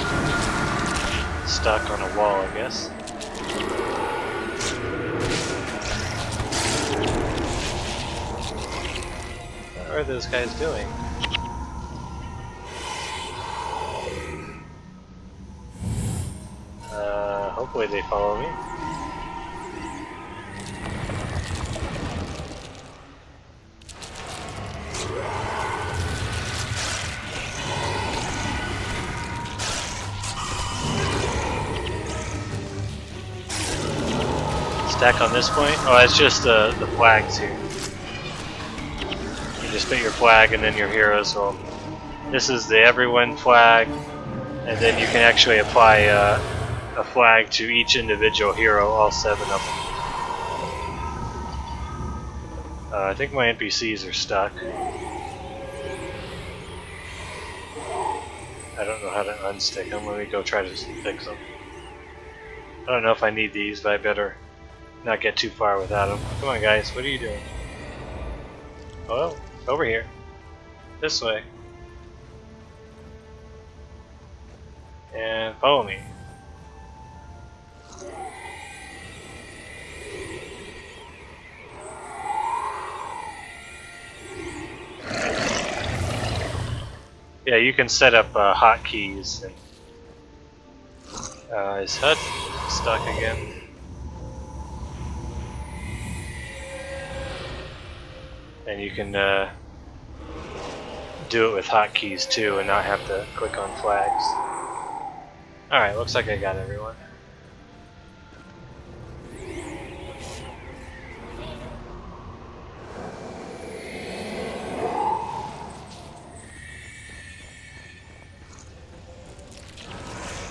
A: stuck on a wall, I guess. What are those guys doing? Hopefully they follow me. Stack on this point? Oh, it's just the flags here. You just put your flag and then your heroes will... This is the everyone flag, and then you can actually apply a flag to each individual hero, all 7 of them. I think my NPCs are stuck. I don't know how to unstick them. Let me go try to fix them. I don't know if I need these, but I better not get too far without them. Come on, guys, what are you doing? Oh, over here. This way. And follow me. Yeah, you can set up hotkeys. And is HUD stuck again? And you can do it with hotkeys too, and not have to click on flags. All right, looks like I got everyone.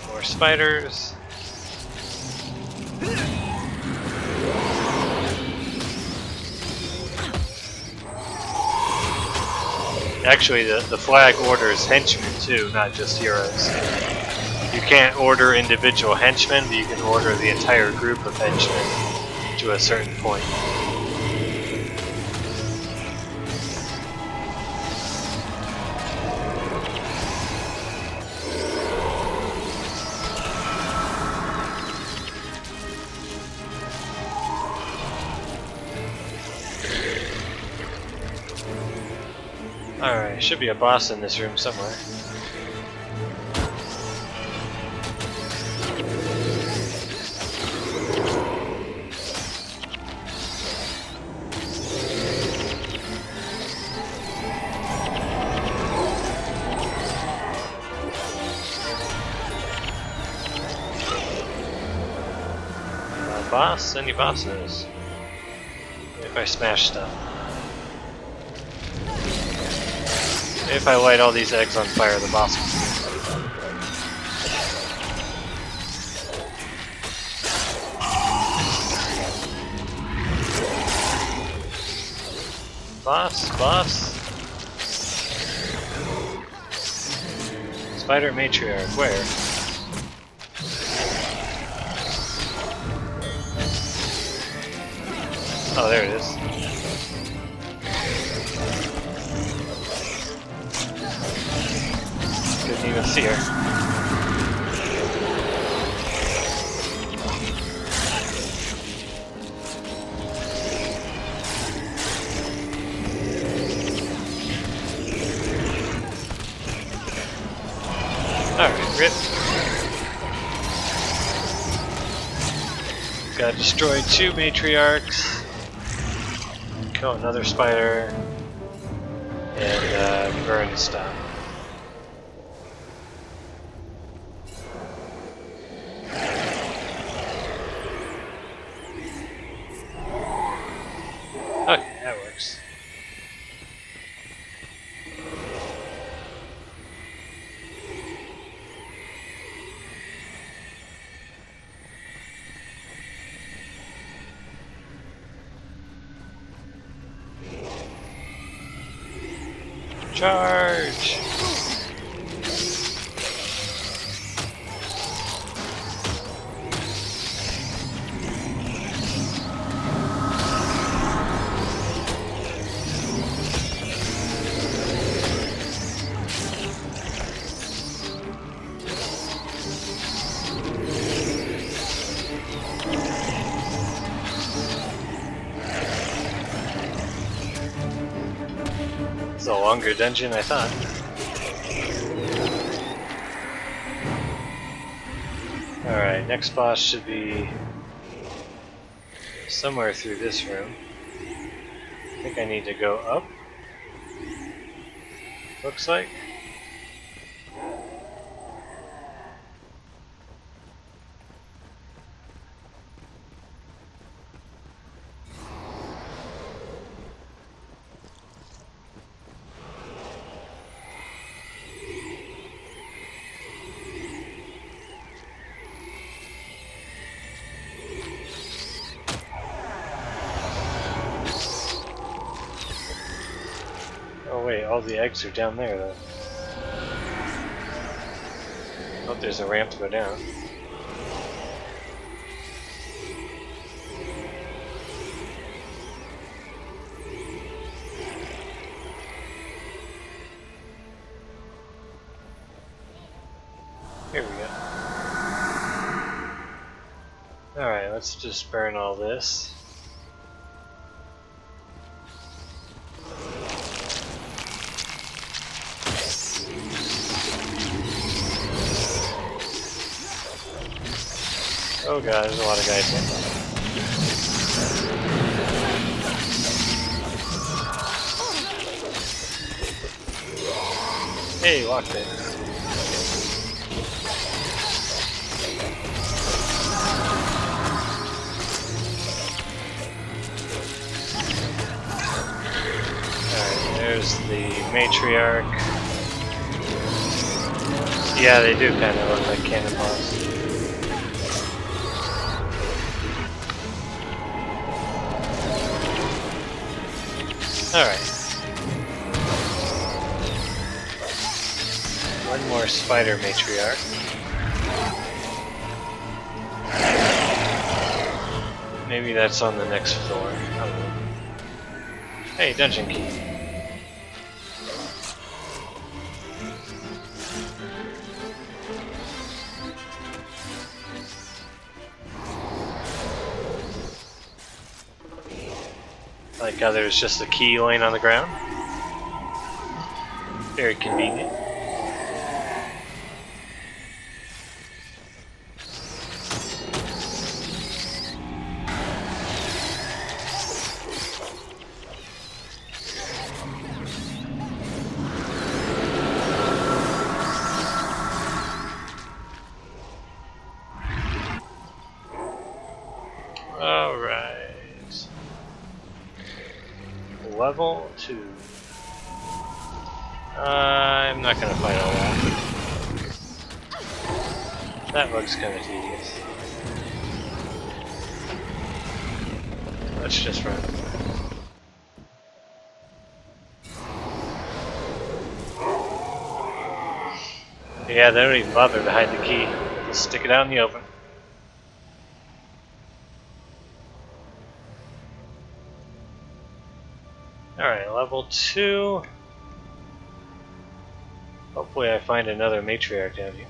A: More spiders. Actually, the flag orders henchmen too, not just heroes. You can't order individual henchmen, but you can order the entire group of henchmen to a certain point. Alright, should be a boss in this room somewhere. Boss? Any bosses? If I smash stuff. If I light all these eggs on fire, the boss will. Boss. Spider matriarch, where? Oh, there it is. can't even see her. Alright, rip. Got destroyed 2 matriarchs. Kill another spider. And burn stop. Okay, that works. Charge! It's a longer dungeon I thought. Alright, next boss should be somewhere through this room. I think I need to go up. Looks like. Oh wait, all the eggs are down there though. Oh, there's a ramp to go down. Here we go. Alright, let's just burn all this. Oh god, there's a lot of guys here. Hey, locked in. Alright, there's the matriarch. Yeah, they do kind of look like cannonballs. Alright. One more spider matriarch. Maybe that's on the next floor. I don't know. Hey, dungeon key. Like how there's just a key laying on the ground. Very convenient. Alright. Level 2. I'm not gonna fight all that. That looks kinda tedious. Let's just run. Yeah, they don't even bother to hide the key. They'll just stick it out in the open. Alright, level 2. Hopefully I find another matriarch down here.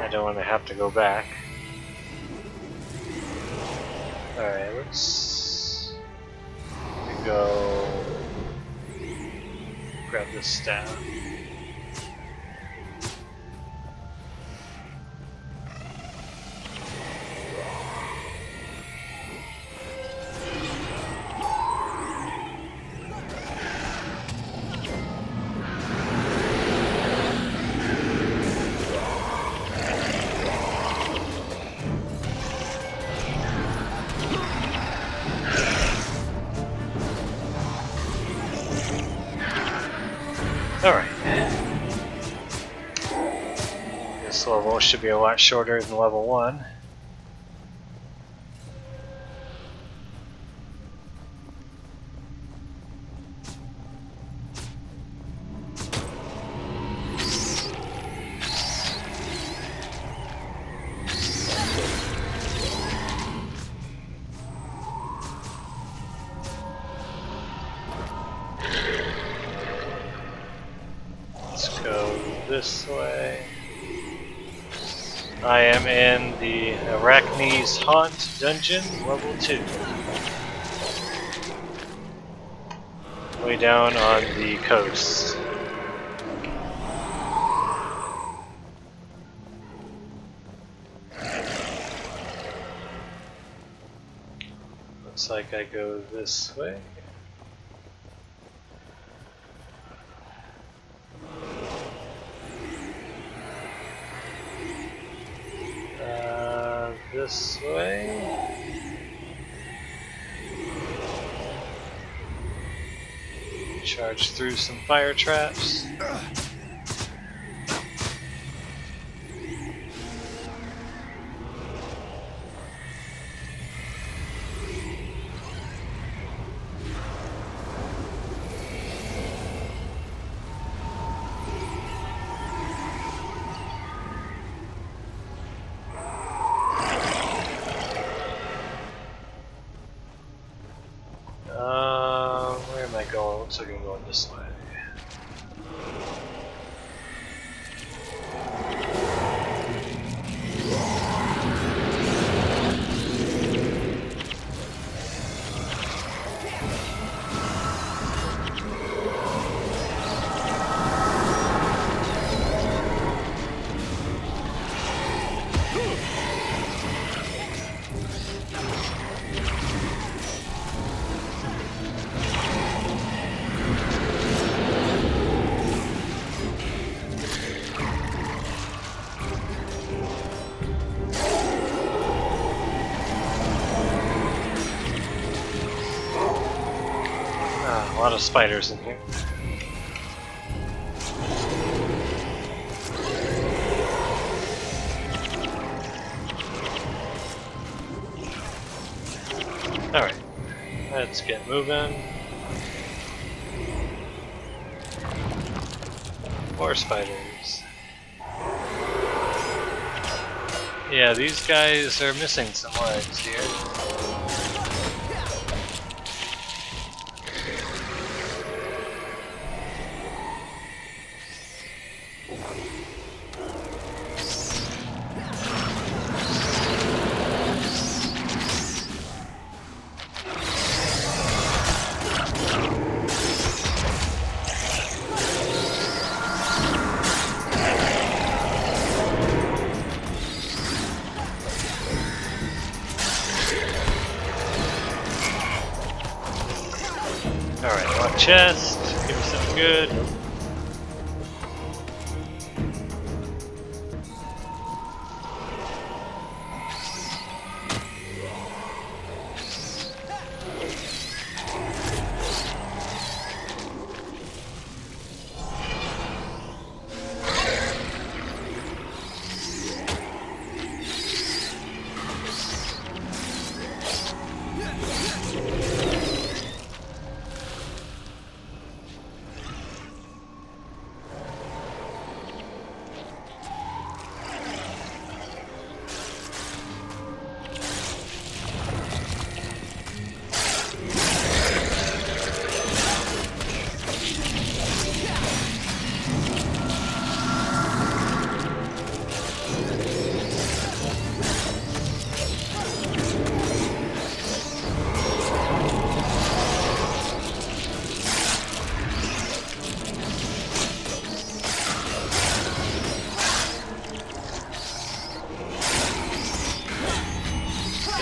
A: I don't want to have to go back. Alright, let's go grab this staff. Alright. This level should be a lot shorter than level 1. Let's go this way. I am in the Arachne's Haunt dungeon, level 2. Way down on the coast. Looks like I go this way. This way. Charge through some fire traps. Where am I going? Looks like I'm going this way. A lot of spiders in here. Alright, let's get moving. More spiders. Yeah, these guys are missing some legs here. Alright, one chest. Give me something good.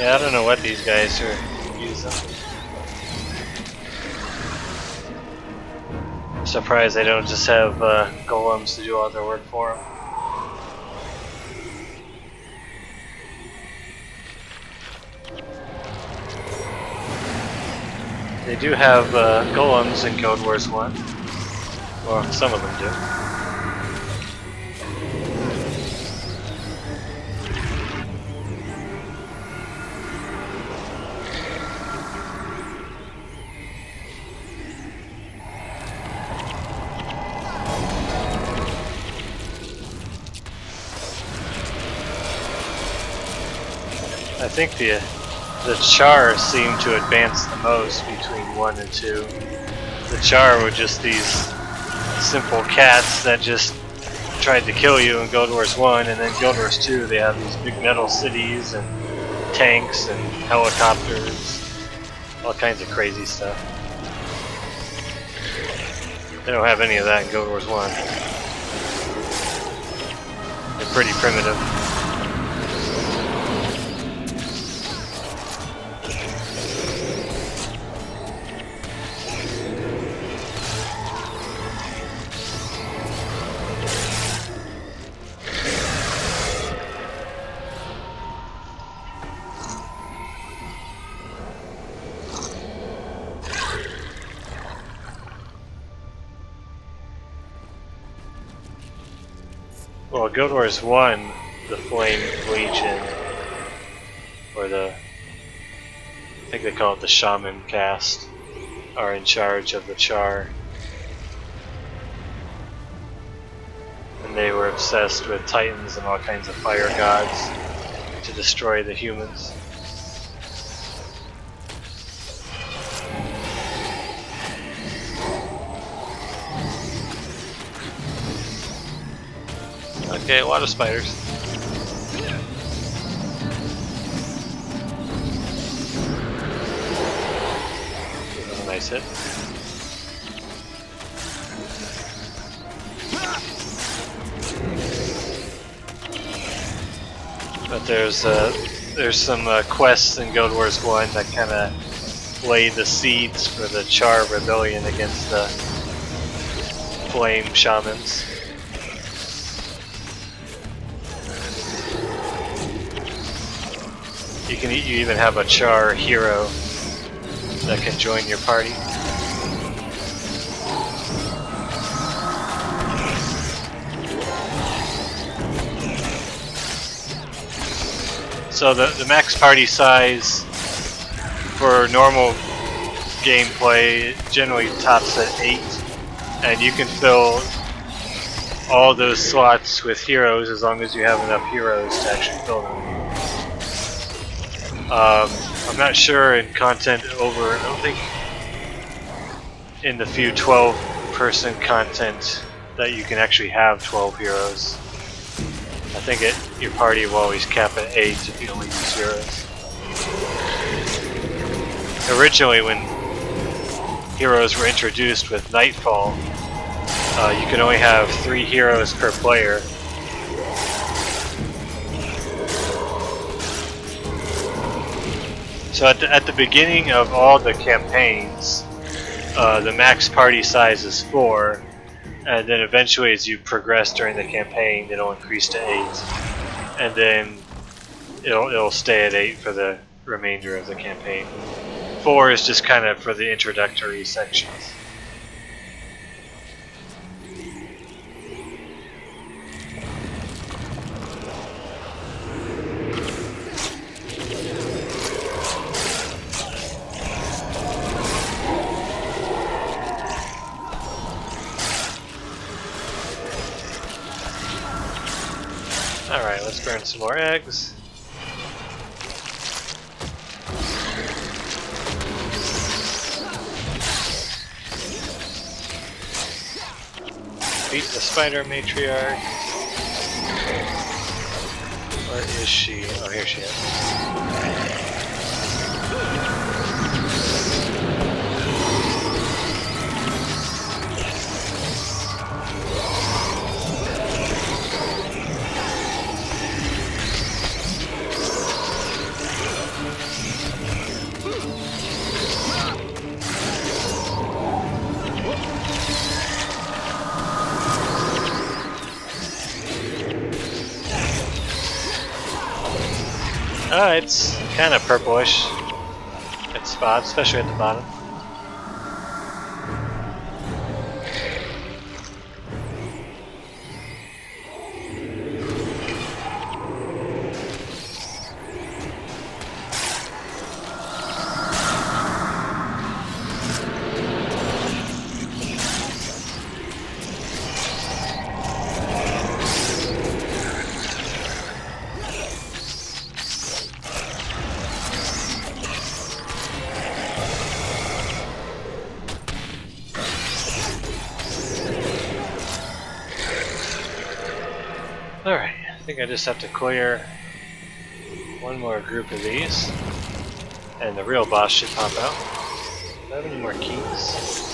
A: Yeah, I don't know what these guys are using. I'm surprised they don't just have golems to do all their work for them. They do have golems in Guild Wars 1. Well, some of them do. I think the Char seem to advance the most between 1 and 2. The Char were just these simple cats that just tried to kill you in Guild Wars 1, and then Guild Wars 2 they have these big metal cities and tanks and helicopters, all kinds of crazy stuff. They don't have any of that in Guild Wars 1. They're pretty primitive. Well, Guild Wars 1, the Flame Legion, or I think they call it the Shaman caste, are in charge of the Char. And they were obsessed with Titans and all kinds of fire gods to destroy the humans. Okay, a lot of spiders. That was a nice hit. But there's some quests in Guild Wars 1 that kind of lay the seeds for the Char rebellion against the Flame Shamans. You even have a Char hero that can join your party. So the max party size for normal gameplay generally tops at 8, and you can fill all those slots with heroes as long as you have enough heroes to actually fill them. I'm not sure in content over, I don't think in the few 12-person content that you can actually have 12 heroes. I think your party will always cap at 8 if you only use heroes. Originally when heroes were introduced with Nightfall, you could only have 3 heroes per player. So at the beginning of all the campaigns, the max party size is 4, and then eventually as you progress during the campaign, it'll increase to 8, and then it'll stay at 8 for the remainder of the campaign. 4 is just kind of for the introductory sections. Alright, let's burn some more eggs. Beat the spider matriarch. Where is she? Oh, here she is. It's kind of purplish at spots, especially at the bottom. Alright, I think I just have to clear one more group of these, and the real boss should pop out. Do I have any more keys?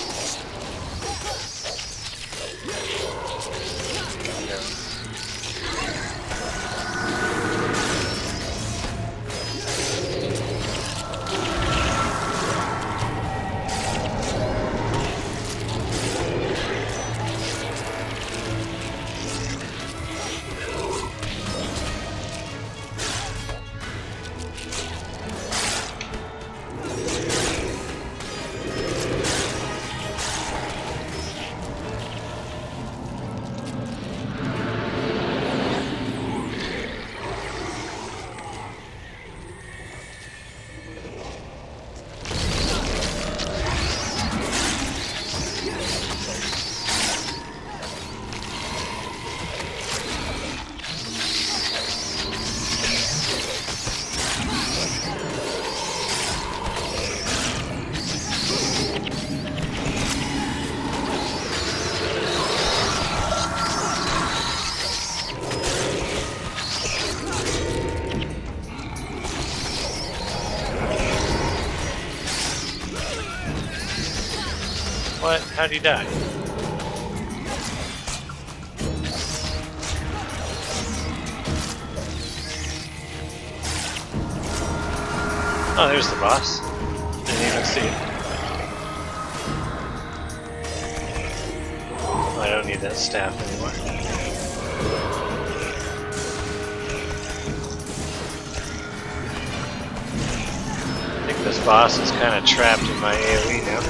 A: What? How'd he die? Oh, there's the boss. Didn't even see it. I don't need that staff anymore. I think this boss is kind of trapped in my AoE now.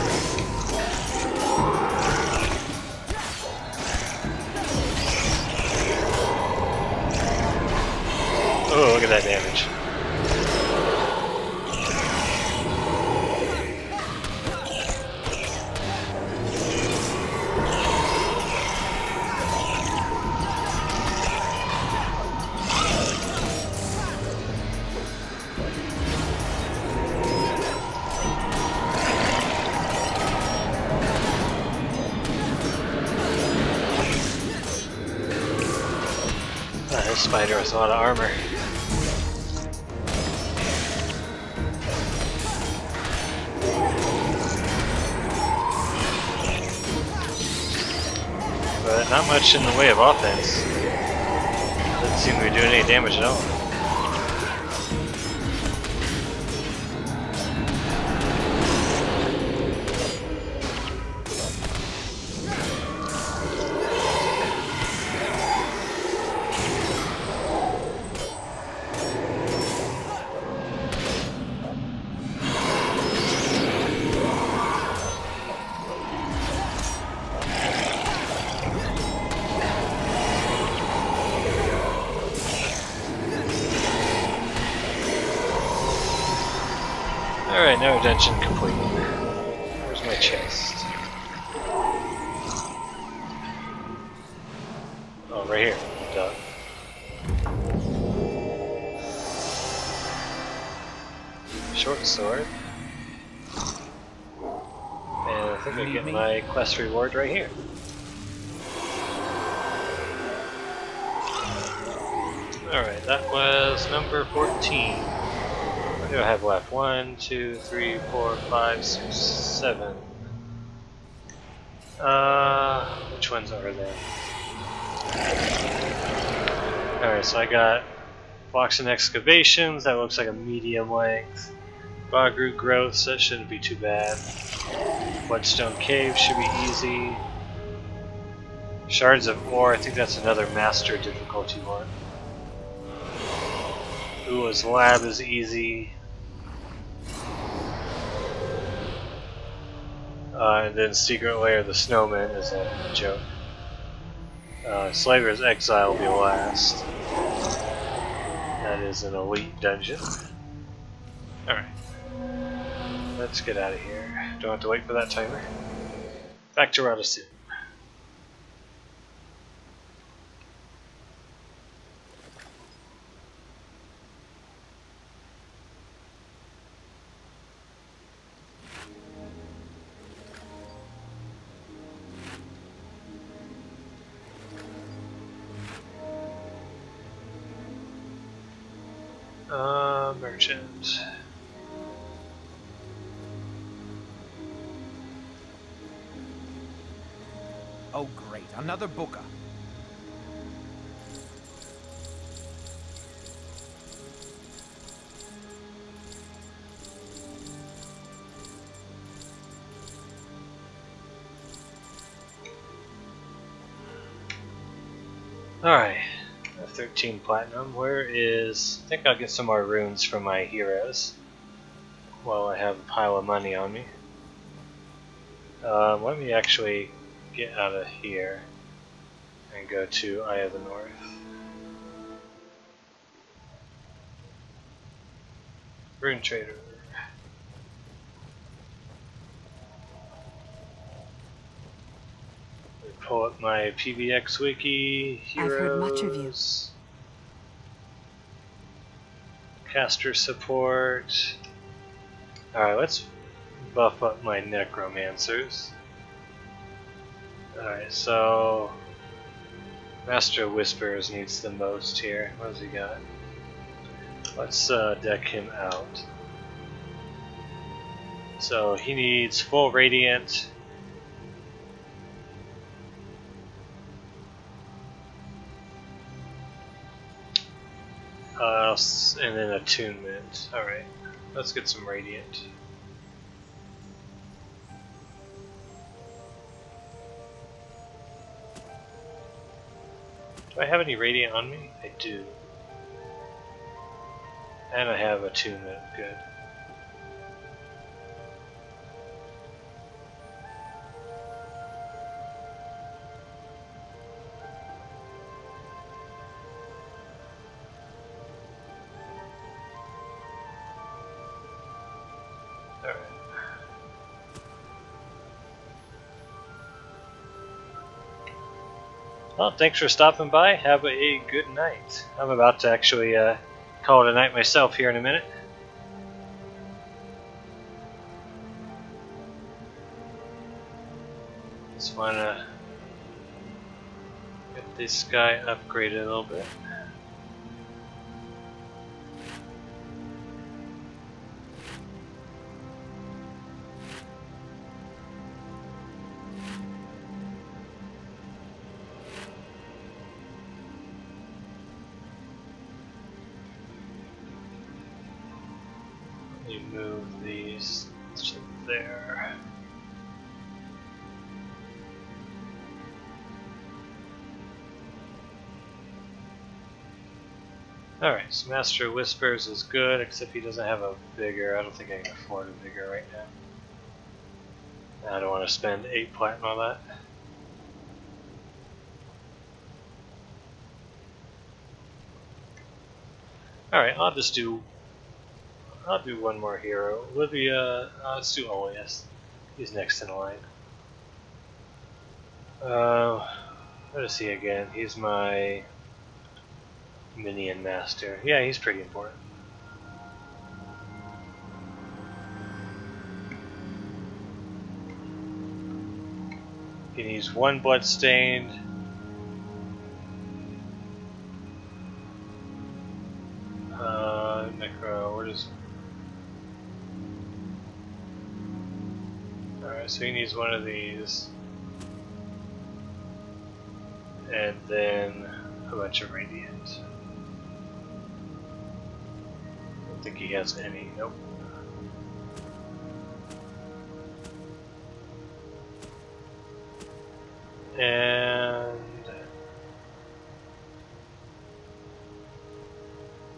A: Oh, look at that damage. This spider has a lot of armor. But not much in the way of offense. Doesn't seem to be doing any damage at all. Alright, now dungeon complete. Where's my chest? Oh, right here. Duh. Short sword. And I think I get my quest reward right here. Alright, that was number 14. What do I have left? 1, 2, 3, 4, 5, 6, 7. Which ones are there? Alright, so I got Blocks and Excavations, that looks like a medium length. Bog Root Growths, that shouldn't be too bad. Bloodstone Cave should be easy. Shards of Ore, I think that's another master difficulty one. Ua's lab is easy. And then Secret Lair of the Snowman is a joke. Slaver's Exile will be last. That is an elite dungeon. Alright. Let's get out of here. Don't have to wait for that timer. Back to Rada soon. Merchant.
D: Oh, great. Another booker.
A: Alright. 13 platinum. Where is... I think I'll get some more runes from my heroes while I have a pile of money on me. Let me actually get out of here and go to Eye of the North. Rune Trader. Pull up my PBX wiki, heroes,
B: I've heard much of you.
A: Caster support. Alright, let's buff up my necromancers. Alright, so Master of Whispers needs the most here. What has he got? Let's deck him out. So he needs full radiant. And then attunement. Alright, let's get some radiant. Do I have any radiant on me? I do. And I have attunement. Good. Well, thanks for stopping by. Have a good night. I'm about to actually call it a night myself here in a minute. Just want to get this guy upgraded a little bit. You move these to there. Alright, so Master Whispers is good, except he doesn't have a vigor. I don't think I can afford a vigor right now. I don't want to spend 8 platinum on that. Alright, I'll do one more hero. Olivia, let's do Oleus. He's next in the line. What is he again? He's my minion master. Yeah, he's pretty important. He needs 1 bloodstained. Necro, where does... Alright, so he needs 1 of these. And then a bunch of radiant. I don't think he has any. Nope. And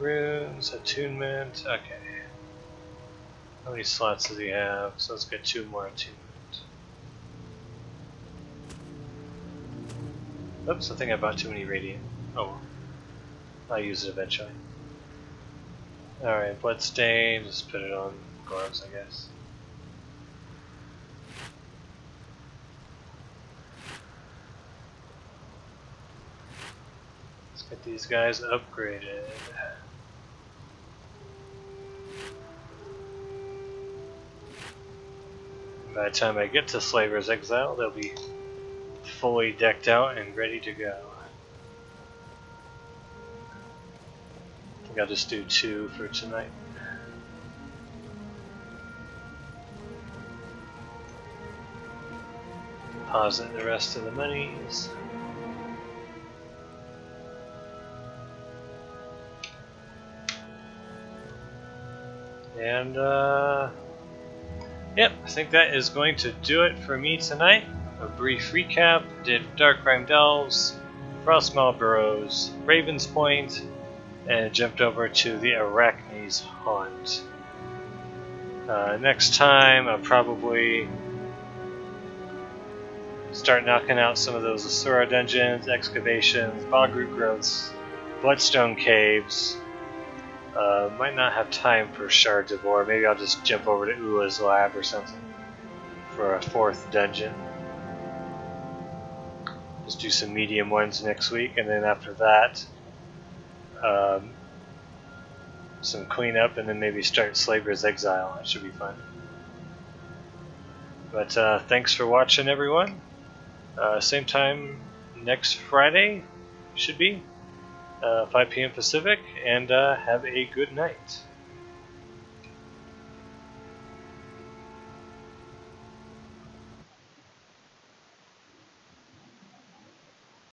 A: Runes, attunement, okay. How many slots does he have? So let's get 2 more attunement. Oops, I think I bought too many radiant. Oh well. I'll use it eventually. Alright, bloodstain, just put it on gloves, I guess. Let's get these guys upgraded. By the time I get to Slaver's Exile, they'll be fully decked out and ready to go. I think I'll just do 2 for tonight. Deposit the rest of the monies. And yep, I think that is going to do it for me tonight. A brief recap: did Darkrim Delves, Frostmaw Burrows, Raven's Point, and jumped over to the Arachne's Haunt. Next time I'll probably start knocking out some of those Asura dungeons, excavations, bog-root growths, bloodstone caves. Might not have time for Shards of Ore. Maybe I'll just jump over to Ula's lab or something for a 4th dungeon. Just do some medium ones next week, and then after that, some cleanup, and then maybe start Slaver's Exile. That should be fun. But thanks for watching, everyone. Same time next Friday, should be 5 p.m. Pacific, and have a good night.